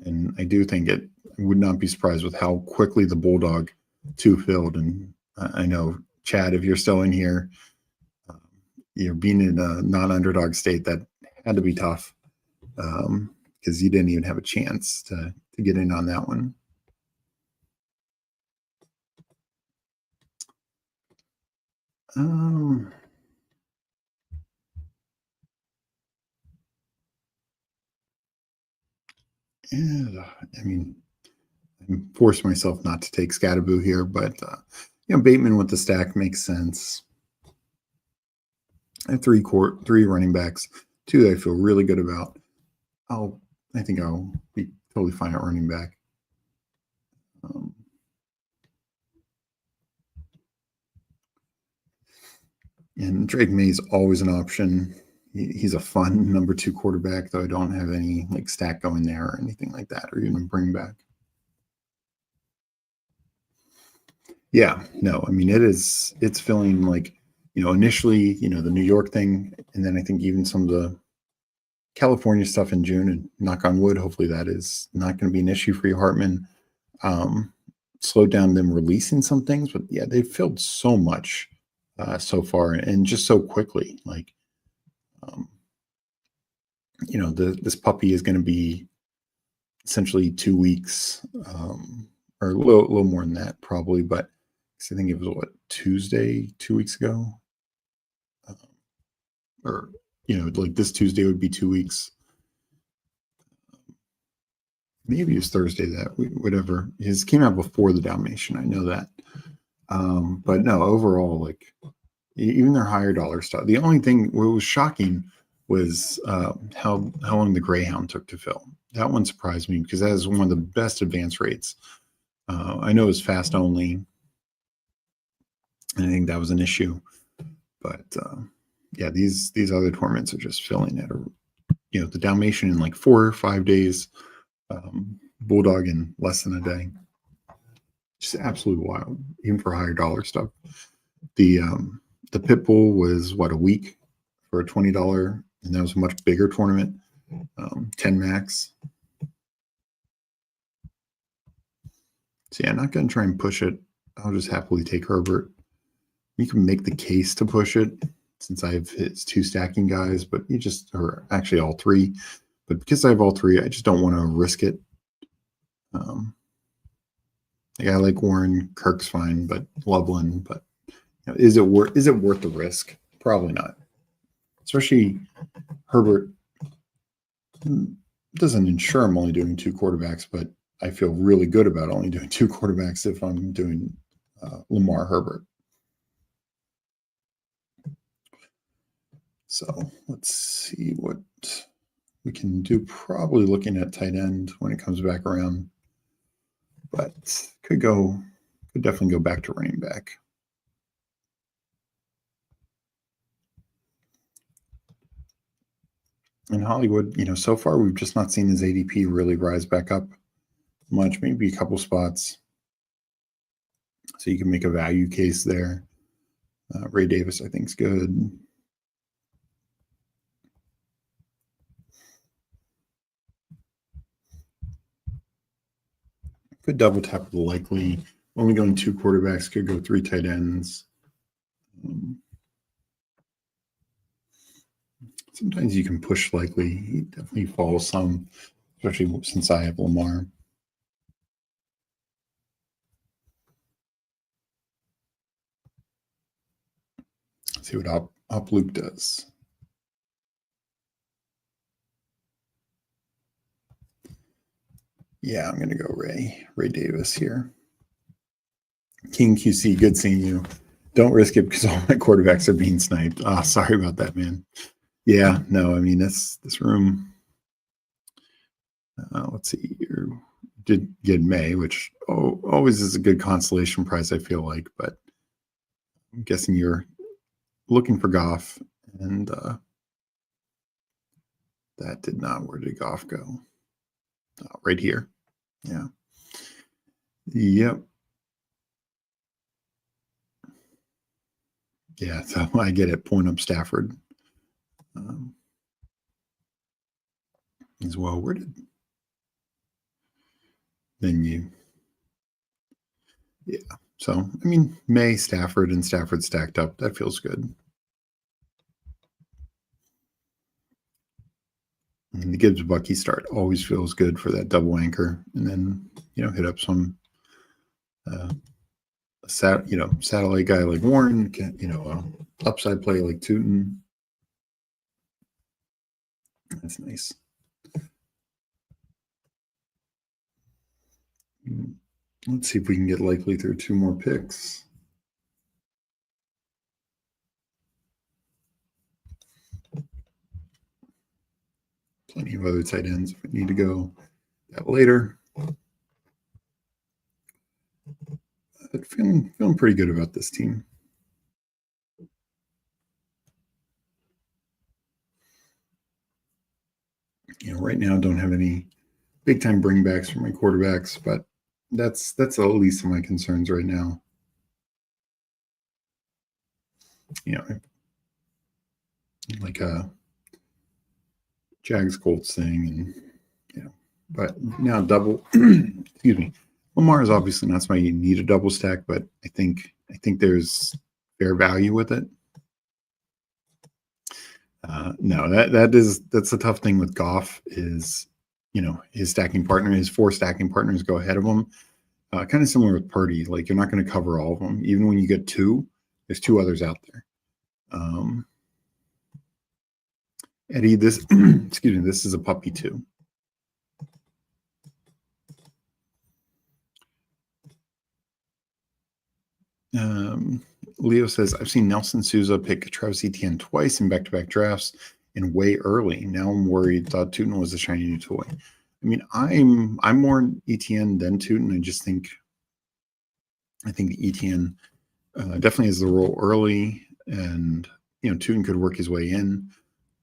And I do think I would not be surprised with how quickly the Bulldog 2 filled. And I know, Chad, if you're still in here, you're being in a non-underdog state, that had to be tough. Because you didn't even have a chance to get in on that one. Yeah, I mean, I forced myself not to take Scatterboo here, but Bateman with the stack makes sense. I have three running backs, 2 that I feel really good about. I think I'll be totally fine at running back. And Drake May is always an option. He's a fun number 2 quarterback, though I don't have any like stack going there or anything like that, or even bring back. Yeah, no, I mean it's feeling like initially the New York thing, and then I think even some of the California stuff in June, and knock on wood, hopefully that is not going to be an issue for you, Hartman. Slowed down them releasing some things, but yeah, they've filled so much so far, and just so quickly. Like, this puppy is going to be essentially 2 weeks, or a little more than that probably, but I think it was what, Tuesday 2 weeks ago, or like this Tuesday would be 2 weeks. Maybe it was Thursday whatever. His came out before the Dalmatian. I know that. But no, overall, like even their higher dollar stuff. The only thing what was shocking was how long the Greyhound took to fill. That one surprised me because that is one of the best advance rates. I know it's fast only, and I think that was an issue. But yeah, these other tournaments are just filling it. Or the Dalmatian in like 4 or 5 days, Bulldog in less than a day. Just absolutely wild, even for higher dollar stuff. The Pitbull was what, a week for a $20, and that was a much bigger tournament, 10 max. So yeah, I'm not going to try and push it. I'll just happily take Herbert. You can make the case to push it since I have his 2 stacking guys, but or actually all 3. But because I have all 3, I just don't want to risk it. I like Warren, Kirk's fine, but Loveland. But is it worth the risk? Probably not. Especially Herbert doesn't ensure I'm only doing 2 quarterbacks, but I feel really good about only doing 2 quarterbacks if I'm doing Lamar Herbert. So let's see what we can do. Probably looking at tight end when it comes back around, but could definitely go back to running back. In Hollywood, so far we've just not seen his ADP really rise back up much, maybe a couple spots. So you can make a value case there. Ray Davis, I think, is good. Could double tap the likely. Only going 2 quarterbacks, could go 3 tight ends. Sometimes you can push likely. He definitely falls some, especially since I have Lamar. Let's see what Up Luke does. Yeah, I'm going to go Ray Davis here. King QC, good seeing you. Don't risk it because all my quarterbacks are being sniped. Sorry about that, man. Yeah, no, I mean, this room, let's see, you did get May, which always is a good consolation prize, I feel like, but I'm guessing you're looking for Goff, and that did not. Where did Goff go? Right here. Yeah. Yep. Yeah, so I get it. Point up Stafford as well. Where did then you? Yeah. So I mean, May, Stafford, and Stafford stacked up. That feels good. And the Gibbs Bucky start always feels good for that double anchor, and then hit up some satellite guy like Warren, upside play like Tootin. That's nice. Let's see if we can get likely through 2 more picks. Plenty of other tight ends if we need to go that later. But feeling pretty good about this team. Right now don't have any big time bringbacks for my quarterbacks, but that's the least of my concerns right now. Like a Jags Colts thing, and but now double. Excuse me. Lamar is obviously not somebody you need a double stack, but I think there's fair value with it. No, that's a tough thing with Goff is, his stacking partner, his 4 stacking partners go ahead of him. Kind of similar with Purdy. Like, you're not going to cover all of them. Even when you get two, there's two others out there. Eddie, this excuse me, this is a puppy too. Leo says, I've seen Nelson Sousa pick Travis Etienne twice in back-to-back drafts and way early. Now I'm worried. Thought Tootin was a shiny new toy. I mean, I'm more Etienne than Tootin. I think Etienne definitely has the role early, and Tootin could work his way in.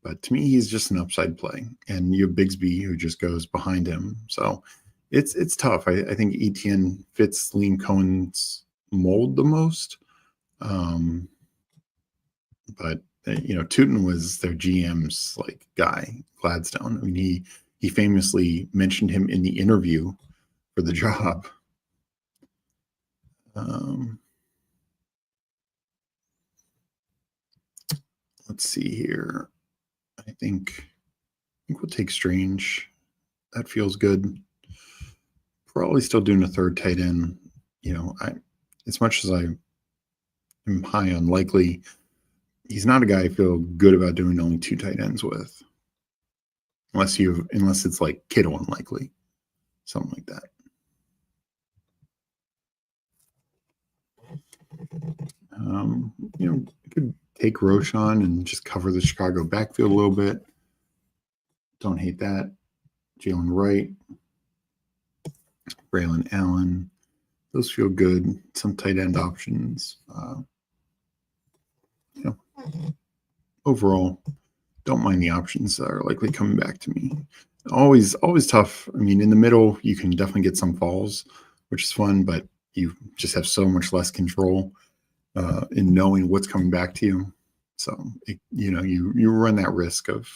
But to me, he's just an upside play, and you have Bigsby who just goes behind him. So it's tough. I think Etienne fits Liam Cohen's mold the most. But Tootin was their GM's like guy, Gladstone. I mean, he famously mentioned him in the interview for the job. Let's see here. I think we'll take Strange. That feels good. Probably still doing a third tight end. As much as I am high on Likely, he's not a guy I feel good about doing only two tight ends with. Unless it's like Kittle and Likely. Something like that. You could take Roshan and just cover the Chicago backfield a little bit. Don't hate that. Jalen Wright, Braylon Allen. Those feel good. Some tight end options. Overall, don't mind the options that are likely coming back to me. Always tough. I mean, in the middle, you can definitely get some falls, which is fun, but you just have so much less control in knowing what's coming back to you. So, you run that risk of,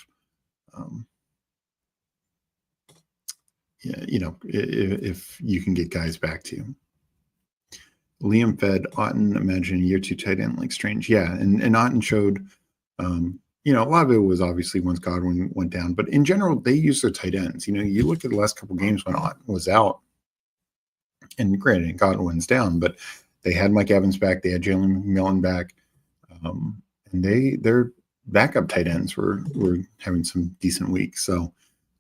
if you can get guys back to you. Liam fed Otten, imagine a year two tight end like Strange. Yeah, and Otten showed, a lot of it was obviously once Godwin went down, but in general, they use their tight ends. You look at the last couple games when Otten was out, and granted, Godwin's down, but they had Mike Evans back, they had Jalen Millen back, and their backup tight ends were having some decent weeks. So,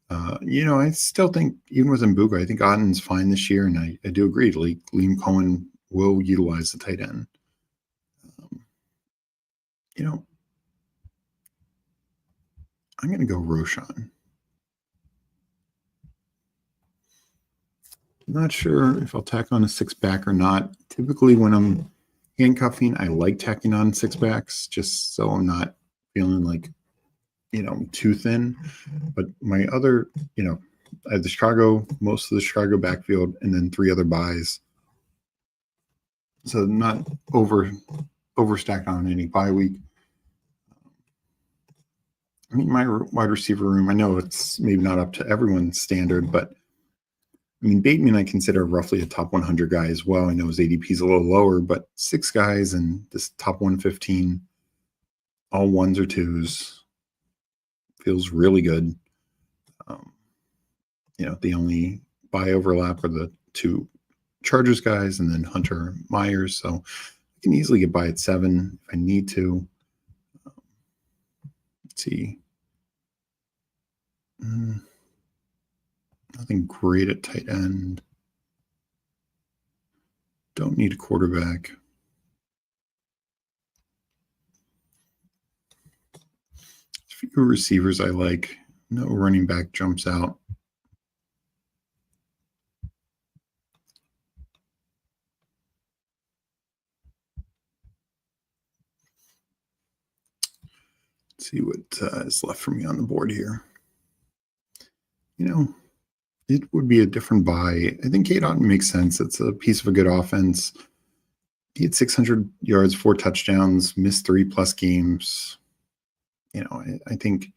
I still think, even with Mbuga, I think Otten's fine this year, and I do agree. Like, Liam Cohen will utilize the tight end. I'm going to go Roshan. I'm not sure if I'll tack on a six back or not. Typically, when I'm handcuffing, I like tacking on six backs just so I'm not feeling like, too thin. But my other, I have most of the Chicago backfield, and then three other buys. So not overstacked on any bye week. I mean, my wide receiver room, I know it's maybe not up to everyone's standard, but I mean, Bateman I consider roughly a top 100 guy as well. I know his ADP is a little lower, but 6 guys in this top 115, all ones or twos, feels really good. The only buy overlap are the 2 Chargers guys and then Hunter Myers. So I can easily get by at 7 if I need to. Let's see. Nothing great at tight end. Don't need a quarterback. A few receivers I like. No running back jumps out. Let's see what is left for me on the board here. It would be a different buy. I think Cade Otton makes sense. It's a piece of a good offense. He had 600 yards, 4 touchdowns, missed 3+ games. I think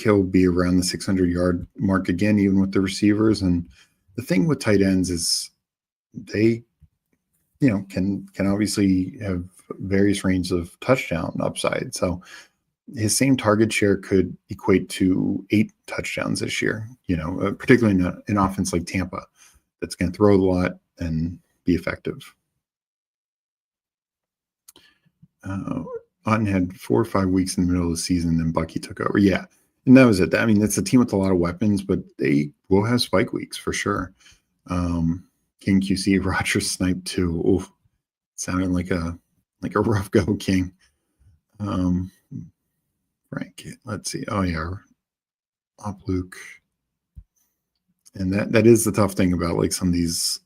he'll be around the 600-yard mark again, even with the receivers. And the thing with tight ends is they, can obviously have various ranges of touchdown upside. So his same target share could equate to 8 touchdowns this year, particularly in an offense like Tampa that's going to throw a lot and be effective. Otten had 4 or 5 weeks in the middle of the season, then Bucky took over. Yeah, and that was it. I mean, it's a team with a lot of weapons, but they will have spike weeks for sure. King QC, Rogers sniped too. Oof, sounded like a rough go, King. Frank, let's see. Oh yeah, Op Luke. And that is the tough thing about like some of these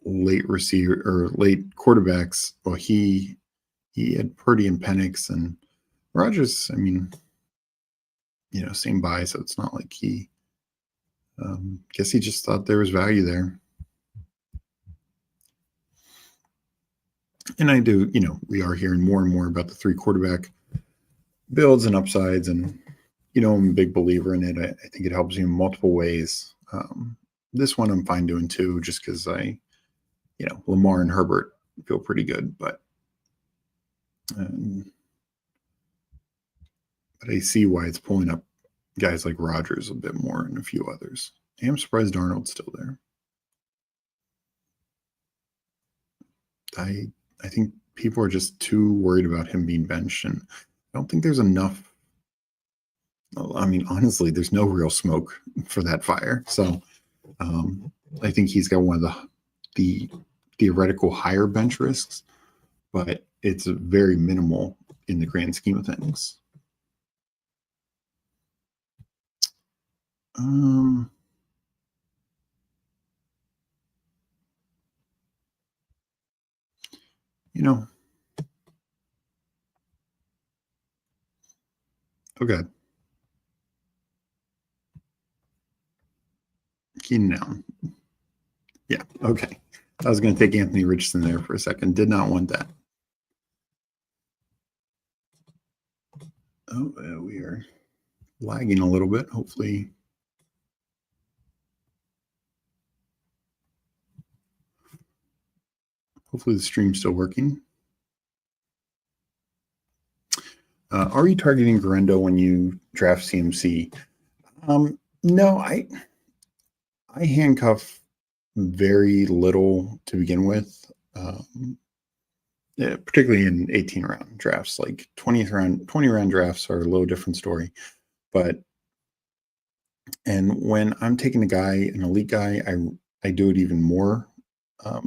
late receiver or late quarterbacks. Well, he had Purdy and Penix, and Rogers, I mean, same buy, so it's not like he guess he just thought there was value there. And I do, we are hearing more and more about the 3 quarterback builds and upsides, and I'm a big believer in it. I think it helps you in multiple ways. This one I'm fine doing too, just because Lamar and Herbert feel pretty good, but I see why it's pulling up guys like Rodgers a bit more and a few others. I'm surprised Darnold's still there. I think people are just too worried about him being benched, and I don't think there's enough. I mean, honestly, there's no real smoke for that fire. So I think he's got one of the theoretical higher bench risks, but it's very minimal in the grand scheme of things. Okay. Keenan Allen. Yeah, okay. I was going to take Anthony Richardson there for a second. Did not want that. Oh, we are lagging a little bit. Hopefully the stream's still working. Are you targeting Garendo when you draft CMC? No, I handcuff very little to begin with, particularly in 18-round drafts. Like 20-round drafts are a little different story. And when I'm taking a guy, an elite guy, I do it even more. I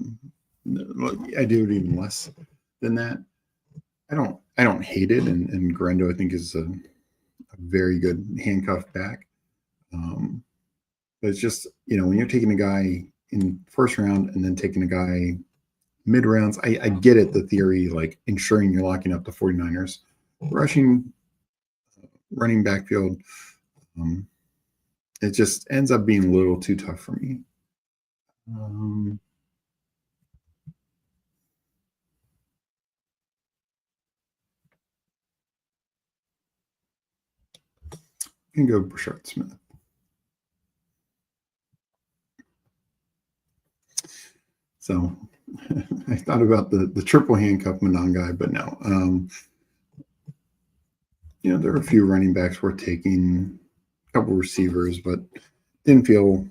do it even less than that. I don't hate it, and Garendo I think is a very good handcuff back. But it's just, when you're taking a guy in first round and then taking a guy mid rounds, I get it, the theory, like ensuring you're locking up the 49ers. Running backfield, it just ends up being a little too tough for me. You can go Brashard Smith. So I thought about the triple handcuff Manon guy, but no. There are a few running backs worth taking, a couple receivers, but didn't feel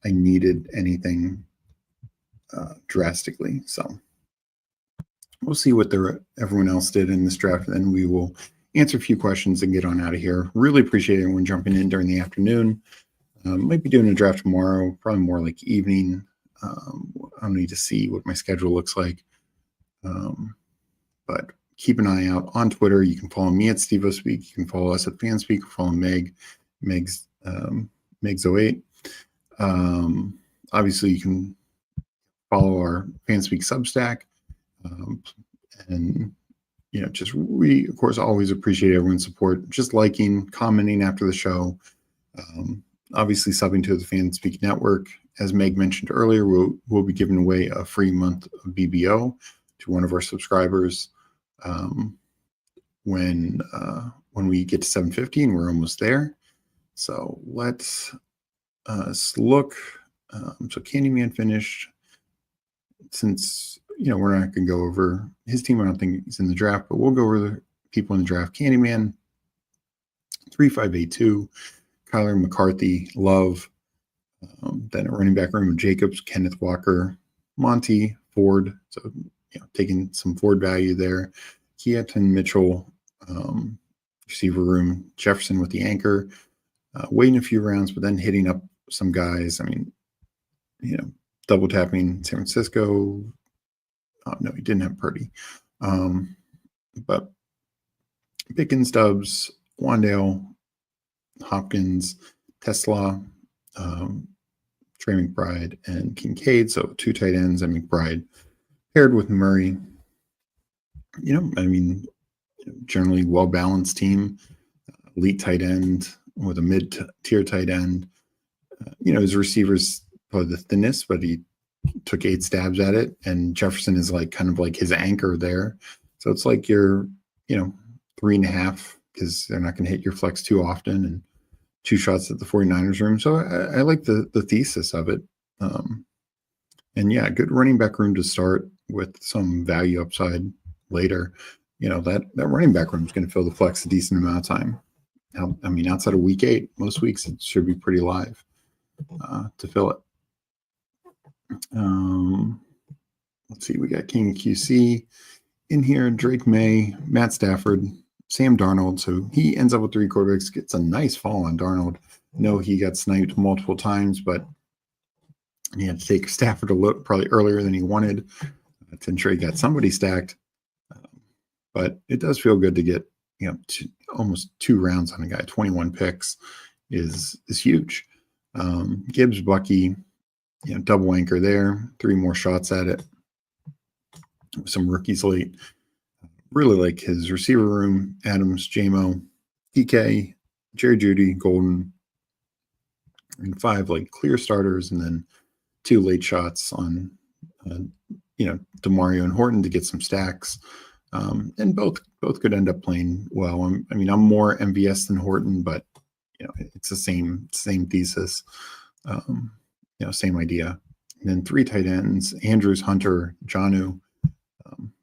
I needed anything drastically. So we'll see what everyone else did in this draft, and then we will answer a few questions and get on out of here. Really appreciate everyone jumping in during the afternoon. Might be doing a draft tomorrow, probably more like evening. I'll need to see what my schedule looks like. But keep an eye out on Twitter. You can follow me at Steveospeak. You can follow us at Fanspeak. Follow Meg's 08. Obviously, you can follow our Fanspeak Substack. And we of course always appreciate everyone's support. Just liking, commenting after the show. Obviously, subbing to the Fanspeak Network. As Meg mentioned earlier, we'll be giving away a free month of BBO to one of our subscribers when we get to 750, and we're almost there. So let's look. So Candyman finished. Since we're not going to go over his team, I don't think he's in the draft, but we'll go over the people in the draft. Candyman 3582, Kyler McCarthy, Love. Then a running back room of Jacobs, Kenneth Walker, Monty, Ford, so taking some Ford value there. Keaton Mitchell, receiver room. Jefferson with the anchor, waiting a few rounds, but then hitting up some guys. I mean, double tapping San Francisco. Oh, no, he didn't have Purdy. But Pickens, Stubbs, Wandale, Hopkins, Tesla, Trey McBride, and Kincaid. So 2 tight ends and McBride paired with Murray. Generally well-balanced team. Elite tight end with a mid-tier tight end. His receivers probably the thinnest, but he took 8 stabs at it. And Jefferson is kind of like his anchor there. So it's like you're, 3.5 because they're not going to hit your flex too often, and 2 shots at the 49ers room. So I like the thesis of it. And yeah, good running back room to start with some value upside later. That running back room is going to fill the flex a decent amount of time. Outside of week 8, most weeks it should be pretty live to fill it. Let's see, we got King QC in here, Drake May, Matt Stafford, Sam Darnold. So he ends up with 3 quarterbacks, gets a nice fall on Darnold. No, he got sniped multiple times, but he had to take Stafford a little probably earlier than he wanted to ensure he got somebody stacked. But it does feel good to get almost 2 rounds on a guy. 21 picks is huge. Gibbs, Bucky, double anchor there. 3 more shots at it. Some rookies late. Really like his receiver room: Adams, JMO, DK, Jerry Jeudy, Golden, and 5 clear starters, and then 2 late shots on DeMario and Horton to get some stacks. And both could end up playing well. I'm more MVS than Horton, but it's the same thesis. Same idea. And then 3 tight ends: Andrews, Hunter, Jonnu.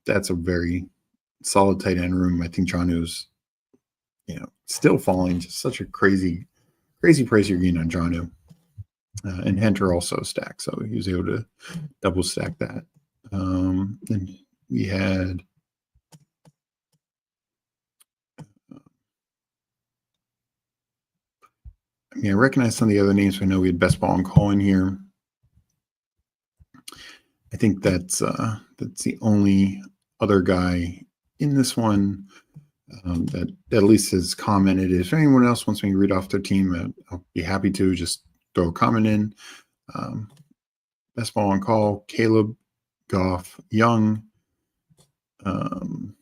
That's a very solid tight end room. I think Jonnu's, still falling. Just such a crazy price you're getting on Jonnu. And Hunter also stacked, so he was able to double stack that. And we had I recognize some of the other names. I know we had Best Ball and Call in here. I think that's the only other guy in this one that at least has commented. If anyone else wants me to read off their team, I'll be happy to just throw a comment in. Best Ball and Call: Caleb, Goff, Young, and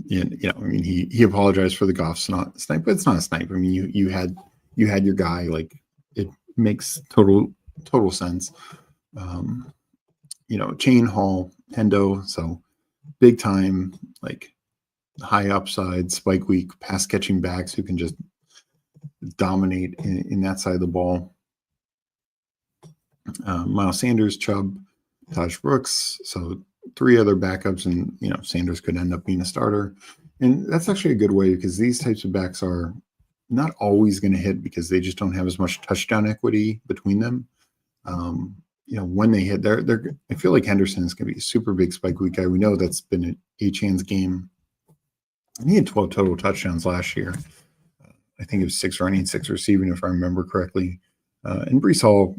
he apologized for the Goff snipe, but it's not a snipe. You had your guy. It makes total sense. Chain Hall, Hendo, so big time, high upside, spike week, pass catching backs who can just dominate in that side of the ball. Miles Sanders, Chubb, Taj Brooks, so 3 other backups, and Sanders could end up being a starter. And that's actually a good way, because these types of backs are not always going to hit because they just don't have as much touchdown equity between them. When they hit, I feel like Henderson is going to be a super big spike week guy. We know that's been an Achan's game. And he had 12 total touchdowns last year. I think it was 6 running, 6 receiving, if I remember correctly. And Breece Hall,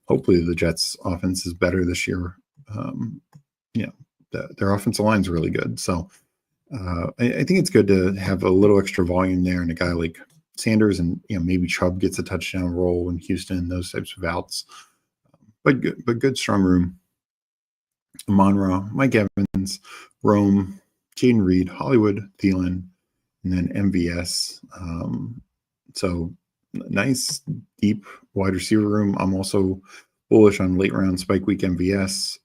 hopefully the Jets' offense is better this year. Their offensive line is really good. So I think it's good to have a little extra volume there, and a guy like Sanders, and maybe Chubb gets a touchdown role in Houston, those types of outs. But good strong room. Amon-Ra, Mike Evans, Rome, Jaden Reed, Hollywood, Thielen, and then MVS. So nice deep wide receiver room. I'm also bullish on late round spike week MVS,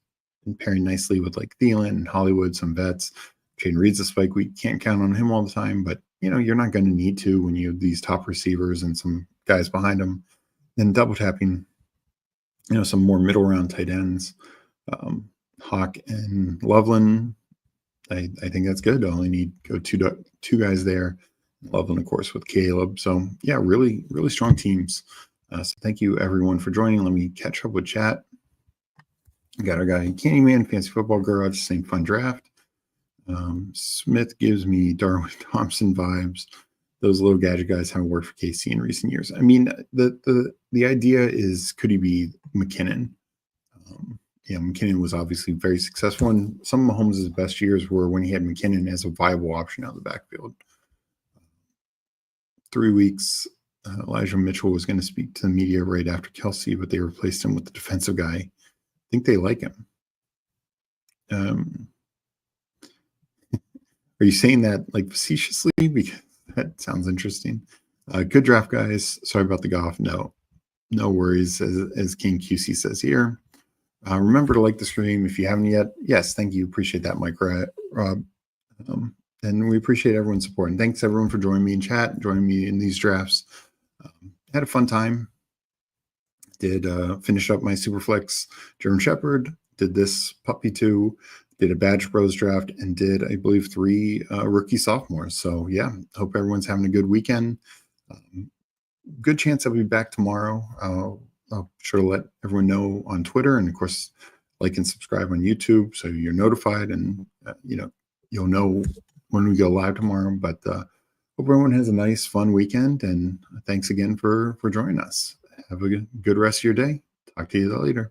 and pairing nicely with Thielen and Hollywood, some vets. Jaden Reed's a spike week. Can't count on him all the time, but you're not going to need to when you have these top receivers and some guys behind them. Then double tapping, some more middle round tight ends, Hawk and Loveland. I think that's good. I only need two guys there. Loveland, of course, with Caleb. So yeah, really, really strong teams. So thank you everyone for joining. Let me catch up with chat. We got our guy Candyman, Fancy Football Garage, same fun draft. Smith gives me Darwin Thompson vibes. Those little gadget guys haven't worked for KC in recent years. I mean, the idea is, could he be McKinnon? McKinnon was obviously very successful, and some of Mahomes' best years were when he had McKinnon as a viable option out of the backfield. 3 weeks, Elijah Mitchell was going to speak to the media right after Kelsey, but they replaced him with the defensive guy. I think they like him. Are you saying that like facetiously? Because that sounds interesting. Good draft, guys. Sorry about the golf. No worries, as King QC says here. Remember to like the stream if you haven't yet. Yes, thank you. Appreciate that, Mike Rob. And we appreciate everyone's support. And thanks everyone for joining me in chat, joining me in these drafts. Had a fun time. Did finish up my Superflex German Shepherd. Did this Puppy 2. Did a Badge Bros draft, and did, I believe, 3 rookie sophomores. So yeah, hope everyone's having a good weekend. Good chance I'll be back tomorrow. I'll sure to let everyone know on Twitter, and of course, like and subscribe on YouTube so you're notified, and you'll know when we go live tomorrow. But hope everyone has a nice, fun weekend, and thanks again for joining us. Have a good rest of your day. Talk to you later.